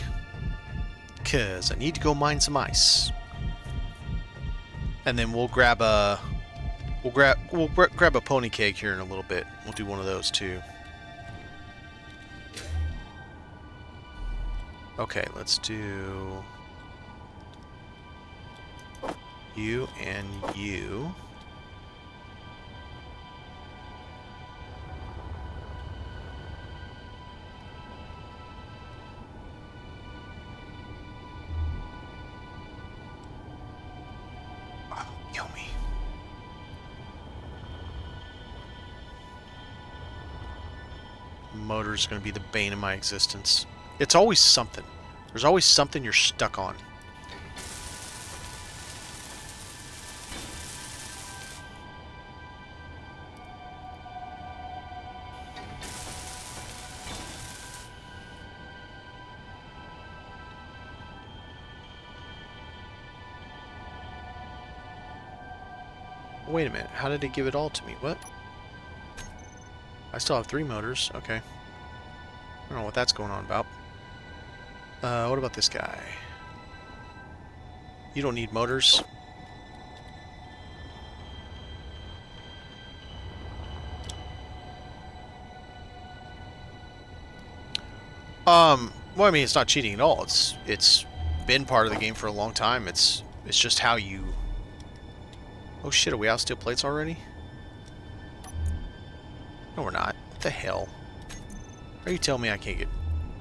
'Cause I need to go mine some ice. And then we'll grab a grab a pony cake here in a little bit. We'll do one of those too. Okay, let's do you and you. Kill me. Motor's going to be the bane of my existence. It's always something. There's always something you're stuck on. Wait a minute. How did it give it all to me? What? I still have 3 motors. Okay. I don't know what that's going on about. What about this guy? You don't need motors. Well, I mean, it's not cheating at all. It's been part of the game for a long time. It's just how you... Oh shit, are we out of steel plates already? No, we're not. What the hell? Are you telling me I can't get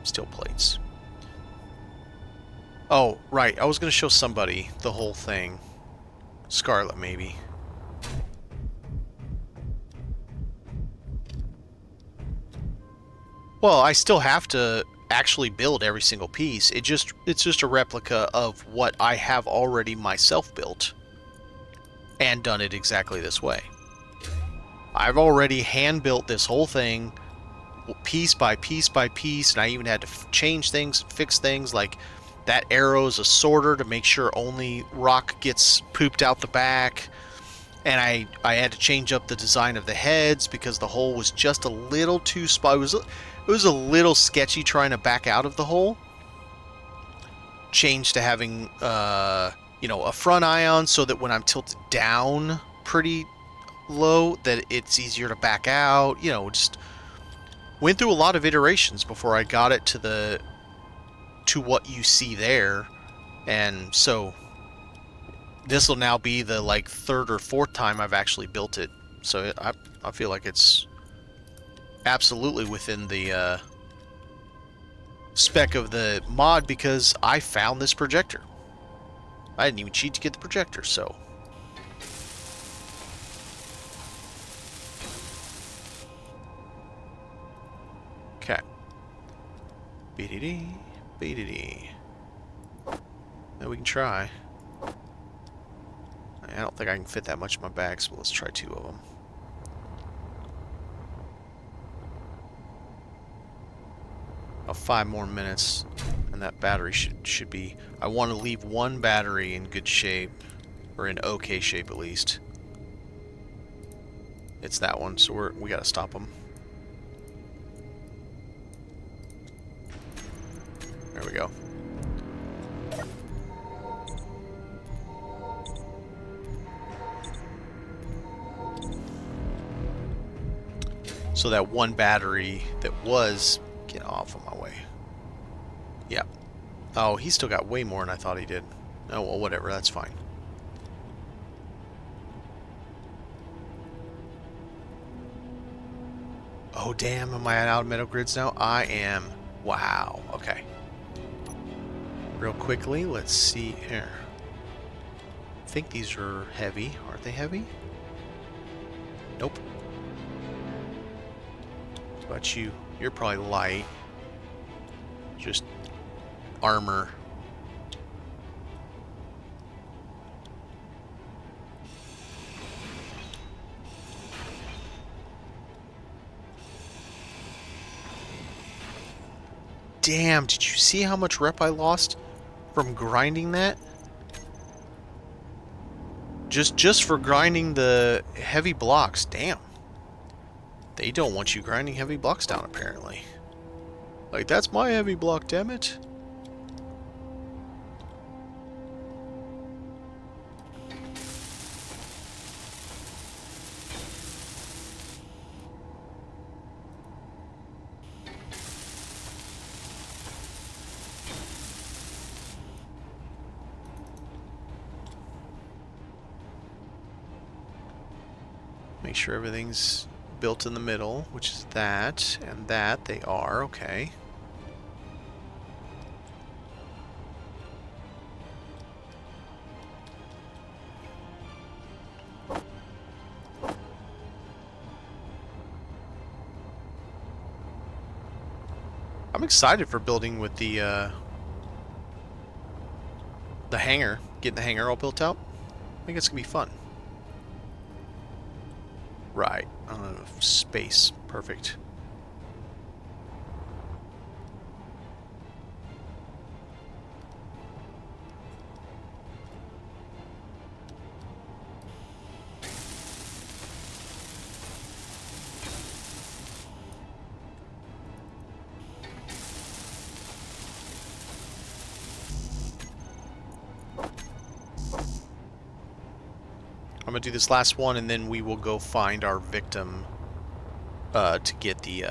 steel plates? Oh, right. I was going to show somebody the whole thing. Scarlet, maybe. Well, I still have to actually build every single piece. It's just a replica of what I have already myself built. And done it exactly this way. I've already hand-built this whole thing, piece by piece by piece, and I even had to change things, fix things, like that arrow's a sorter to make sure only rock gets pooped out the back, and I had to change up the design of the heads because the hole was just a little too small. It was a little sketchy trying to back out of the hole. Changed to having you know, a front ion so that when I'm tilted down pretty low that it's easier to back out. You know, just went through a lot of iterations before I got it to what you see there. And so this will now be the like 3rd or 4th time I've actually built it. So I feel like it's absolutely within the spec of the mod because I found this projector. I didn't even cheat to get the projector, so... Okay. BDD, BDD. Now we can try. I don't think I can fit that much in my bags, but let's try 2 of them. About 5 more minutes, and that battery should be... I want to leave 1 battery in good shape, or in okay shape at least. It's that one, so we gotta stop them. There we go. So that 1 battery that was... Get off of my way. Yeah. Oh, he still got way more than I thought he did. Oh, well, whatever. That's fine. Oh, damn. Am I out of metal grids now? I am. Wow. Okay. Real quickly, let's see here. I think these are heavy. Aren't they heavy? Nope. What about you? You're probably light. Just armor. Damn, did you see how much rep I lost from grinding that? Just for grinding the heavy blocks. Damn. They don't want you grinding heavy blocks down, apparently. Like, that's my heavy block, damn it. Make sure everything's built in the middle, which is that and that. They are, okay. I'm excited for building with the hangar, getting the hangar all built out. I think it's gonna be fun. Right, space, perfect. I'm gonna do this last one, and then we will go find our victim to get the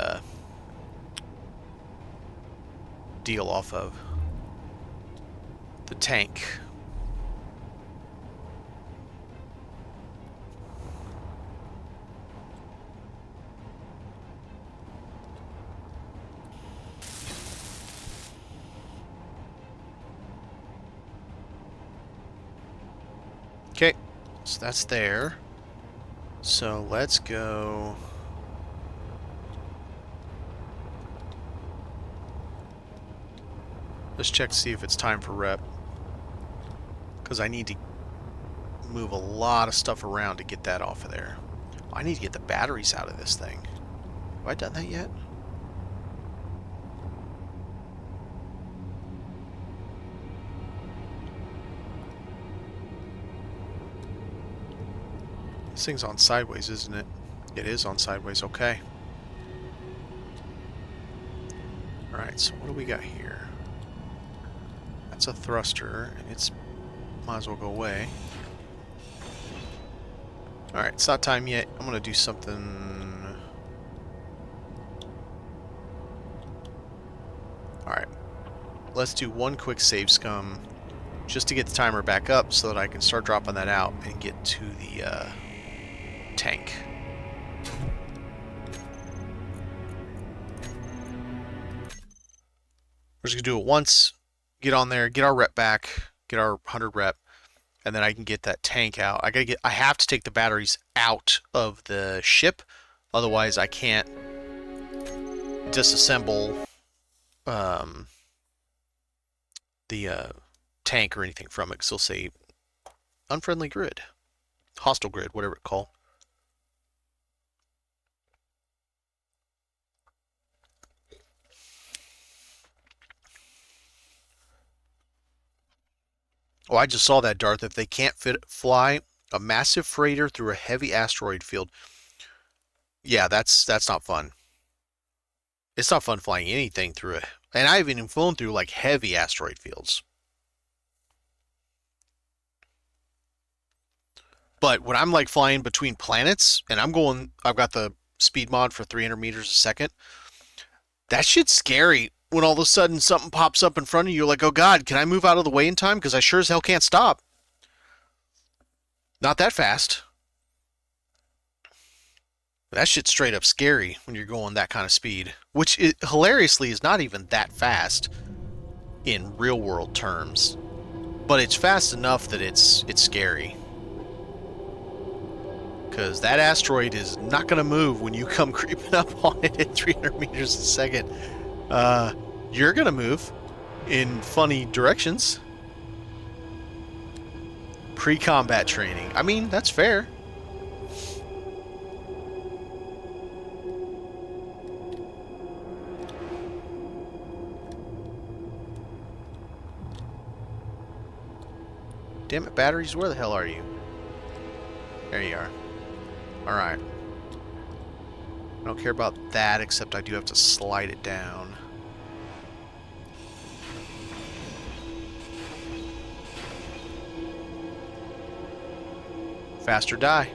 deal off of the tank. Okay, so that's there. So let's go. Let's check to see if it's time for rep. Because I need to move a lot of stuff around to get that off of there. I need to get the batteries out of this thing. Have I done that yet? This thing's on sideways, isn't it? It is on sideways, okay. Alright, so what do we got here? That's a thruster, and it's might as well go away. Alright, it's not time yet. I'm gonna do something. Alright. Let's do one quick save scum just to get the timer back up so that I can start dropping that out and get to the tank. We're just gonna do it once, get on there, get our rep back, get our 100 rep, and then I can get that tank out. I have to take the batteries out of the ship, otherwise I can't disassemble the tank or anything from it, because it'll say unfriendly grid, hostile grid, whatever it's called. Oh, I just saw that, Darth. If they can't fly a massive freighter through a heavy asteroid field, yeah, that's not fun. It's not fun flying anything through it. And I haven't even flown through like heavy asteroid fields. But when I'm like flying between planets and I've got the speed mod for 300 meters a second, that shit's scary. When all of a sudden something pops up in front of you, you're like, oh god, can I move out of the way in time? Because I sure as hell can't stop. Not that fast. That shit's straight up scary when you're going that kind of speed. Which, hilariously, is not even that fast in real world terms. But it's fast enough that it's scary. Because that asteroid is not going to move when you come creeping up on it at 300 meters a second. You're gonna move in funny directions. Pre-combat training. I mean, that's fair. Damn it, batteries, where the hell are you? There you are. Alright. I don't care about that, except I do have to slide it down. Faster die.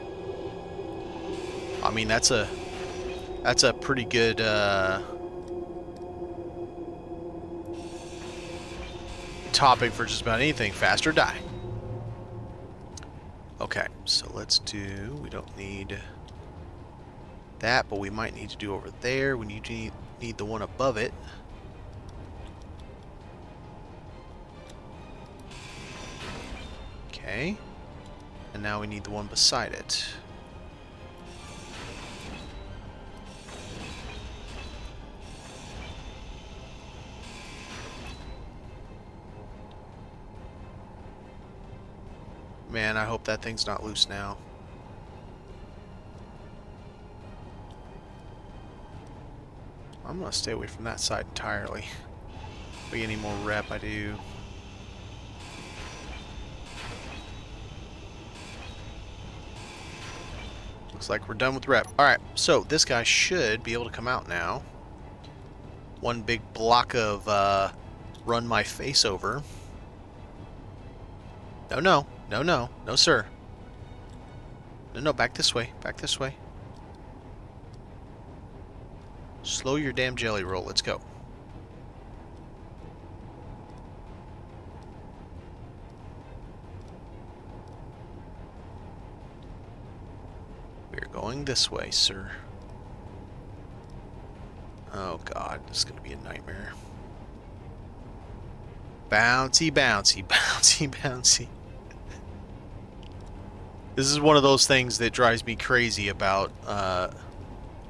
I mean, that's a pretty good topic for just about anything. Faster die. Okay, so let's do. We don't need that, but we might need to do over there. We need the one above it. Okay. And now we need the one beside it. Man, I hope that thing's not loose now. I'm gonna stay away from that side entirely. If we get any more rep, I do. Looks like we're done with rep. Alright, so this guy should be able to come out now. One big block of run my face over. No, no. No, no. No, sir. No, no. Back this way. Back this way. Slow your damn jelly roll. Let's go. We're going this way, sir. Oh, God. This is going to be a nightmare. Bouncy, bouncy, bouncy, bouncy. This is one of those things that drives me crazy about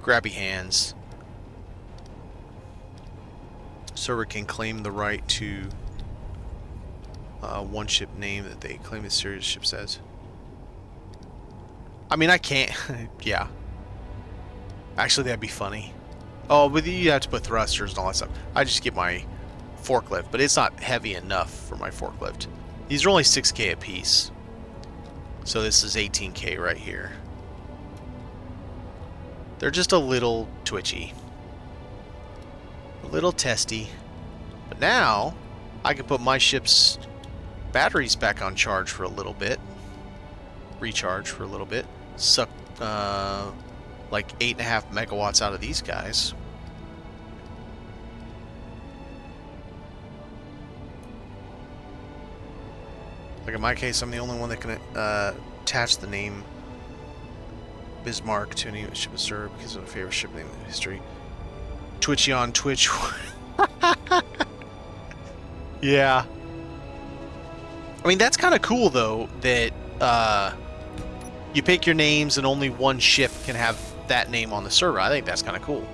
grabby hands. Server can claim the right to one ship name that they claim the series ship says. I mean, I can't. Yeah. Actually, that'd be funny. Oh, but you have to put thrusters and all that stuff. I just get my forklift, but it's not heavy enough for my forklift. These are only 6K a piece. So this is 18K right here. They're just a little twitchy. A little testy. But now, I can put my ship's batteries back on charge for a little bit. Recharge for a little bit. Suck like 8.5 megawatts out of these guys. Like in my case, I'm the only one that can attach the name Bismarck to any ship of serve because of a favorite ship name in history. Twitchy on Twitch. Yeah. I mean, that's kind of cool, though, that you pick your names and only one ship can have that name on the server. I think that's kind of cool.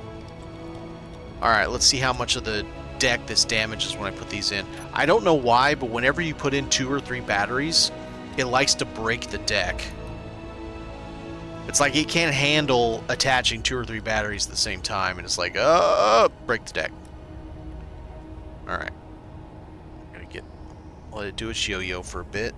Alright, let's see how much of the deck this damages when I put these in. I don't know why, but whenever you put in 2 or 3 batteries, it likes to break the deck. It's like it can't handle attaching 2 or 3 batteries at the same time, and it's like, break the deck. Alright. Let it do its yo-yo for a bit.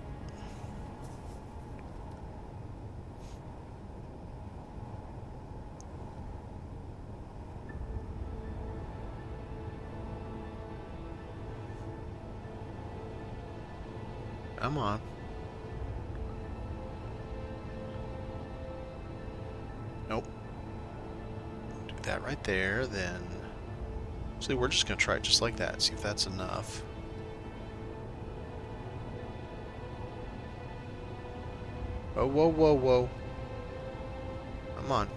Come on. Nope. Do that right there, then... Actually, we're just going to try it just like that, see if that's enough. Whoa, whoa, whoa, whoa. Come on.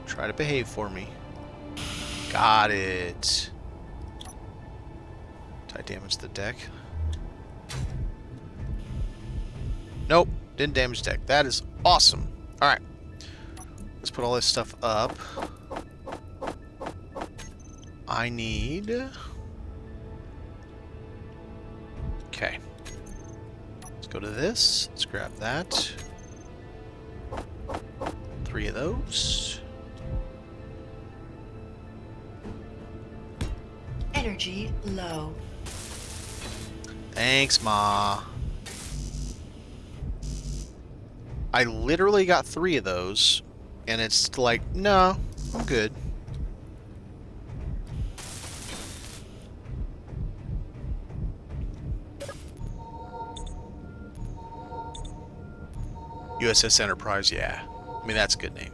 Try to behave for me. Got it. Did I damage the deck? Nope, didn't damage the deck. That is awesome. Alright. Let's put all this stuff up. I need... Okay. Let's go to this. Let's grab that. 3 of those. Energy low. Thanks, Ma. I literally got 3 of those, and it's like, no, I'm good. USS Enterprise, yeah. I mean, that's a good name.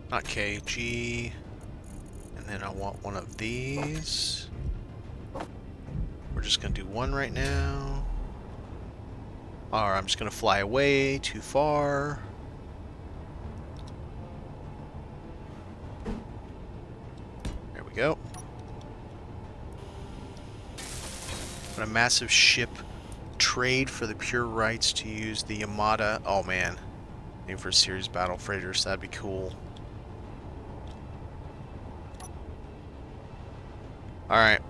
Not K, G. And then I want one of these. We're just going to do one right now. Or I'm just going to fly away too far. There we go. Got a massive ship trade for the pure rights to use the Yamada. Oh man, maybe for series battle freighters, that'd be cool. Alright,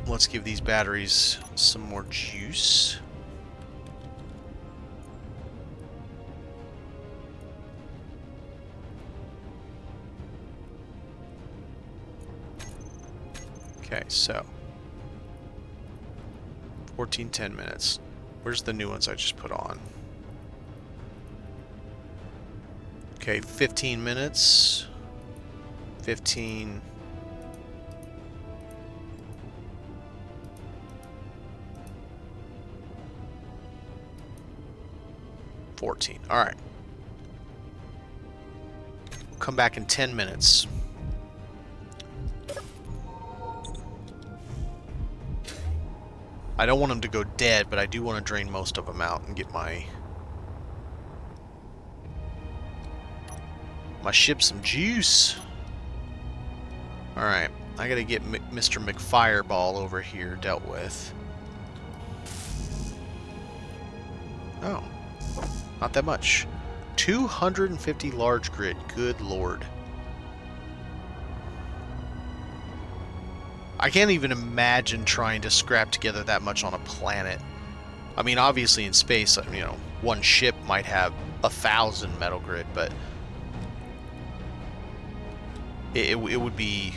let's give these batteries some more juice. Okay, so 10 minutes. Where's the new ones I just put on? Okay, 15 minutes. 15. All right. We'll come back in 10 minutes. I don't want them to go dead, but I do want to drain most of them out and get my ship some juice. All right, I gotta get Mr. McFireball over here dealt with. Oh, not that much. 250 large grid. Good lord. I can't even imagine trying to scrap together that much on a planet. I mean, obviously in space, you know, one ship might have 1,000 metal grid, but it would be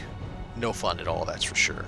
no fun at all, that's for sure.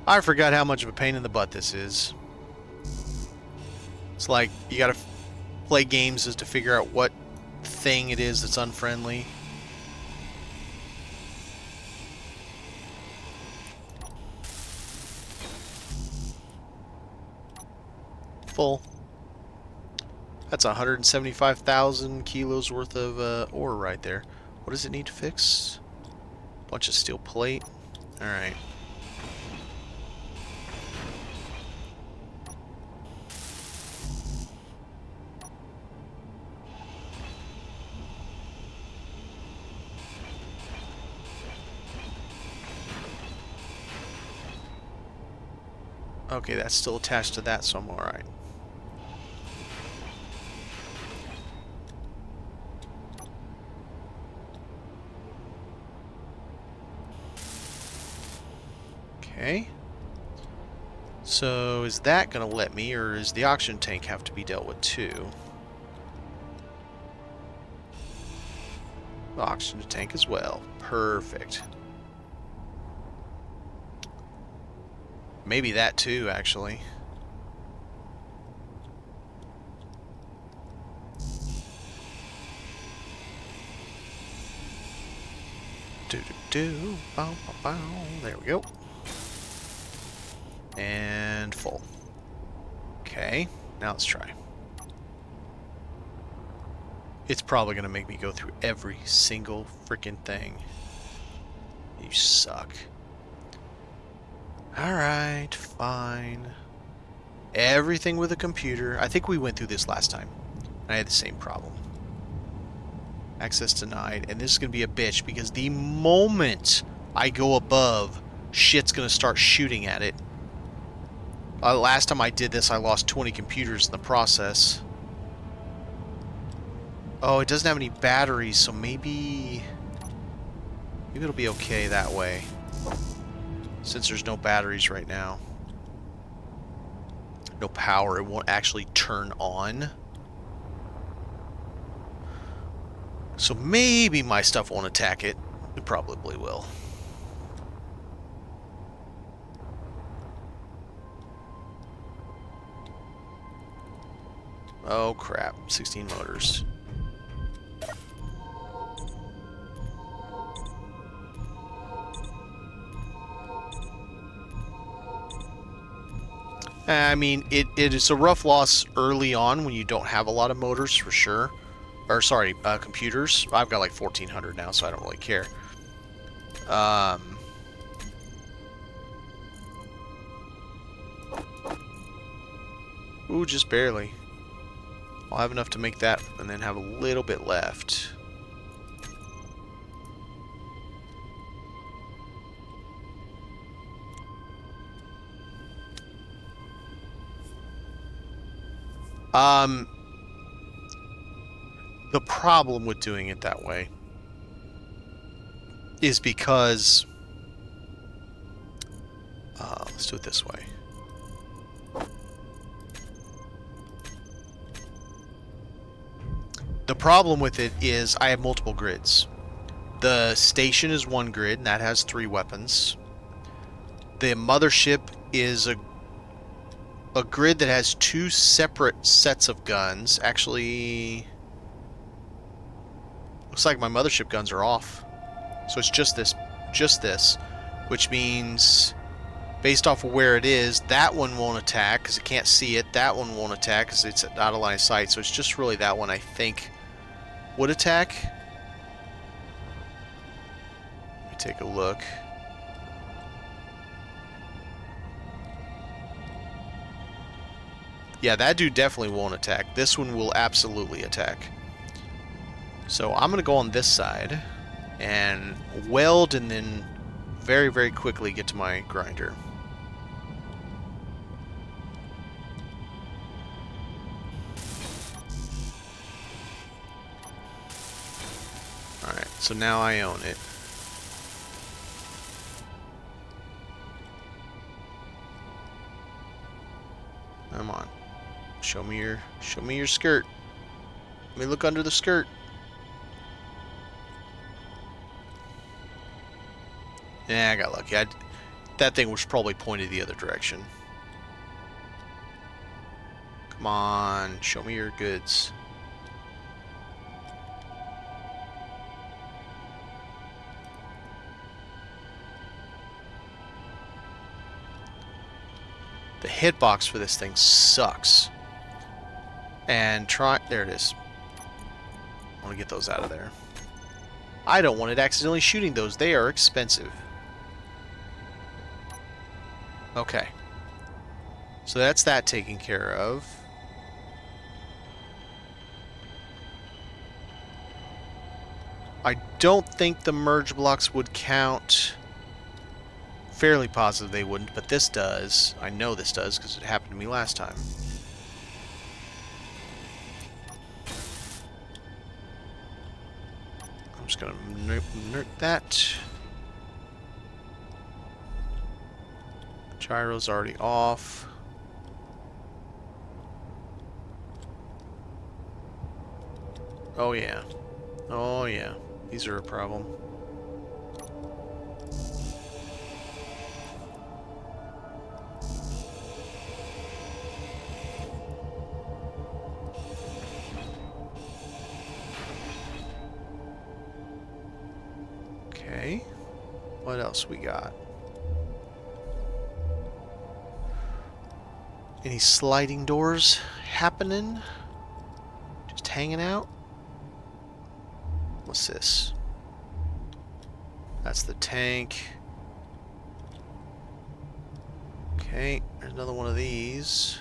I forgot how much of a pain in the butt this is. It's like you gotta play games just to figure out what thing it is that's unfriendly. Full. That's 175,000 kilos worth of ore right there. What does it need to fix? Bunch of steel plate. Alright. Okay, that's still attached to that, so I'm alright. Okay. So, is that going to let me, or does the oxygen tank have to be dealt with too? The oxygen tank as well. Perfect. Maybe that too, actually. Bow, bow, bow. There we go. And full. Okay, now let's try. It's probably going to make me go through every single freaking thing. You suck. Alright, fine. Everything with a computer. I think we went through this last time. I had the same problem. Access denied. And this is going to be a bitch because the moment I go above, shit's going to start shooting at it. Last time I did this, I lost 20 computers in the process. Oh, it doesn't have any batteries, so maybe it'll be okay that way. Since there's no batteries right now. No power, it won't actually turn on. So maybe my stuff won't attack it. It probably will. Oh crap, 16 motors. I mean, it is a rough loss early on when you don't have a lot of motors, for sure. Or, sorry, computers. I've got like 1,400 now, so I don't really care. Ooh, just barely. I'll have enough to make that, and then have a little bit left. The problem with doing it that way is because... let's do it this way. The problem with it is I have multiple grids. The station is one grid, and that has 3 weapons. The mothership is a grid that has 2 separate sets of guns. Actually, looks like my mothership guns are off. So it's just this, which means, based off of where it is, that one won't attack because it can't see it. That one won't attack because it's out of line of sight. So it's just really that one, I think, would attack. Let me take a look. Yeah, that dude definitely won't attack. This one will absolutely attack. So I'm going to go on this side and weld, and then very, very quickly get to my grinder. Alright, so now I own it. Come on. Show me your skirt. Let me look under the skirt. Yeah, I got lucky. That thing was probably pointed the other direction. Come on, show me your goods. The hitbox for this thing sucks. And there it is. I want to get those out of there. I don't want it accidentally shooting those. They are expensive. Okay. So that's that taken care of. I don't think the merge blocks would count. Fairly positive they wouldn't, but this does. I know this does because it happened to me last time. I'm just going to nerf that. Gyro's already off. Oh yeah. Oh yeah. These are a problem. Okay. What else we got? Any sliding doors happening? Just hanging out? What's this? That's the tank. Okay, there's another one of these.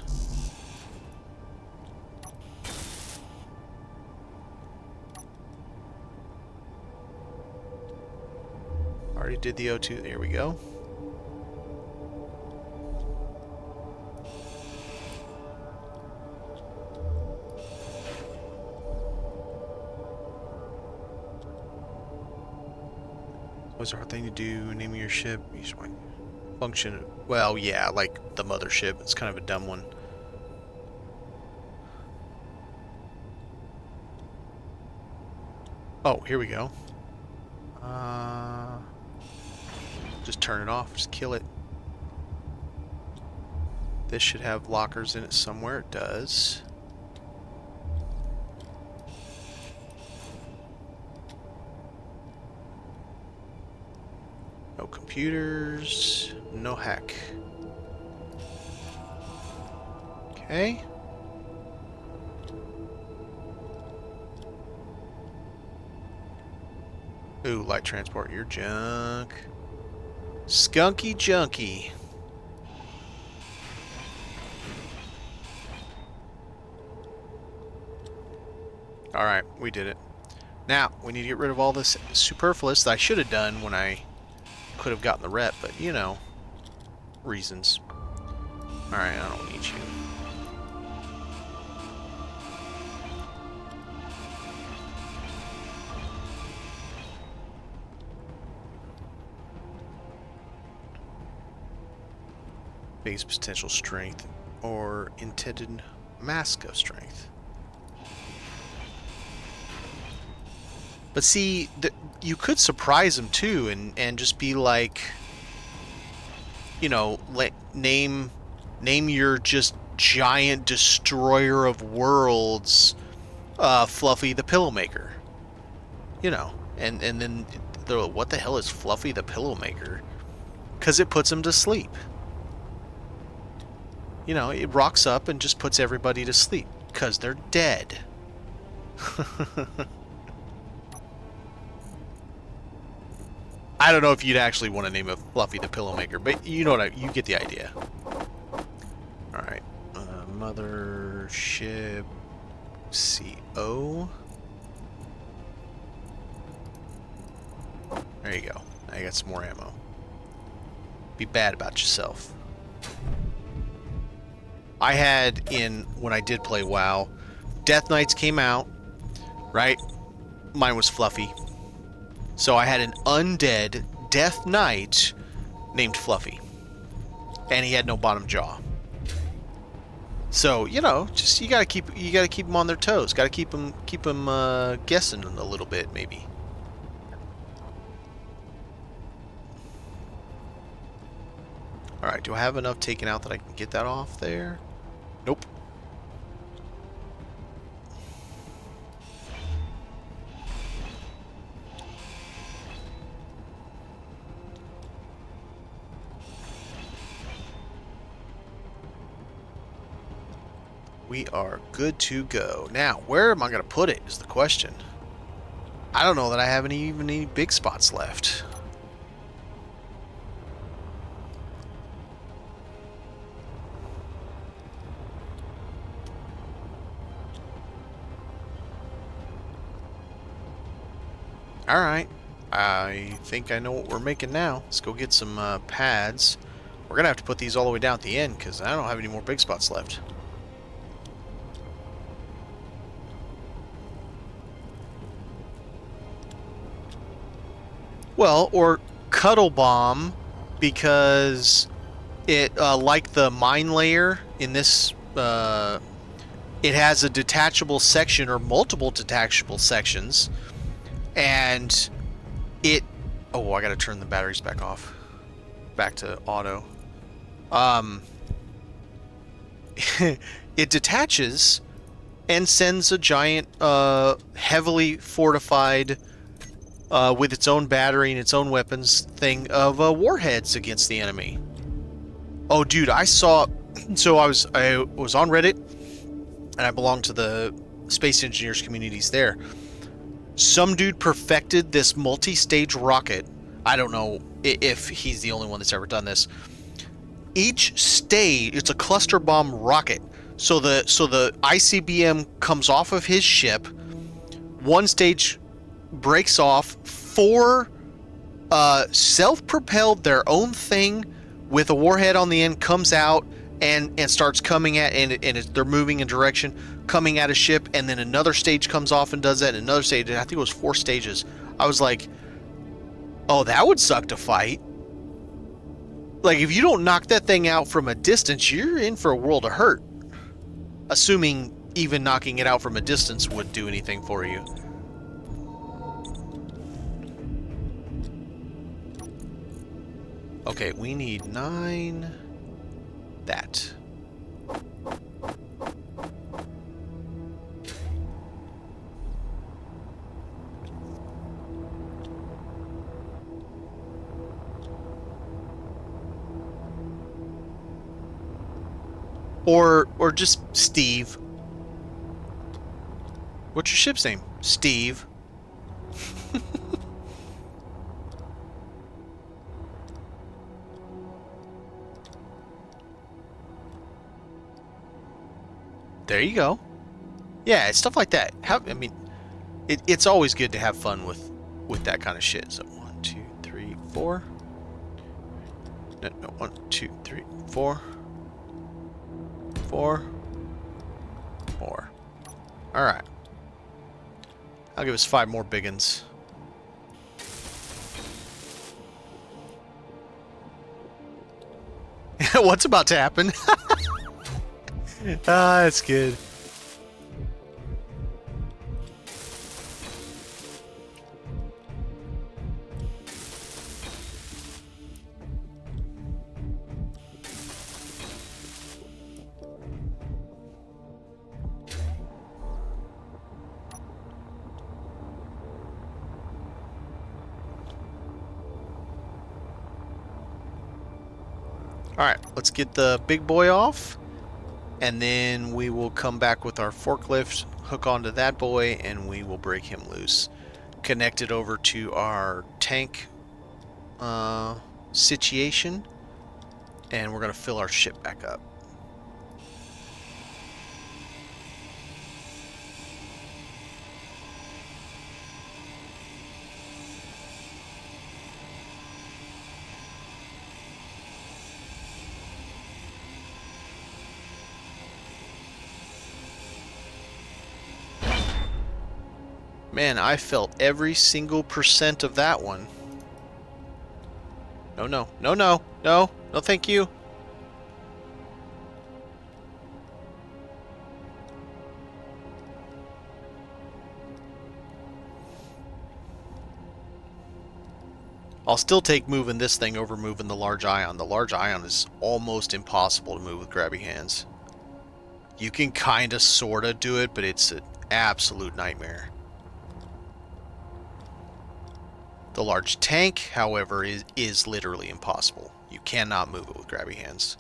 Already did the O2. There we go. What's our thing to do? Name your ship. Use my function. Well, yeah, like the mothership. It's kind of a dumb one. Oh, here we go. Just turn it off. Just kill it. This should have lockers in it somewhere. It does. No computers. No hack. Okay. Ooh, light transport, you're junk. Skunky junky. Alright, we did it. Now, we need to get rid of all this superfluous that I should have done when I could have gotten the rep, but you know, reasons. Alright, I don't need you. Base potential strength or intended mask of strength. But see, you could surprise him too, and just be like, you know, name your just giant destroyer of worlds, Fluffy the Pillowmaker. You know, and then what the hell is Fluffy the Pillowmaker? Because it puts him to sleep. You know, it rocks up and just puts everybody to sleep because they're dead. I don't know if you'd actually want to name it Fluffy the Pillowmaker, but you know what you get the idea. Alright. Mothership CO. There you go. Now you got some more ammo. Be bad about yourself. I had when I did play WoW, Death Knights came out, right? Mine was Fluffy. So I had an undead Death Knight named Fluffy. And he had no bottom jaw. So, you know, just you gotta keep them on their toes. Gotta keep them guessing a little bit, maybe. Alright, do I have enough taken out that I can get that off there? Nope. We are good to go. Now, where am I going to put it is the question. I don't know that I have any big spots left. Alright, I think I know what we're making now. Let's go get some pads. We're going to have to put these all the way down at the end because I don't have any more big spots left. Well, or Cuddle Bomb, because it, like the mine layer in this, it has a detachable section or multiple detachable sections. And it... Oh, I gotta turn the batteries back off. Back to auto. It detaches and sends a giant, heavily fortified, with its own battery and its own weapons thing of warheads against the enemy. Oh, dude, I saw... So I was on Reddit, and I belong to the space engineers communities there. Some dude perfected this multi-stage rocket. I don't know if he's the only one that's ever done this. Each stage, it's a cluster bomb rocket. So the ICBM comes off of his ship. One stage breaks off. 4 self-propelled their own thing with a warhead on the end comes out and starts coming at, and they're moving in direction, coming at a ship, and then another stage comes off and does that, and another stage, I think it was 4 stages. I was like, oh, that would suck to fight. Like, if you don't knock that thing out from a distance, you're in for a world of hurt. Assuming even knocking it out from a distance would do anything for you. Okay, we need 9... that. Or just Steve. What's your ship's name? Steve. There you go. Yeah, it's stuff like that. I mean, it's always good to have fun with that kind of shit. So 1, 2, 3, 4. No, 1, 2, 3, 4. 4. 4. All right. I'll give us 5 more big uns. What's about to happen? Ah, that's good. Alright, let's get the big boy off, and then we will come back with our forklift, hook onto that boy, and we will break him loose. Connect it over to our tank situation, and we're going to fill our ship back up. Man, I felt every single % of that one. No, no, no, no, no, no, thank you. I'll still take moving this thing over moving the large ion. The large ion is almost impossible to move with grabby hands. You can kind of, sort of do it, but it's an absolute nightmare. The large tank, however, is literally impossible. You cannot move it with grabby hands.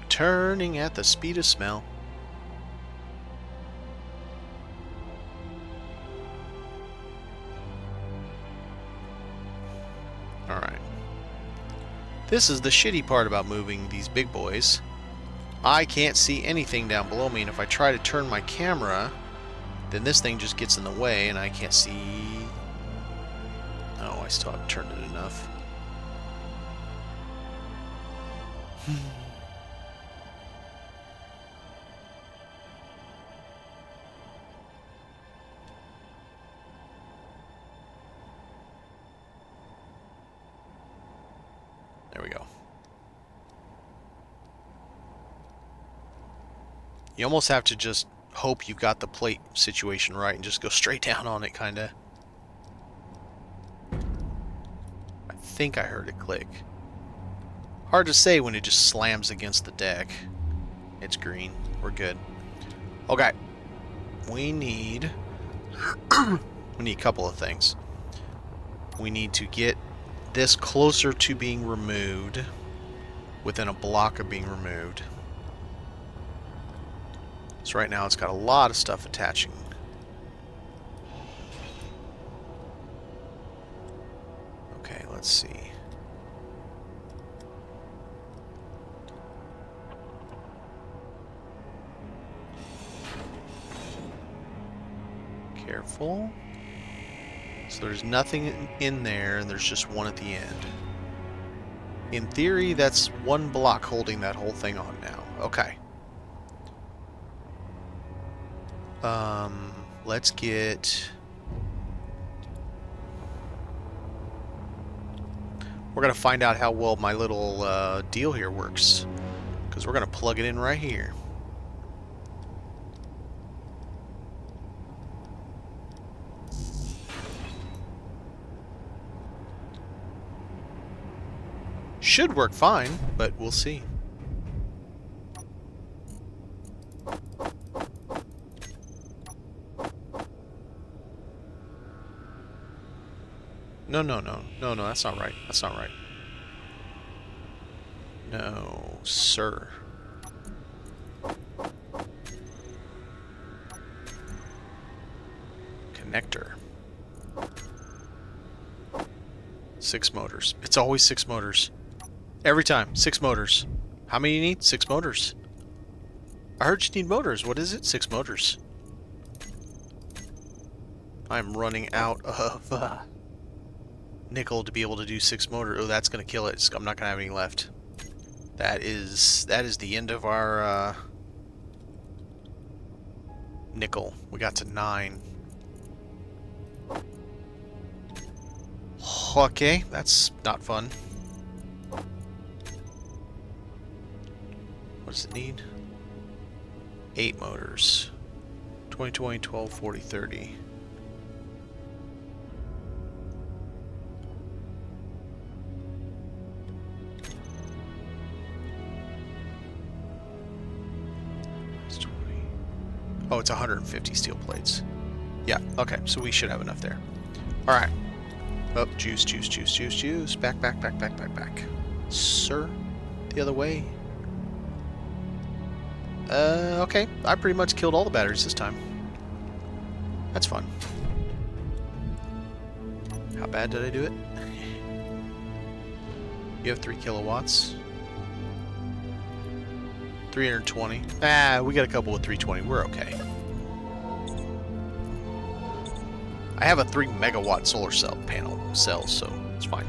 Turning at the speed of smell. Alright. This is the shitty part about moving these big boys. I can't see anything down below me, and if I try to turn my camera, then this thing just gets in the way and I can't see. Oh, I still haven't turned it enough. There we go. You almost have to just hope you've got the plate situation right and just go straight down on it, kinda. I think I heard it click. Hard to say when it just slams against the deck. It's green. We're good. Okay. We need a couple of things. We need to get this closer to being removed, within a block of being removed. So right now it's got a lot of stuff attaching. Okay, let's see. Careful. So there's nothing in there, and there's just one at the end. In theory, that's one block holding that whole thing on now. Okay. Let's get... we're going to find out how well my little deal here works. Because we're going to plug it in right here. Should work fine, but we'll see. No, that's not right. That's not right. No, sir. Connector. 6 motors. It's always 6 motors. Every time, 6 motors. How many you need? 6 motors. I heard you need motors. What is it? 6 motors. I'm running out of nickel to be able to do 6 motors. Oh, that's gonna kill it. I'm not gonna have any left. That is the end of our nickel. We got to 9. Okay, that's not fun. What does it need? 8 motors. 20, 20, 12, 40, 30. That's 20. Oh, it's 150 steel plates. Yeah, okay, so we should have enough there. Alright. Oh, juice, juice, juice, juice, juice. Back, back, back, back, back, back. Sir, the other way. Okay. I pretty much killed all the batteries this time. That's fun. How bad did I do it? You have 3 kilowatts. 320. Ah, we got a couple with 320. We're okay. I have a 3 megawatt solar cell panel cell, so it's fine.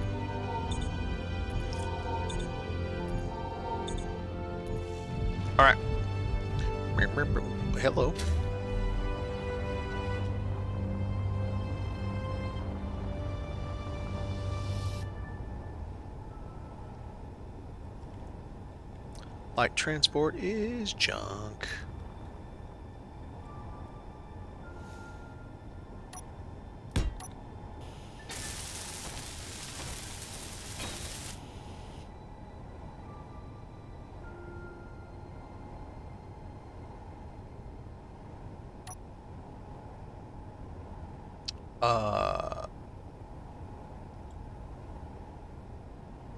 Alright. Hello. Light transport is junk.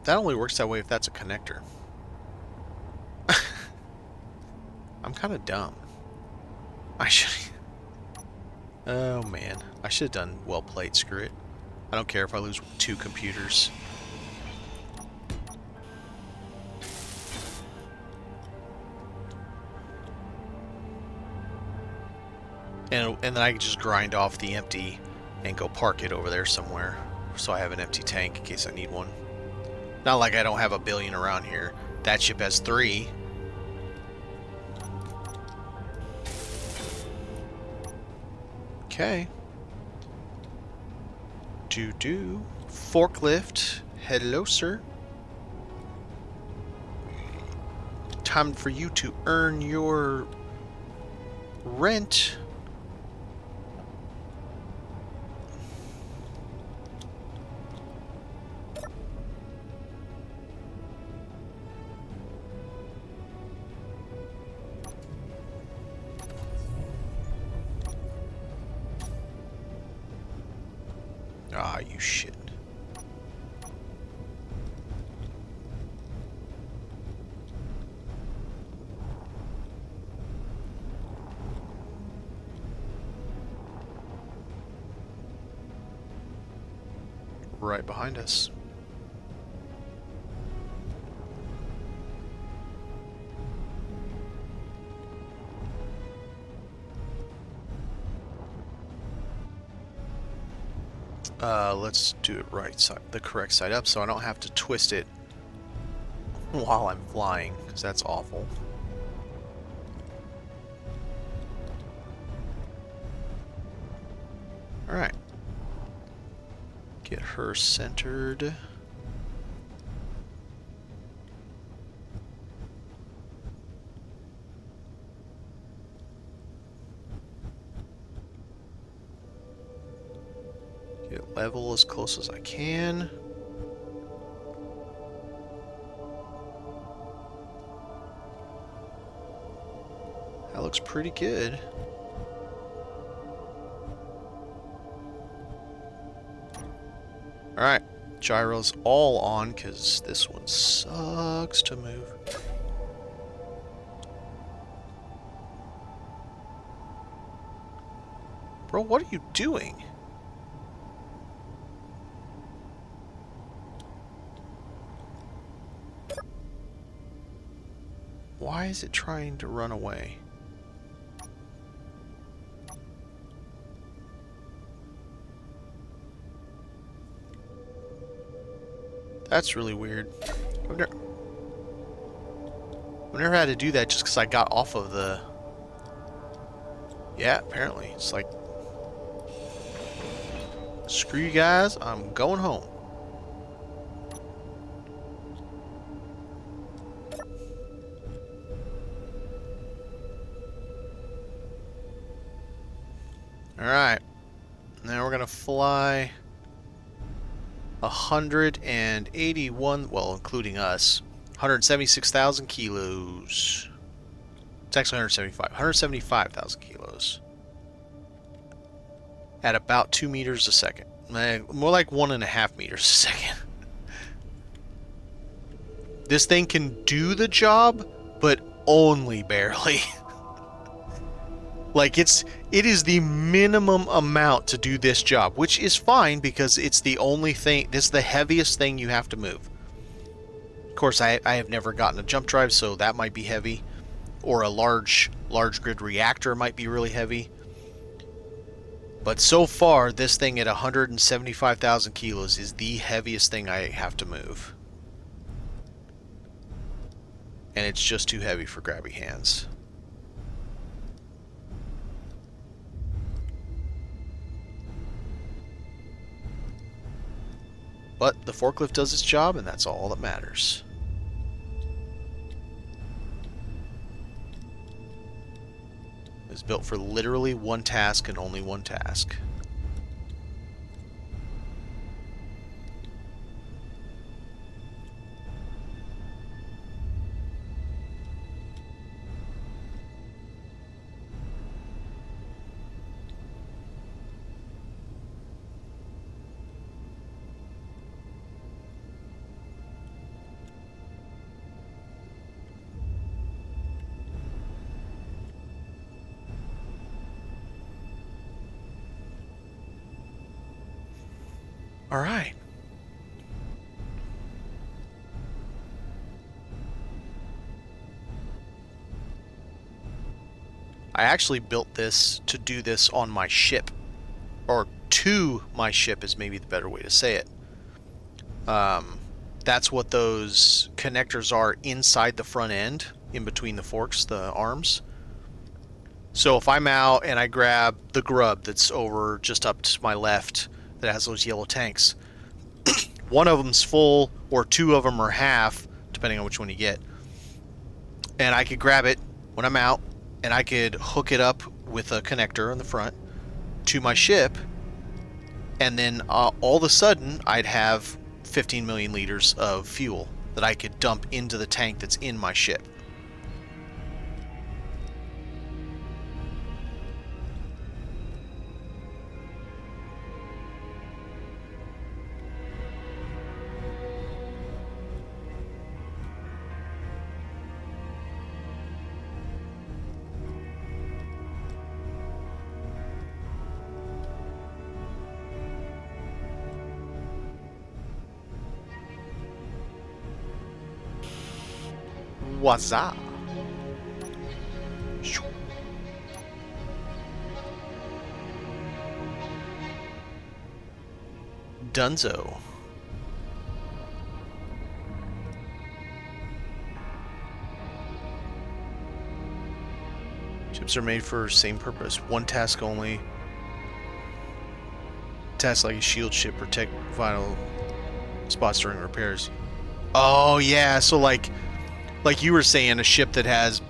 That only works that way if that's a connector. I'm kind of dumb. I should... Oh, man. I should have done well played. Screw it. I don't care if I lose 2 computers. And then I can just grind off the empty and go park it over there somewhere. So I have an empty tank in case I need one. Not like I don't have a billion around here. That ship has 3. Okay. Do. Forklift. Hello, sir. Time for you to earn your rent. Ah, you shit. Right behind us. Let's do it right side, the correct side up, so I don't have to twist it while I'm flying, because that's awful. Alright. Get her centered. level as close as I can. That looks pretty good. Alright, gyro's all on because this one sucks to move. Bro, what are you doing? Why is it trying to run away? That's really weird. I've never had to do that just because I got off of the... Yeah, apparently. It's like... Screw you guys, I'm going home. Alright. Now we're gonna fly 181, well, including us, 176,000 kilos. It's actually 175,000 kilos. At about 2 meters a second. More like 1.5 meters a second. This thing can do the job, but only barely. Like, it is the minimum amount to do this job, which is fine because it's the only thing, this is the heaviest thing you have to move. Of course, I have never gotten a jump drive, so that might be heavy. Or a large grid reactor might be really heavy. But so far, this thing at 175,000 kilos is the heaviest thing I have to move. And it's just too heavy for grabby hands. But the forklift does its job, and that's all that matters. It's built for literally one task and only one task. All right. I actually built this to do this on my ship. Or to my ship is maybe the better way to say it. That's what those connectors are inside the front end, in between the forks, the arms. So if I'm out and I grab the grub that's over just up to my left that has those yellow tanks, one of them's full or two of them are half, depending on which one you get. And I could grab it when I'm out and I could hook it up with a connector in the front to my ship, and then all of a sudden I'd have 15 million liters of fuel that I could dump into the tank that's in my ship. Waza. Dunzo. Ships are made for same purpose. One task only. Tasks like a shield ship protect vital spots during repairs. Oh yeah, so like you were saying, a ship that has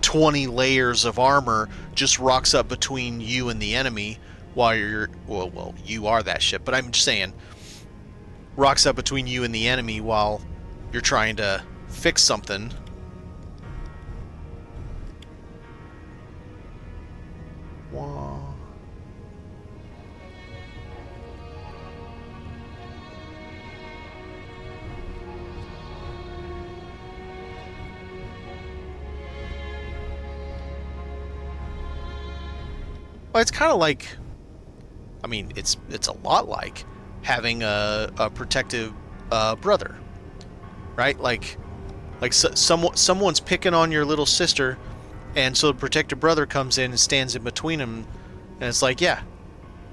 20 layers of armor just rocks up between you and the enemy, while you're well, you are that ship, but I'm just saying, rocks up between you and the enemy while you're trying to fix something. Whoa. Well, it's kind of like, I mean, it's a lot like having a protective brother, right? Like someone's picking on your little sister, and so the protective brother comes in and stands in between them, and it's like, yeah,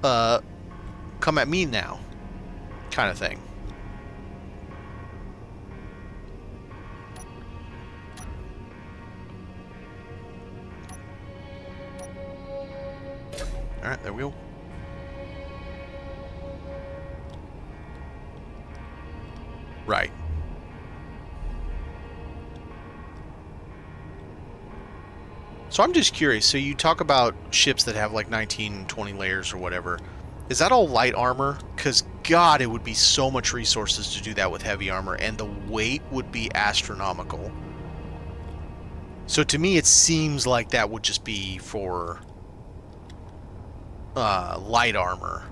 come at me now, kind of thing. All right, there we go. Right. So I'm just curious. So you talk about ships that have like 19, 20 layers or whatever. Is that all light armor? Because, God, it would be so much resources to do that with heavy armor, and the weight would be astronomical. So to me, it seems like that would just be for light armor.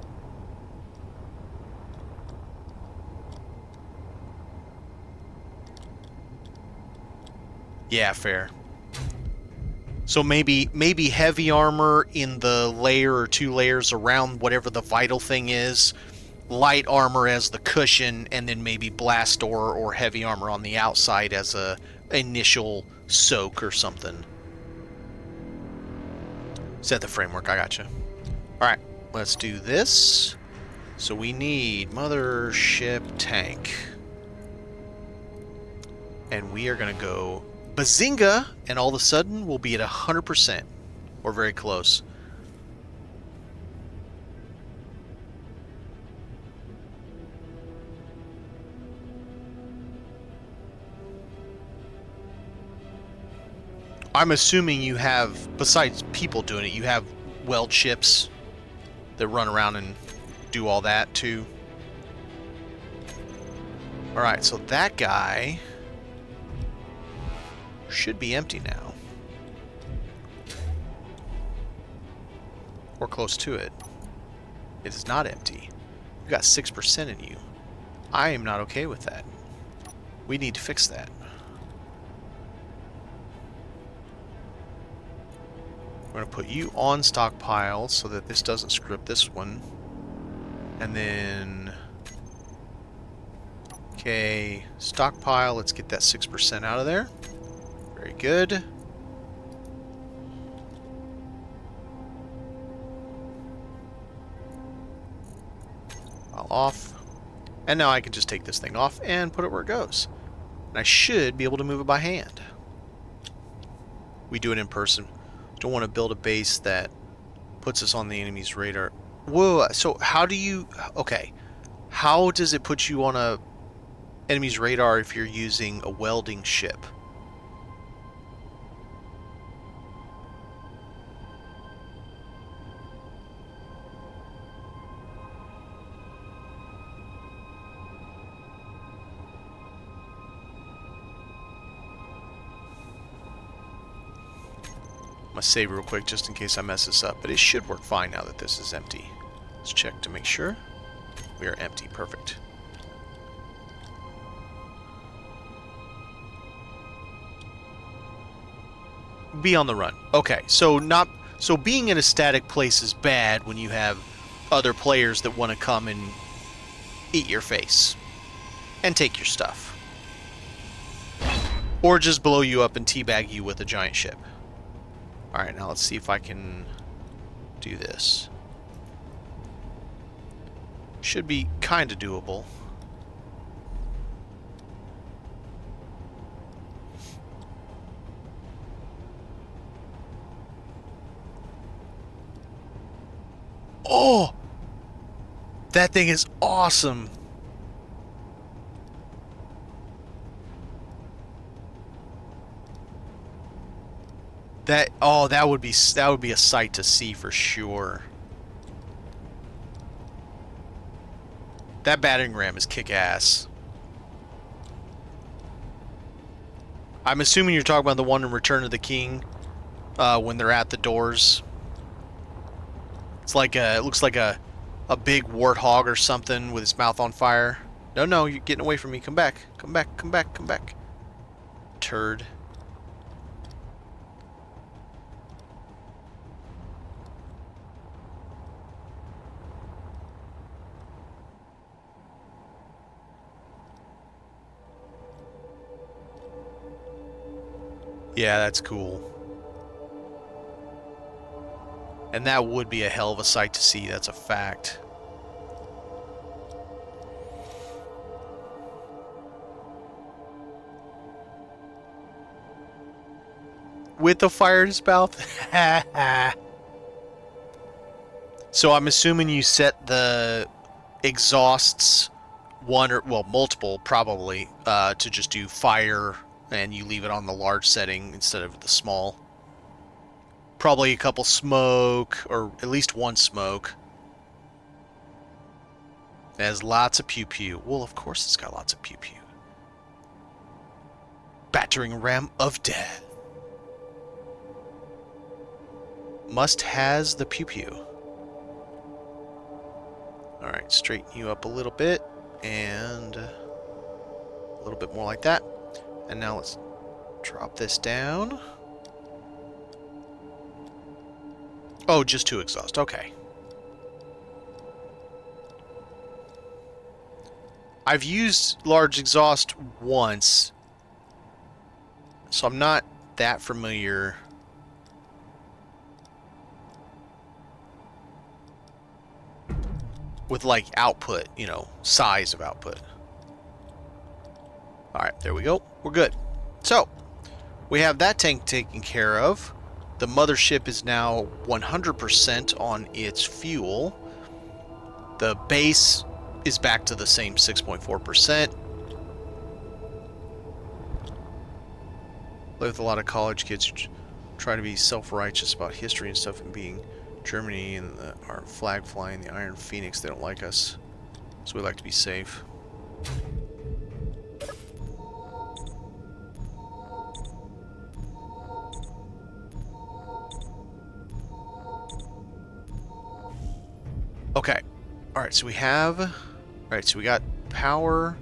Yeah, fair. So maybe heavy armor in the layer or 2 layers around whatever the vital thing is, light armor as the cushion, and then maybe blast or heavy armor on the outside as a initial soak or something. Set the framework, I gotcha. Alright, let's do this. So we need mothership tank. And we are going to go bazinga, and all of a sudden we'll be at 100%. Or very close. I'm assuming you have, besides people doing it, you have weld ships that run around and do all that too. Alright, so that guy should be empty now. Or close to it. It is not empty. You got 6% in you. I am not okay with that. We need to fix that. We're going to put you on stockpile so that this doesn't screw up this one. And then... Okay, stockpile. Let's get that 6% out of there. Very good. File off. And now I can just take this thing off and put it where it goes. And I should be able to move it by hand. We do it in person. Don't want to build a base that puts us on the enemy's radar. Whoa, so how do you... Okay. How does it put you on a enemy's radar if you're using a welding ship? I'm going to save real quick just in case I mess this up, but it should work fine now that this is empty. Let's check to make sure. We are empty. Perfect. Be on the run. Okay, so being in a static place is bad when you have other players that want to come and eat your face and take your stuff. Or just blow you up and teabag you with a giant ship. Alright, now let's see if I can do this. Should be kind of doable. Oh! That thing is awesome! That would be a sight to see for sure. That battering ram is kick-ass. I'm assuming you're talking about the one in Return of the King, when they're at the doors. It's like it looks like a big warthog or something with his mouth on fire. No, no, you're getting away from me. Come back. Come back, come back, come back. Turd. Yeah, that's cool. And that would be a hell of a sight to see, that's a fact. With the fire in his mouth? So I'm assuming you set the exhausts, one or, well, multiple probably, to just do fire, and you leave it on the large setting instead of the small. Probably a couple smoke, or at least one smoke. It has lots of pew-pew. Well, of course it's got lots of pew-pew. Battering ram of death. Must has the pew-pew. Alright, straighten you up a little bit, and a little bit more like that. And now let's drop this down. Oh, just 2 exhaust, okay. I've used large exhaust once, so I'm not that familiar. With, like, output, you know, size of output. Alright, there we go. We're good. So, we have that tank taken care of. The mothership is now 100% on its fuel. The base is back to the same 6.4%. Live with a lot of college kids who try to be self-righteous about history and stuff, and being Germany and our flag flying, the Iron Phoenix. They don't like us, so we like to be safe. Okay. Alright, so we have... Alright, so we got power.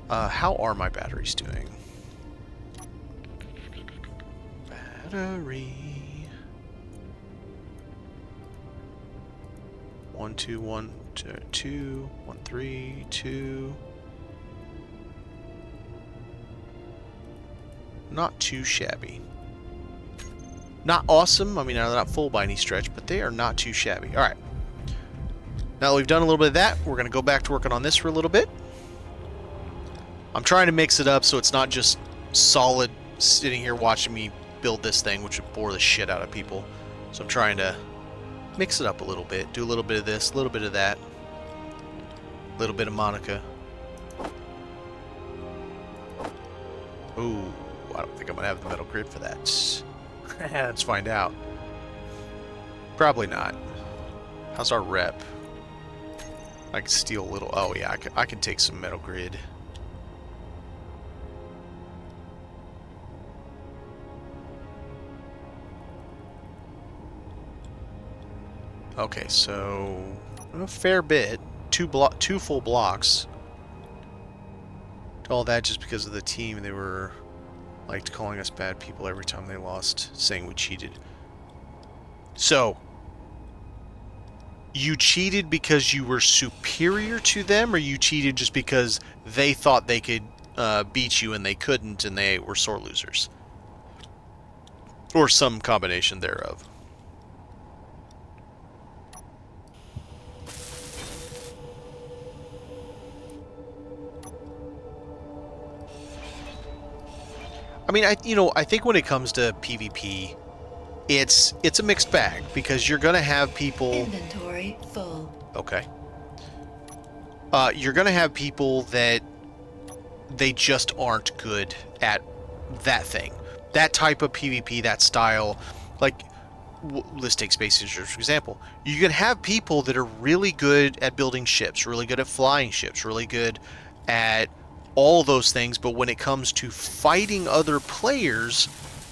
How are my batteries doing? Battery... 1, 2, 1, 2, 1, 3, 2. Not too shabby. Not awesome. I mean, they're not full by any stretch, but they are not too shabby. All right. Now that we've done a little bit of that, we're going to go back to working on this for a little bit. I'm trying to mix it up so it's not just solid sitting here watching me build this thing, which would bore the shit out of people. So I'm trying to mix it up a little bit. Do a little bit of this, a little bit of that. A little bit of Monica. Ooh, I don't think I'm going to have the metal grid for that. Let's find out. Probably not. How's our rep? I can steal a little. Oh yeah, I can take some metal grid. Okay, so a fair bit. Two full blocks. All that just because of the team. They were liked calling us bad people every time they lost, saying we cheated. So you cheated because you were superior to them, or you cheated just because they thought they could beat you and they couldn't, and they were sore losers? Or some combination thereof. I mean, I think when it comes to PvP, it's a mixed bag, because you're gonna have people. Inventory full. Okay. You're gonna have people that they just aren't good at that thing, that type of PvP, that style. Like, let's take space stations for example. You can have people that are really good at building ships, really good at flying ships, really good at all those things, but when it comes to fighting other players,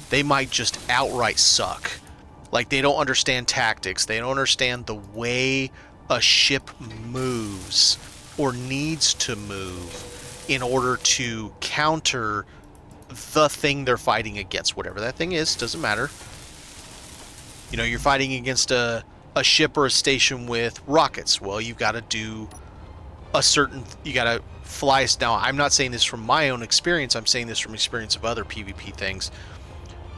they might just outright suck. Like, they don't understand tactics, they don't understand the way a ship moves or needs to move in order to counter the thing they're fighting against. Whatever that thing is, doesn't matter. You know, you're fighting against a ship or a station with rockets. Well, you've got to do you got to fly. Now, I'm not saying this from my own experience, I'm saying this from experience of other PvP things.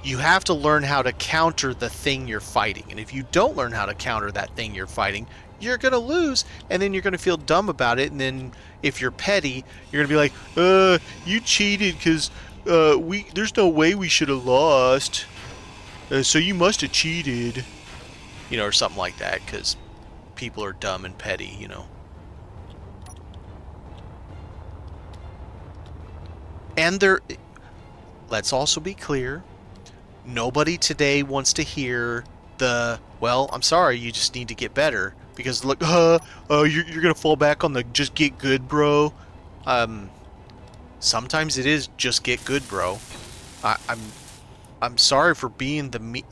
You have to learn how to counter the thing you're fighting. And if you don't learn how to counter that thing you're fighting, you're going to lose. And then you're going to feel dumb about it. And then if you're petty, you're going to be like, you cheated because there's no way we should have lost. So you must have cheated. You know, or something like that, because people are dumb and petty, you know. And let's also be clear, nobody today wants to hear well, I'm sorry, you just need to get better. Because look, you're going to fall back on the just get good, bro. Sometimes it is just get good, bro. I'm sorry for being the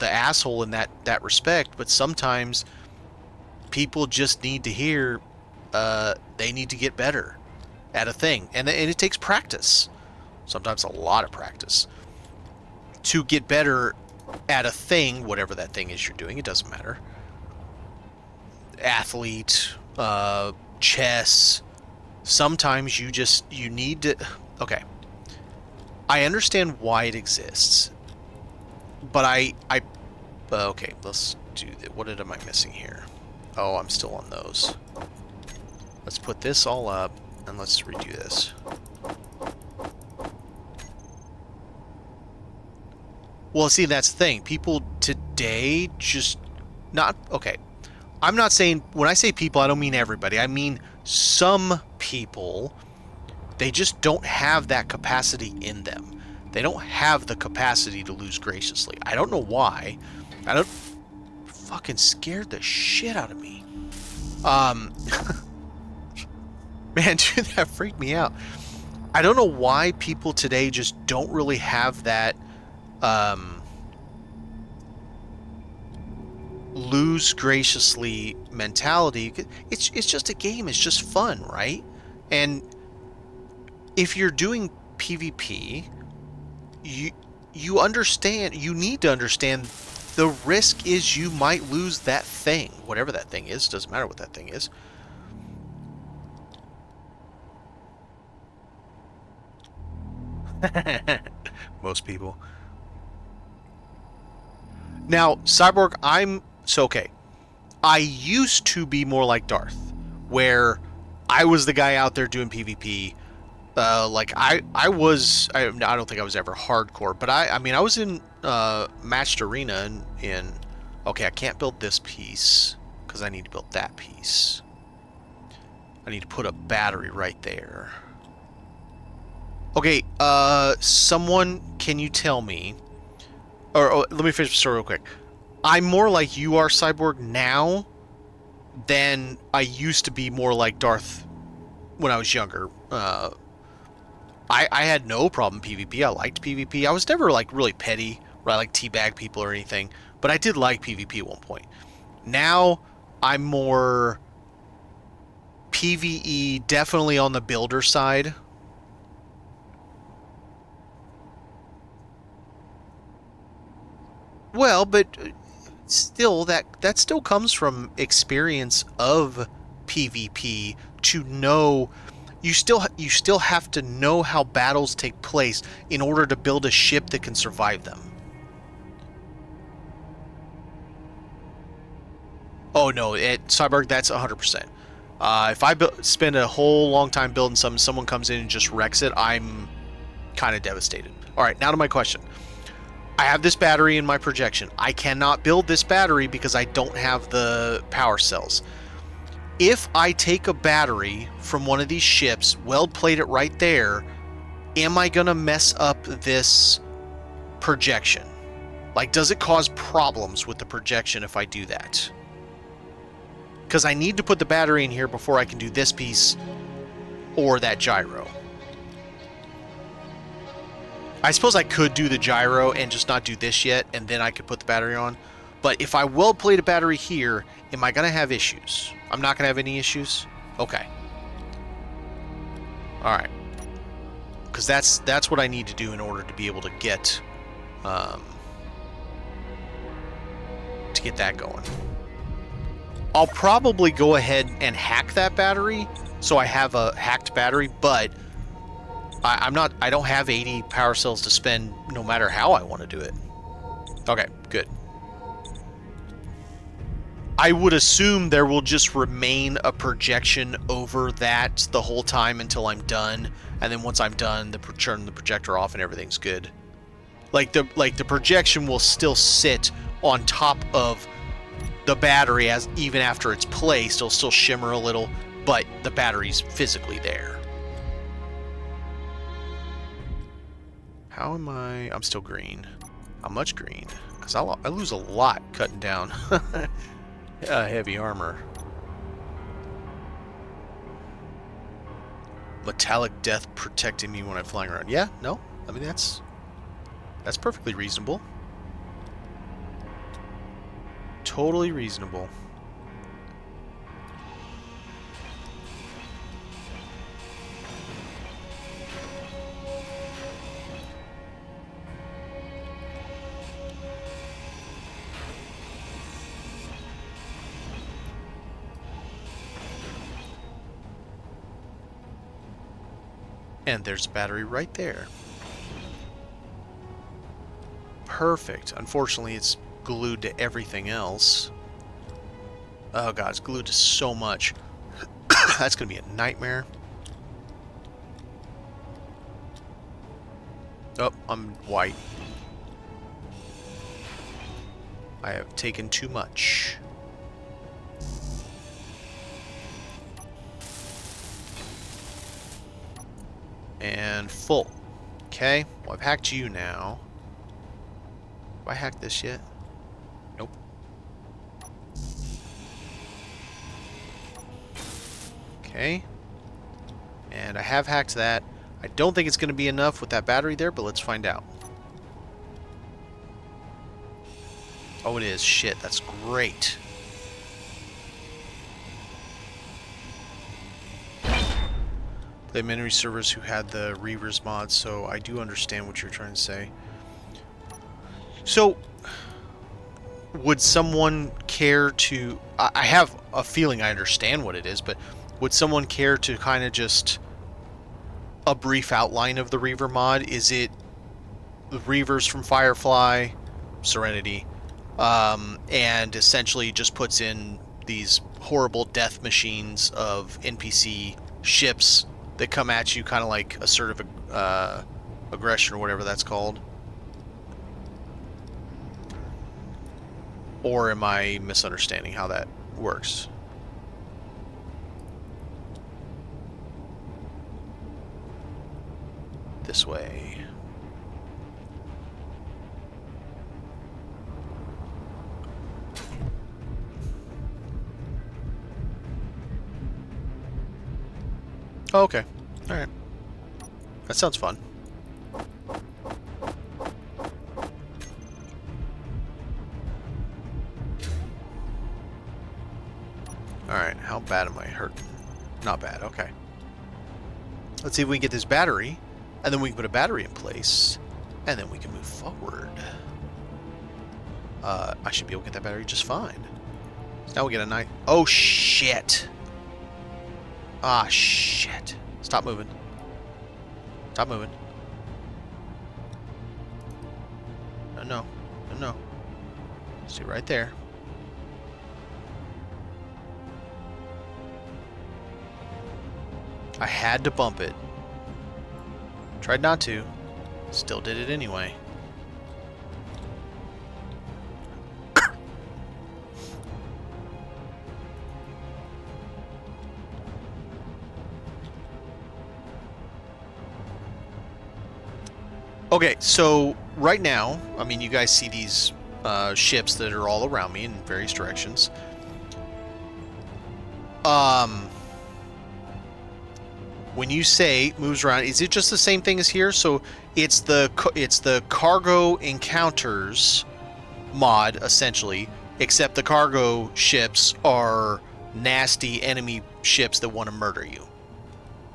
asshole in that respect, but sometimes people just need to hear they need to get better at a thing, and it takes practice, sometimes a lot of practice, to get better at a thing, whatever that thing is you're doing. It doesn't matter. Athlete, chess. Sometimes you need to. Okay, I understand why it exists, but okay, let's do that. What am I missing here? Oh, I'm still on those. Let's put this all up, and let's redo this. Well, see, that's the thing. People today just not... Okay, I'm not saying... When I say people, I don't mean everybody. I mean some people. They just don't have that capacity in them. They don't have the capacity to lose graciously. I don't know why. Fucking scared the shit out of me. Man, dude, that freaked me out. I don't know why people today just don't really have that lose graciously mentality. It's just a game. It's just fun, right? And if you're doing PvP, you understand. You need to understand the risk is you might lose that thing, whatever that thing is. Doesn't matter what that thing is. Most people. Now, Cyborg, okay. I used to be more like Darth, where I was the guy out there doing PvP. Like I don't think I was ever hardcore, but I mean I was in matched arena in okay, I can't build this piece because I need to build that piece. I need to put a battery right there. Okay, someone, can you tell me, or let me finish the story real quick. I'm more like you are, Cyborg, now than I used to be more like Darth when I was younger. I had no problem PvP. I liked PvP. I was never like really petty, where I like teabag people or anything, but I did like PvP at one point. Now I'm more PvE, definitely on the builder side. Well, but still, that still comes from experience of PvP to know. You still have to know how battles take place in order to build a ship that can survive them. Oh no, Cyborg, that's 100%. If I spend a whole long time building something, someone comes in and just wrecks it, I'm kind of devastated. All right, now to my question. I have this battery in my projection. I cannot build this battery because I don't have the power cells. If I take a battery from one of these ships, weld plate it right there, am I going to mess up this projection? Like, does it cause problems with the projection if I do that? Because I need to put the battery in here before I can do this piece or that gyro. I suppose I could do the gyro and just not do this yet, and then I could put the battery on. But if I weld plate a battery here, am I going to have issues? I'm not going to have any issues? Okay. Alright. Because that's what I need to do in order to be able to get that going. I'll probably go ahead and hack that battery, so I have a hacked battery, but I don't have 80 power cells to spend no matter how I want to do it. Okay, good. I would assume there will just remain a projection over that the whole time until I'm done, and then once I'm done, turn the projector off and everything's good. Like the projection will still sit on top of the battery as even after it's placed. It'll still shimmer a little, but the battery's physically there. How am I? I'm still green. How much green? Because I lose a lot cutting down heavy armor. Metallic death protecting me when I'm flying around. Yeah, no, I mean that's perfectly reasonable. Totally reasonable. And there's a battery right there. Perfect. Unfortunately, it's glued to everything else. Oh god, it's glued to so much. That's gonna be a nightmare. Oh, I'm white. I have taken too much. And full. Okay, well I've hacked you now. Have I hacked this yet? Nope. Okay. And I have hacked that. I don't think it's going to be enough with that battery there, but let's find out. Oh, it is. Shit, that's great. The memory servers who had the Reavers mod, so I do understand what you're trying to say. So, would someone care to... I have a feeling I understand what it is, but would someone care to kind of just... a brief outline of the Reaver mod? Is it the Reavers from Firefly, Serenity, and essentially just puts in these horrible death machines of NPC ships that come at you kind of like assertive aggression or whatever that's called? Or am I misunderstanding how that works? This way. Oh, okay. Alright. That sounds fun. Alright, how bad am I hurting? Not bad, okay. Let's see if we can get this battery, and then we can put a battery in place, and then we can move forward. I should be able to get that battery just fine. So now we get a night. Oh, shit! Ah, shit. Stop moving. Stop moving. No, no. No, no. Stay right there. I had to bump it. Tried not to. Still did it anyway. Okay, so right now, I mean, you guys see these ships that are all around me in various directions. When you say moves around, is it just the same thing as here? So it's the cargo encounters mod essentially, except the cargo ships are nasty enemy ships that want to murder you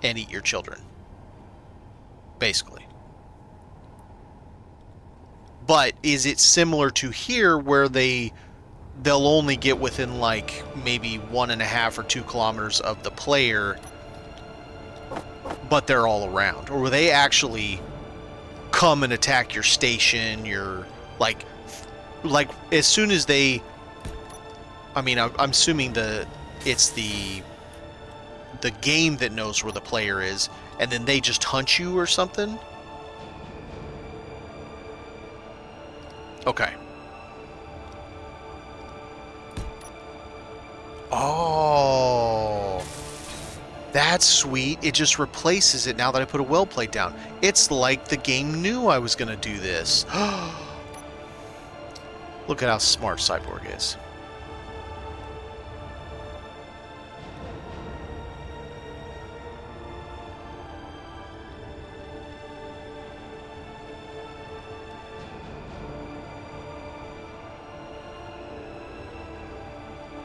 and eat your children, basically. But is it similar to here where they'll only get within like maybe 1.5 or 2 kilometers of the player, but they're all around? Or will they actually come and attack your station, your like as soon as they, I mean, I'm assuming it's the game that knows where the player is, and then they just hunt you or something? Okay. Oh, that's sweet. It just replaces it now that I put a well plate down. It's like the game knew I was going to do this. Look at how smart Cyborg is.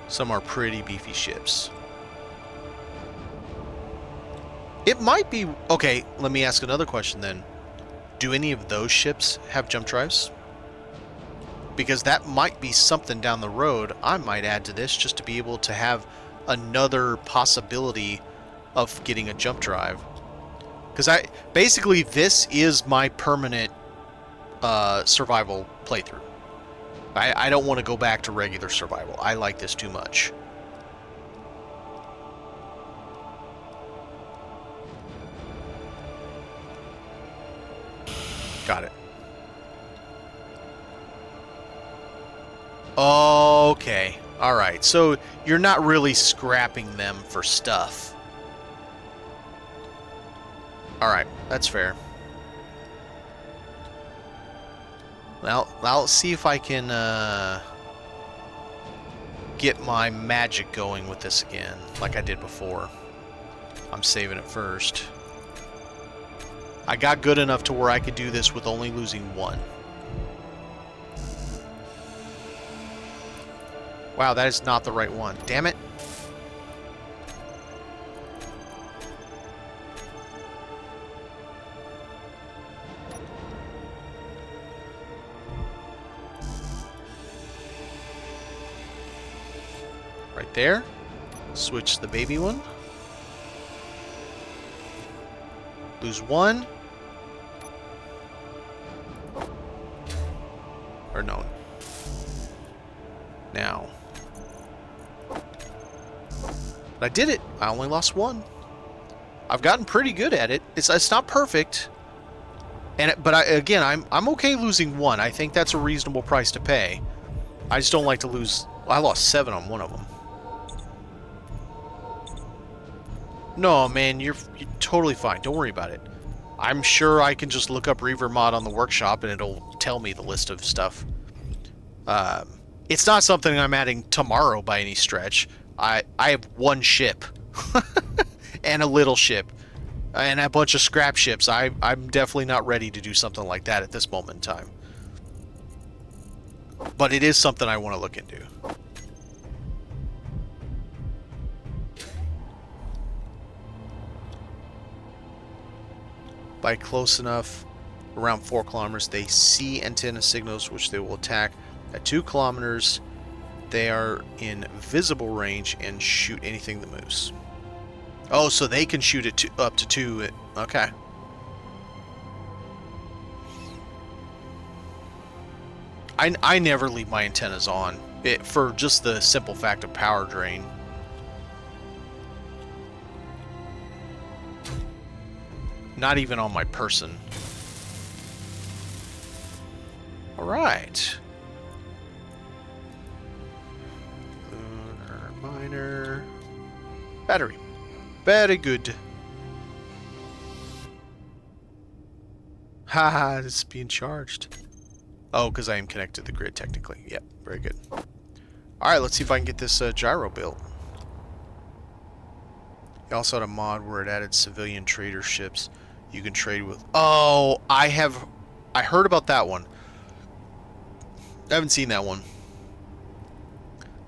Some are pretty beefy ships. It might be... Okay, let me ask another question then. Do any of those ships have jump drives? Because that might be something down the road I might add to this, just to be able to have another possibility of getting a jump drive. Because basically this is my permanent survival playthrough. I don't want to go back to regular survival. I like this too much. Got it. Okay. Alright. So you're not really scrapping them for stuff. Alright. That's fair. Well, I'll see if I can get my magic going with this again, like I did before. I'm saving it first. I got good enough to where I could do this with only losing one. Wow, that is not the right one. Damn it. Right there. Switch the baby one. Lose one. Or no. Now. But I did it. I only lost one. I've gotten pretty good at it. It's not perfect. But again, I'm okay losing one. I think that's a reasonable price to pay. I just don't like to lose. I lost 7 on one of them. No, man, you're totally fine. Don't worry about it. I'm sure I can just look up Reaver Mod on the workshop and it'll tell me the list of stuff. It's not something I'm adding tomorrow by any stretch. I have one ship and a little ship and a bunch of scrap ships. I'm definitely not ready to do something like that at this moment in time. But it is something I want to look into. By close enough, around 4 kilometers, they see antenna signals which they will attack. At 2 kilometers, they are in visible range and shoot anything that moves. Oh, so they can shoot it up to 2. Okay. I never leave my antennas on for just the simple fact of power drain. Not even on my person. Alright. Lunar miner. Battery. Very good. Haha, it's being charged. Oh, because I am connected to the grid technically. Yep, very good. Alright, let's see if I can get this gyro built. You also had a mod where it added civilian trader ships you can trade with. Oh, I heard about that one. I haven't seen that one.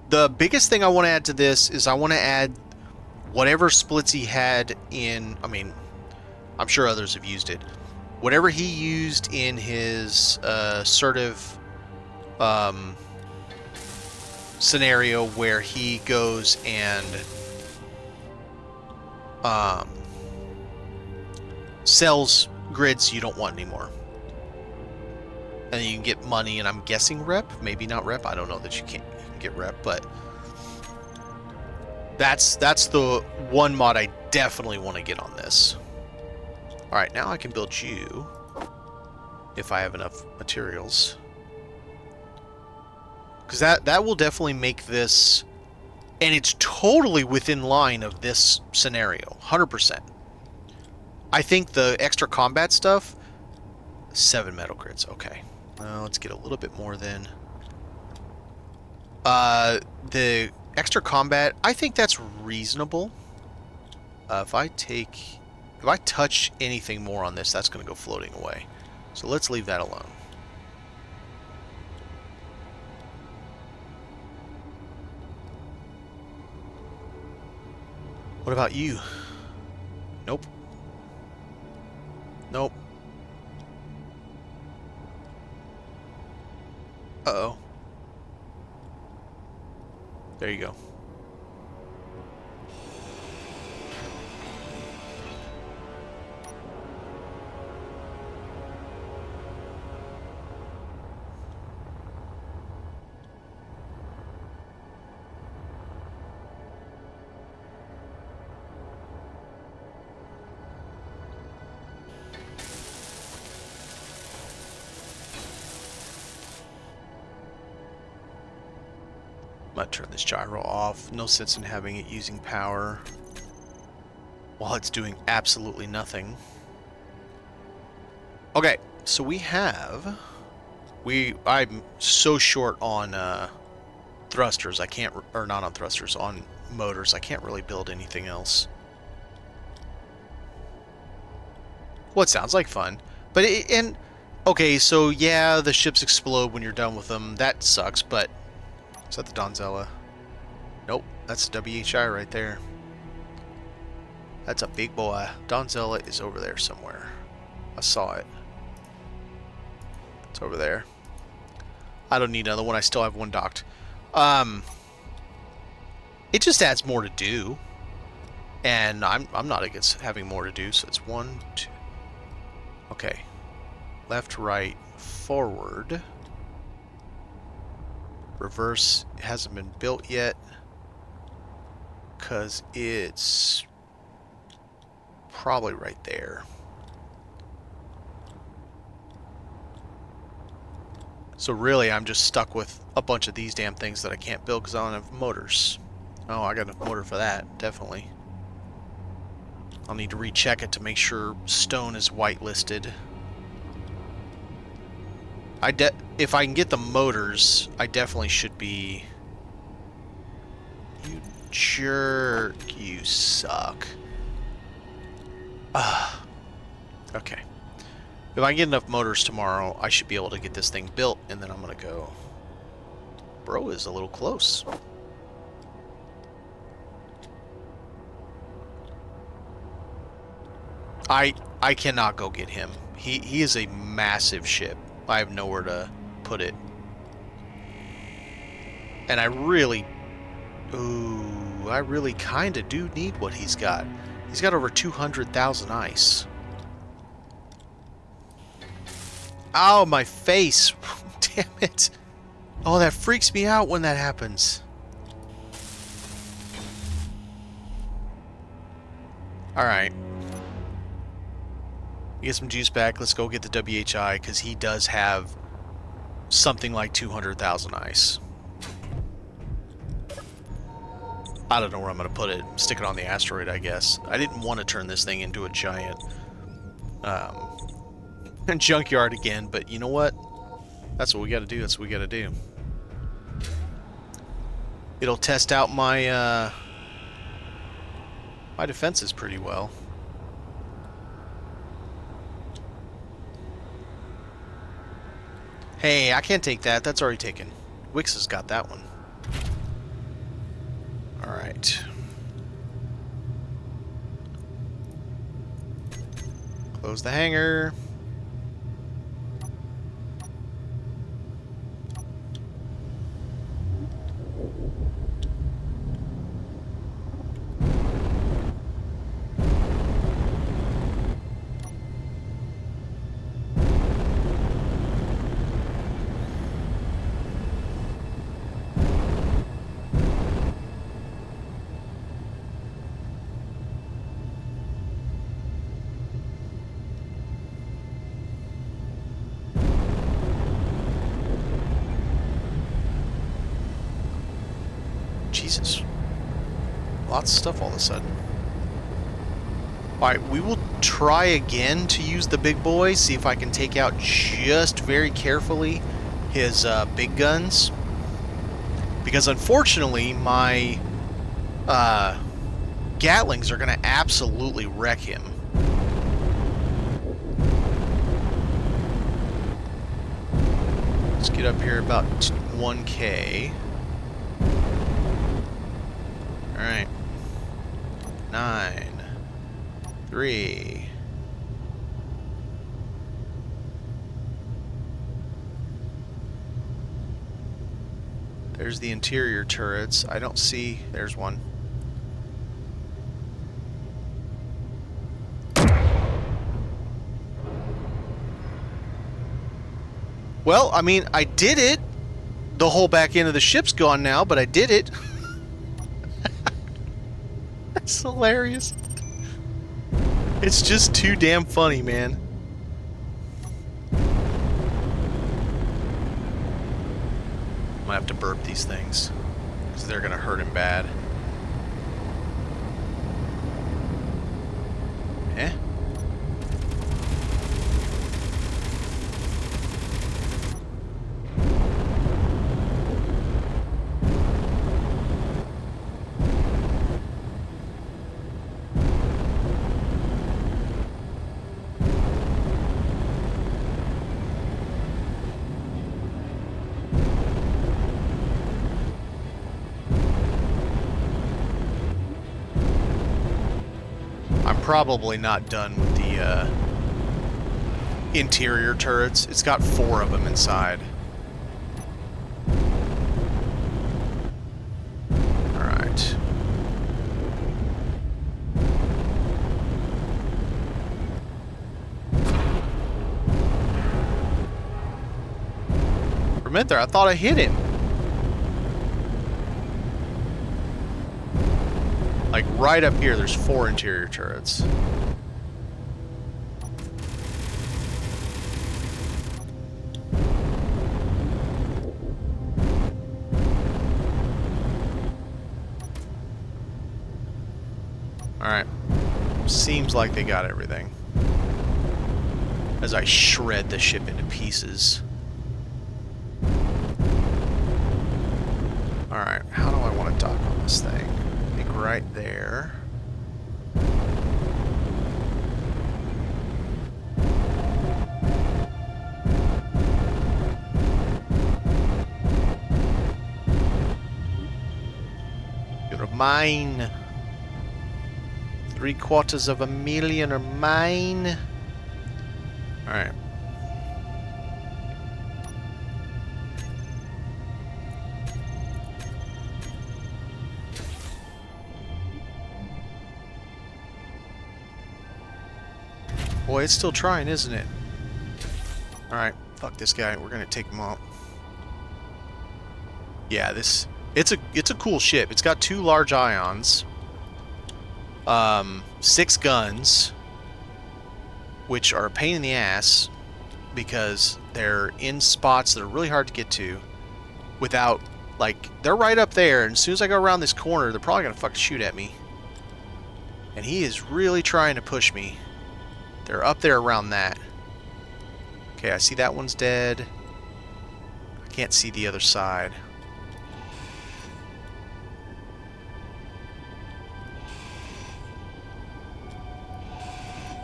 The biggest thing I want to add to this is I want to add whatever splits he had in, I mean, I'm sure others have used it. Whatever he used in his assertive scenario where he goes and sells grids you don't want anymore. And then you can get money, and I'm guessing rep, maybe not rep. I don't know that you can get rep, but that's the one mod I definitely want to get on this. All right, now I can build you if I have enough materials, because that will definitely make this, and it's totally within line of this scenario, 100%. I think the extra combat stuff, 7 metal grids. Okay, let's get a little bit more then. The extra combat, I think that's reasonable. If I touch anything more on this, that's going to go floating away. So let's leave that alone. What about you? Nope. Nope. Uh-oh. There you go. I'm gonna turn this gyro off. No sense in having it using power while it's doing absolutely nothing. Okay, so I'm so short on thrusters. I can't, or not on thrusters, on motors. I can't really build anything else. Well, it sounds like fun, but okay, so yeah, the ships explode when you're done with them. That sucks, but is that the Donzella? Nope, that's the WHI right there. That's a big boy. Donzella is over there somewhere. I saw it. It's over there. I don't need another one. I still have one docked. It just adds more to do, and I'm not against having more to do. So it's 1, 2. Okay, left, right, forward. Reverse hasn't been built yet because it's probably right there. So really I'm just stuck with a bunch of these damn things that I can't build because I don't have motors. Oh, I got a motor for that, definitely. I'll need to recheck it to make sure stone is whitelisted. If I can get the motors, I definitely should be... You jerk, you suck. Okay. If I can get enough motors tomorrow, I should be able to get this thing built, and then I'm gonna go... Bro is a little close. I cannot go get him. He is a massive ship. I have nowhere to put it. And I really kind of do need what he's got. He's got over 200,000 ice. Ow, my face. Damn it. Oh, that freaks me out when that happens. Alright. Get some juice back. Let's go get the WHI, because he does have something like 200,000 ice. I don't know where I'm going to put it. Stick it on the asteroid, I guess. I didn't want to turn this thing into a giant junkyard again, but you know what? That's what we gotta do. That's what we gotta do. It'll test out my, my defenses pretty well. Hey, I can't take that. That's already taken. Wix has got that one. Alright. Close the hangar. Jesus. Lots of stuff all of a sudden. Alright, we will try again to use the big boy, see if I can take out just very carefully his big guns. Because unfortunately, my Gatlings are going to absolutely wreck him. Let's get up here about 1K. Alright. 9. 3. There's the interior turrets. I don't see... There's one. Well, I mean, I did it. The whole back end of the ship's gone now, but I did it. That's hilarious. It's just too damn funny, man. I'm gonna have to burp these things, because they're gonna hurt him bad. Eh? Probably not done with the interior turrets. It's got 4 of them inside. Alright. For a minute there, I thought I hit him. Like, right up here, there's 4 interior turrets. Alright. Seems like they got everything. As I shred the ship into pieces. Alright, how do I want to dock on this thing? Right there. You're mine. 750,000 are mine. All right. Boy, it's still trying, isn't it? Alright, fuck this guy. We're gonna take him out. Yeah, it's a cool ship. It's got 2 large ions. 6 guns. Which are a pain in the ass. Because they're in spots that are really hard to get to. Without, like, they're right up there. And as soon as I go around this corner, they're probably gonna fucking shoot at me. And he is really trying to push me. They're up there around that. Okay, I see that one's dead. I can't see the other side.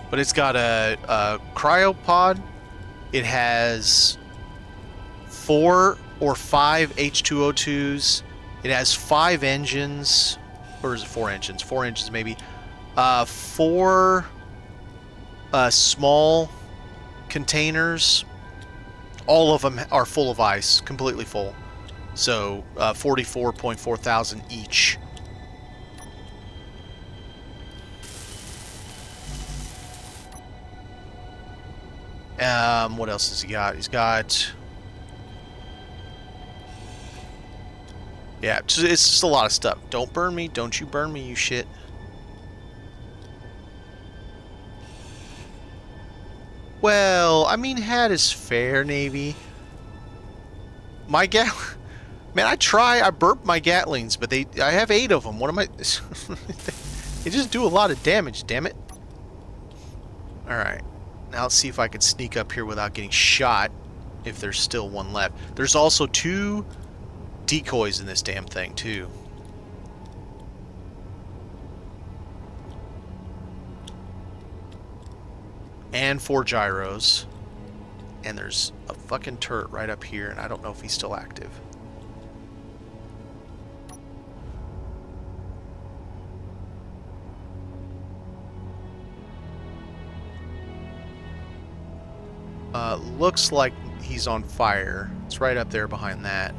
But it's got a cryopod. It has 4 or 5 H2O2s. It has 5 engines. Or is it 4 engines? 4 engines maybe. 4 small containers. All of them are full of ice. Completely full. So 44.4 thousand each. What else has he got? He's got... Yeah, it's just a lot of stuff. Don't burn me. Don't you burn me, you shit. Well, I mean, hat is fair, Navy. My Man, I burp my Gatlings, but I have 8 of them. What am I... They just do a lot of damage, damn it. Alright. Now let's see if I can sneak up here without getting shot, if there's still one left. There's also 2 decoys in this damn thing, too. And 4 gyros. And there's a fucking turret right up here, and I don't know if he's still active. Looks like he's on fire. It's right up there behind that.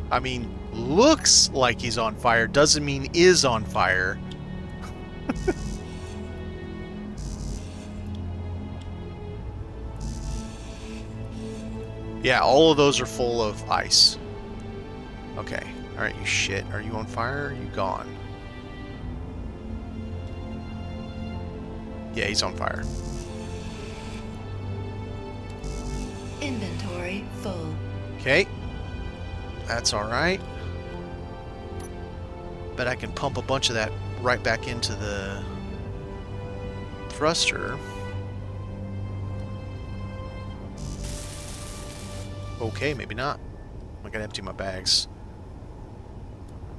I mean, looks like he's on fire. Doesn't mean is on fire. Yeah, all of those are full of ice. Okay. Alright, you shit. Are you on fire or are you gone? Yeah, he's on fire. Inventory full. Okay. That's alright. Bet I can pump a bunch of that right back into the thruster. Okay, maybe not. I gotta empty my bags.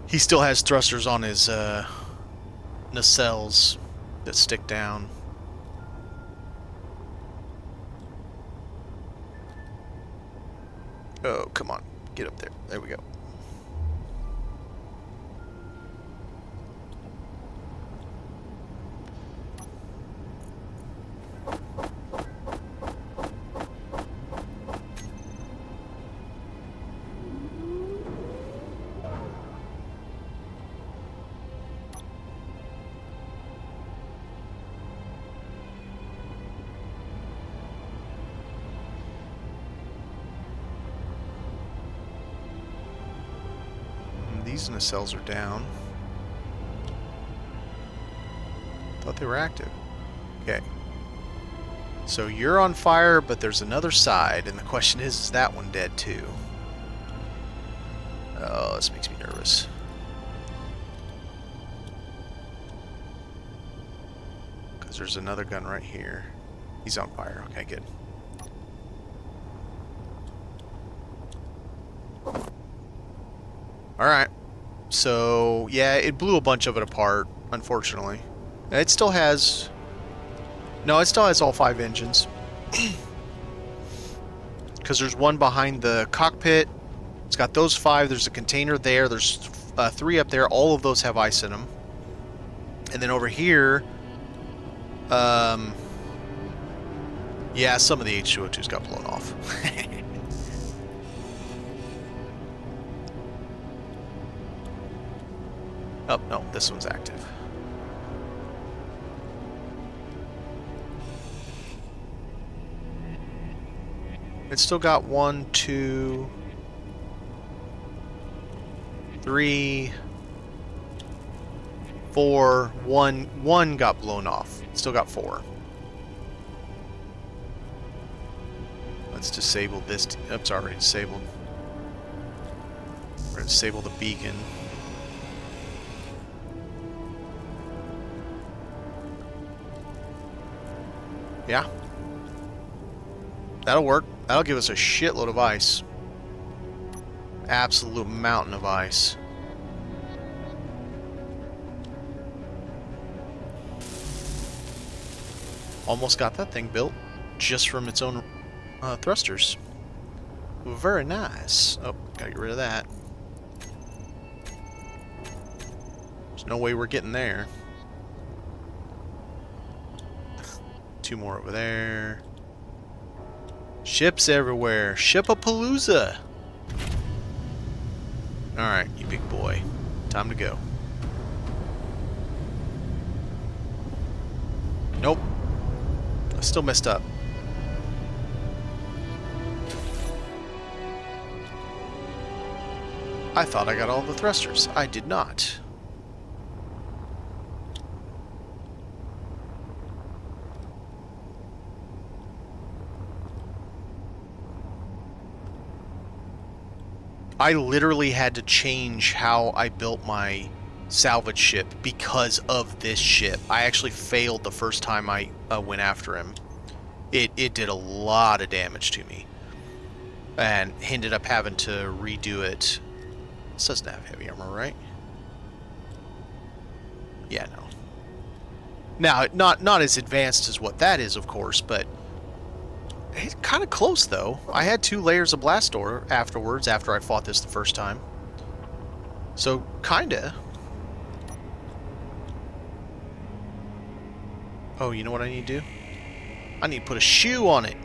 He still has thrusters on his nacelles that stick down. Oh, come on. Get up there. There we go. These nacelles are down. Thought they were active. Okay. So you're on fire, but there's another side, and the question is that one dead too? Oh, this makes me nervous. Because there's another gun right here. He's on fire. Okay, good. Alright. So, yeah, it blew a bunch of it apart, unfortunately. It still has... No, it still has all 5 engines. Because there's one behind the cockpit. It's got those 5. There's a container there. There's 3 up there. All of those have ice in them. And then over here... yeah, some of the H2O2s got blown off. Oh, no, this one's active. It's still got 1, 2, 3, 4, 1 got blown off. It's still got 4. Let's disable this. It's already disabled. We're going to disable the beacon. Yeah. That'll work. That'll give us a shitload of ice. Absolute mountain of ice. Almost got that thing built just from its own thrusters. Very nice. Oh, gotta get rid of that. There's no way we're getting there. 2 more over there. Ships everywhere. Ship-a-palooza. Alright, you big boy. Time to go. Nope. I still messed up. I thought I got all the thrusters. I did not. I literally had to change how I built my salvage ship because of this ship. I actually failed the first time I went after him. It did a lot of damage to me. And ended up having to redo it. This doesn't have heavy armor, right? Yeah, no. Now, not as advanced as what that is, of course, but it's kind of close, though. I had 2 layers of blast door afterwards, after I fought this the first time. So, kinda. Oh, you know what I need to do? I need to put a shoe on it.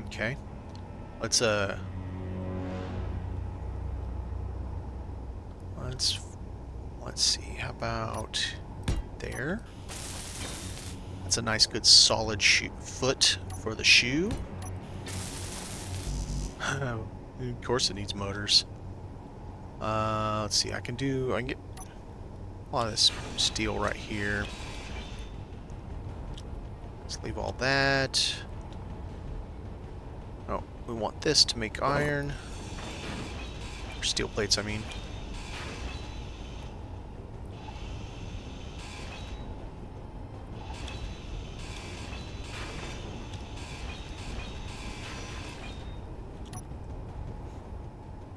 Okay. Let's see. How about there? That's a nice, good, solid foot for the shoe. Of course, it needs motors. Let's see. I can get a lot of this steel right here. Let's leave all that. Oh, we want this to make iron. Or steel plates, I mean.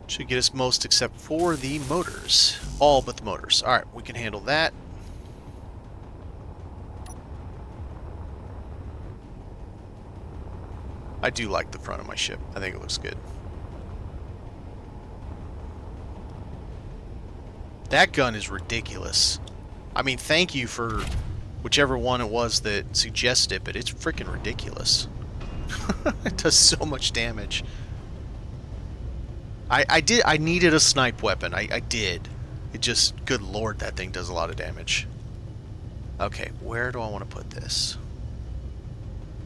Should get us most except for the motors. All but the motors. Alright, we can handle that. I do like the front of my ship. I think it looks good. That gun is ridiculous. I mean, thank you for whichever one it was that suggested it, but it's freaking ridiculous. It does so much damage. I needed a snipe weapon. I did. It just, good lord, that thing does a lot of damage. Okay, where do I want to put this?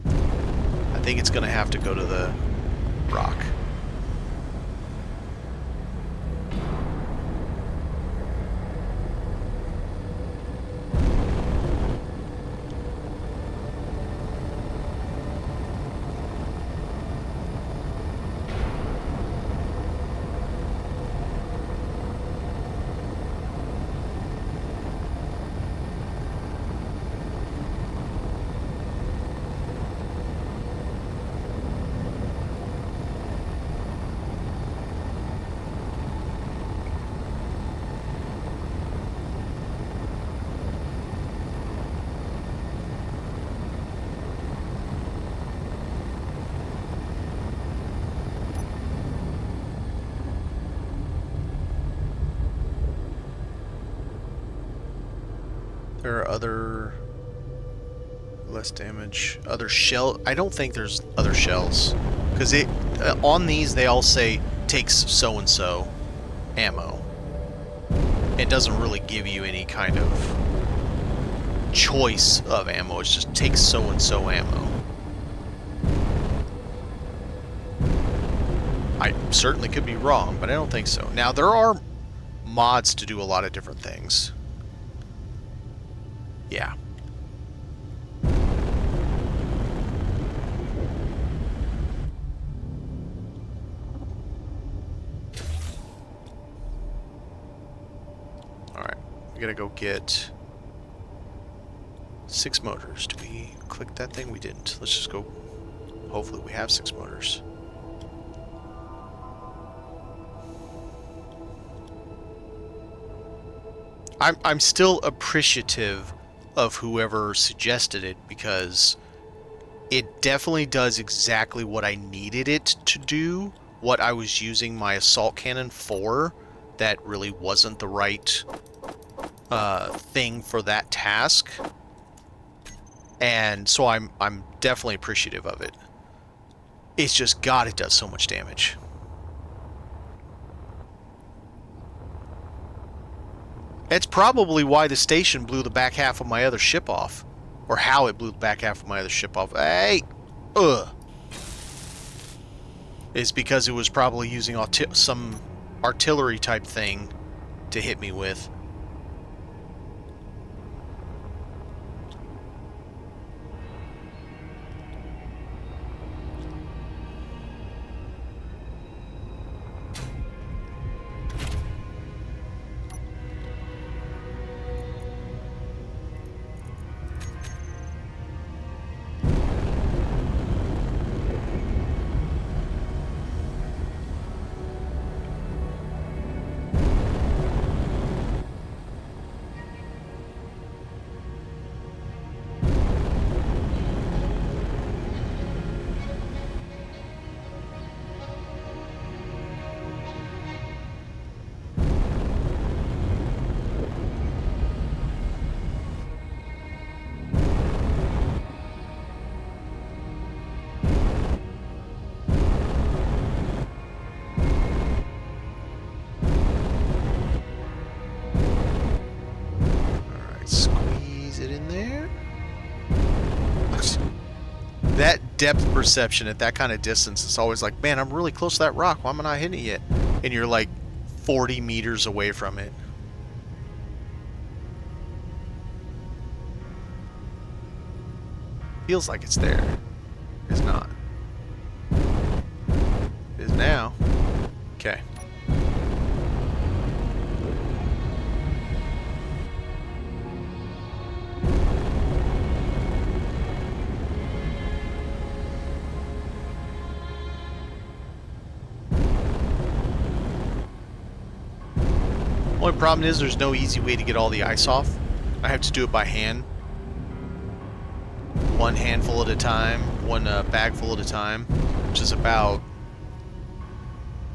I think it's going to have to go to the rock. There are other less damage, other shell. I don't think there's other shells because on these they all say takes so and so ammo. It doesn't really give you any kind of choice of ammo. It just takes so and so ammo. I certainly could be wrong, but I don't think so. Now there are mods to do a lot of different things. Yeah. We gotta go get 6 motors. Did we click that thing? We didn't. Let's just go. Hopefully we have 6 motors. I'm still appreciative of whoever suggested it, because it definitely does exactly what I needed it to do, what I was using my assault cannon for. That really wasn't the right thing for that task. And so I'm definitely appreciative of it. It's just, God, it does so much damage. It's probably why the station blew the back half of my other ship off. Or how it blew the back half of my other ship off. Hey! Ugh! Is because it was probably using some artillery type thing to hit me with. That depth perception at that kind of distance is always like, man, I'm really close to that rock. Why am I not hitting it yet? And you're like 40 meters away from it. Feels like it's there. It's not. It is now. Okay. Only problem is there's no easy way to get all the ice off. I have to do it by hand. One handful at a time, one bagful at a time, which is about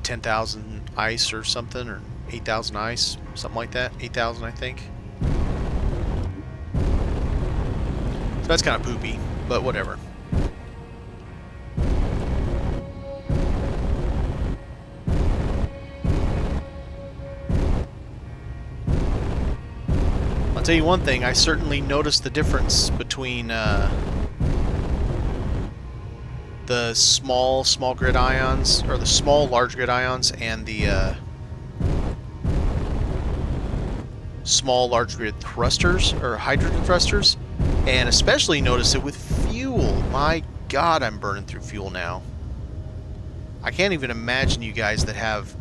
10,000 ice or something, or 8,000 ice, something like that. 8,000, I think. So that's kind of poopy, but whatever. I'll tell you one thing, I certainly noticed the difference between the small grid ions, or the small large grid ions, and the small large grid thrusters, or hydrogen thrusters, and especially notice it with fuel. My God, I'm burning through fuel now. I can't even imagine you guys that have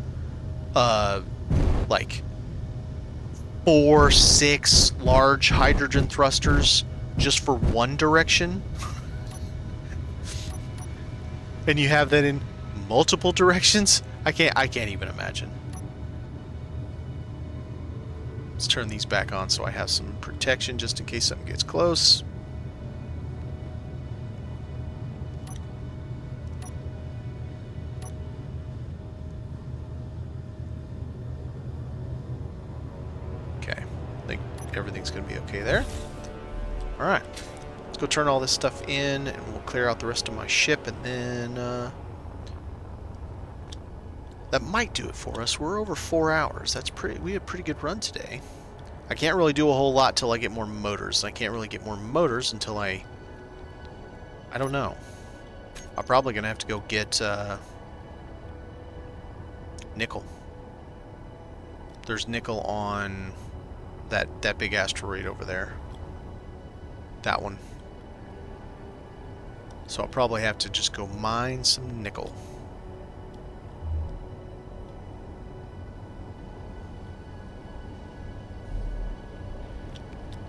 like 4, 6 large hydrogen thrusters just for one direction. And you have that in multiple directions? I can't even imagine. Let's turn these back on so I have some protection just in case something gets close. Okay, I think everything's going to be okay there. Alright, let's go turn all this stuff in, and we'll clear out the rest of my ship, and then that might do it for us. We're over 4 hours. That's pretty. We had a pretty good run today. I can't really do a whole lot till I get more motors. I can't really get more motors until I don't know. I'm probably gonna have to go get nickel. There's nickel on that big asteroid over there. That one. So I'll probably have to just go mine some nickel.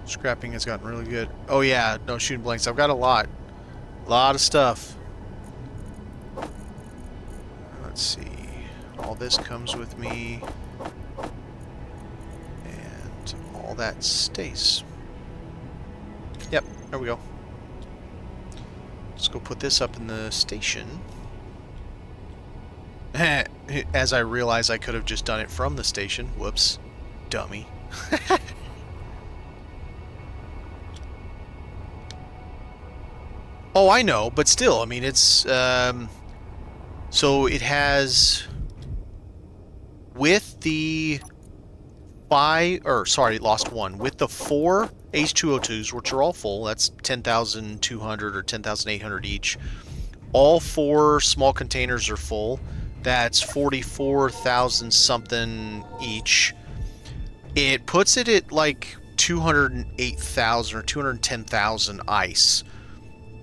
Scrapping has gotten really good. Oh yeah, no shooting blanks. I've got a lot. Lot of stuff. Let's see. All this comes with me. And all that stays. Yep, there we go. Let's go put this up in the station. As I realize I could have just done it from the station. Whoops. Dummy. Oh, I know, but still, I mean, it's, so it has, with the lost one, with the 4 H2O2s, which are all full, that's 10,200 or 10,800 each, all 4 small containers are full, that's 44,000 something each. It puts it at like 208,000 or 210,000 ice.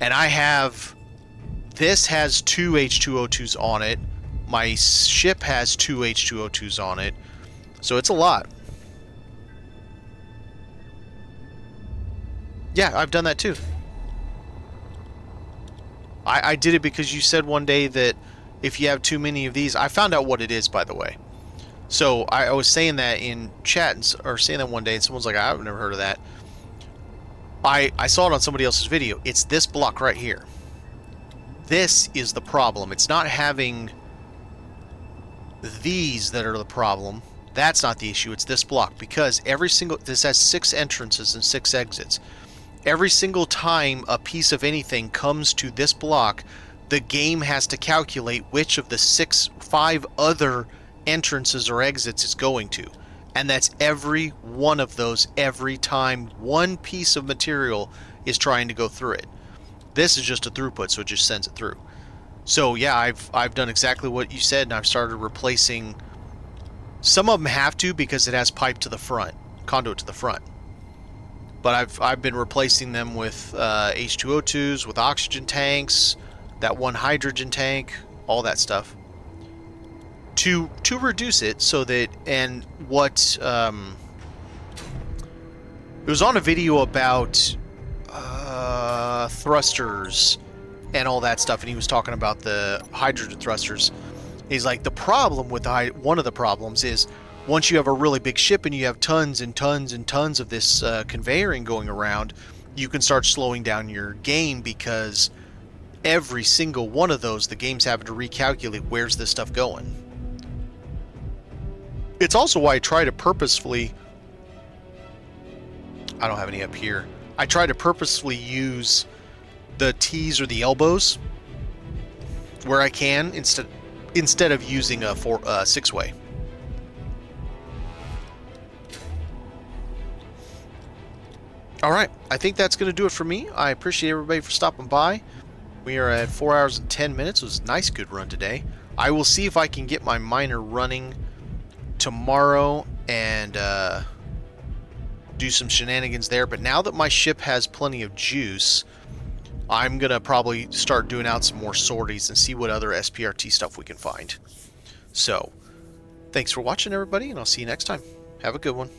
And I have, this has 2 H2O2s on it. My ship has 2 H2O2s on it. So it's a lot. Yeah, I've done that too. I did it because you said one day that if you have too many of these, I found out what it is, by the way. So I was saying that in chat, or saying that one day, and someone's like, I've never heard of that. I saw it on somebody else's video. It's this block right here. This is the problem. It's not having these that are the problem. That's not the issue. It's this block, because this has 6 entrances and 6 exits. Every single time a piece of anything comes to this block, the game has to calculate which of the 5 other entrances or exits it's going to. And that's every one of those every time one piece of material is trying to go through it. This is just a throughput, so it just sends it through. So yeah, I've done exactly what you said, and I've started replacing. Some of them have to because it has pipe to the front, conduit to the front. But I've been replacing them with H2O2s, with oxygen tanks, that one hydrogen tank, all that stuff. To reduce it so that, and what, it was on a video about thrusters and all that stuff, and he was talking about the hydrogen thrusters. He's like, the problem with one of the problems is once you have a really big ship and you have tons and tons and tons of this conveyoring going around, you can start slowing down your game, because every single one of those, the game's having to recalculate where's this stuff going. It's also why I try to purposefully, I don't have any up here, I try to purposefully use the T's or the elbows where I can, instead of using a 6-way. Alright, I think that's going to do it for me. I appreciate everybody for stopping by. We are at 4 hours and 10 minutes. It was a nice, good run today. I will see if I can get my miner running tomorrow and do some shenanigans there. But now that my ship has plenty of juice, I'm going to probably start doing out some more sorties and see what other SPRT stuff we can find. So, thanks for watching, everybody, and I'll see you next time. Have a good one.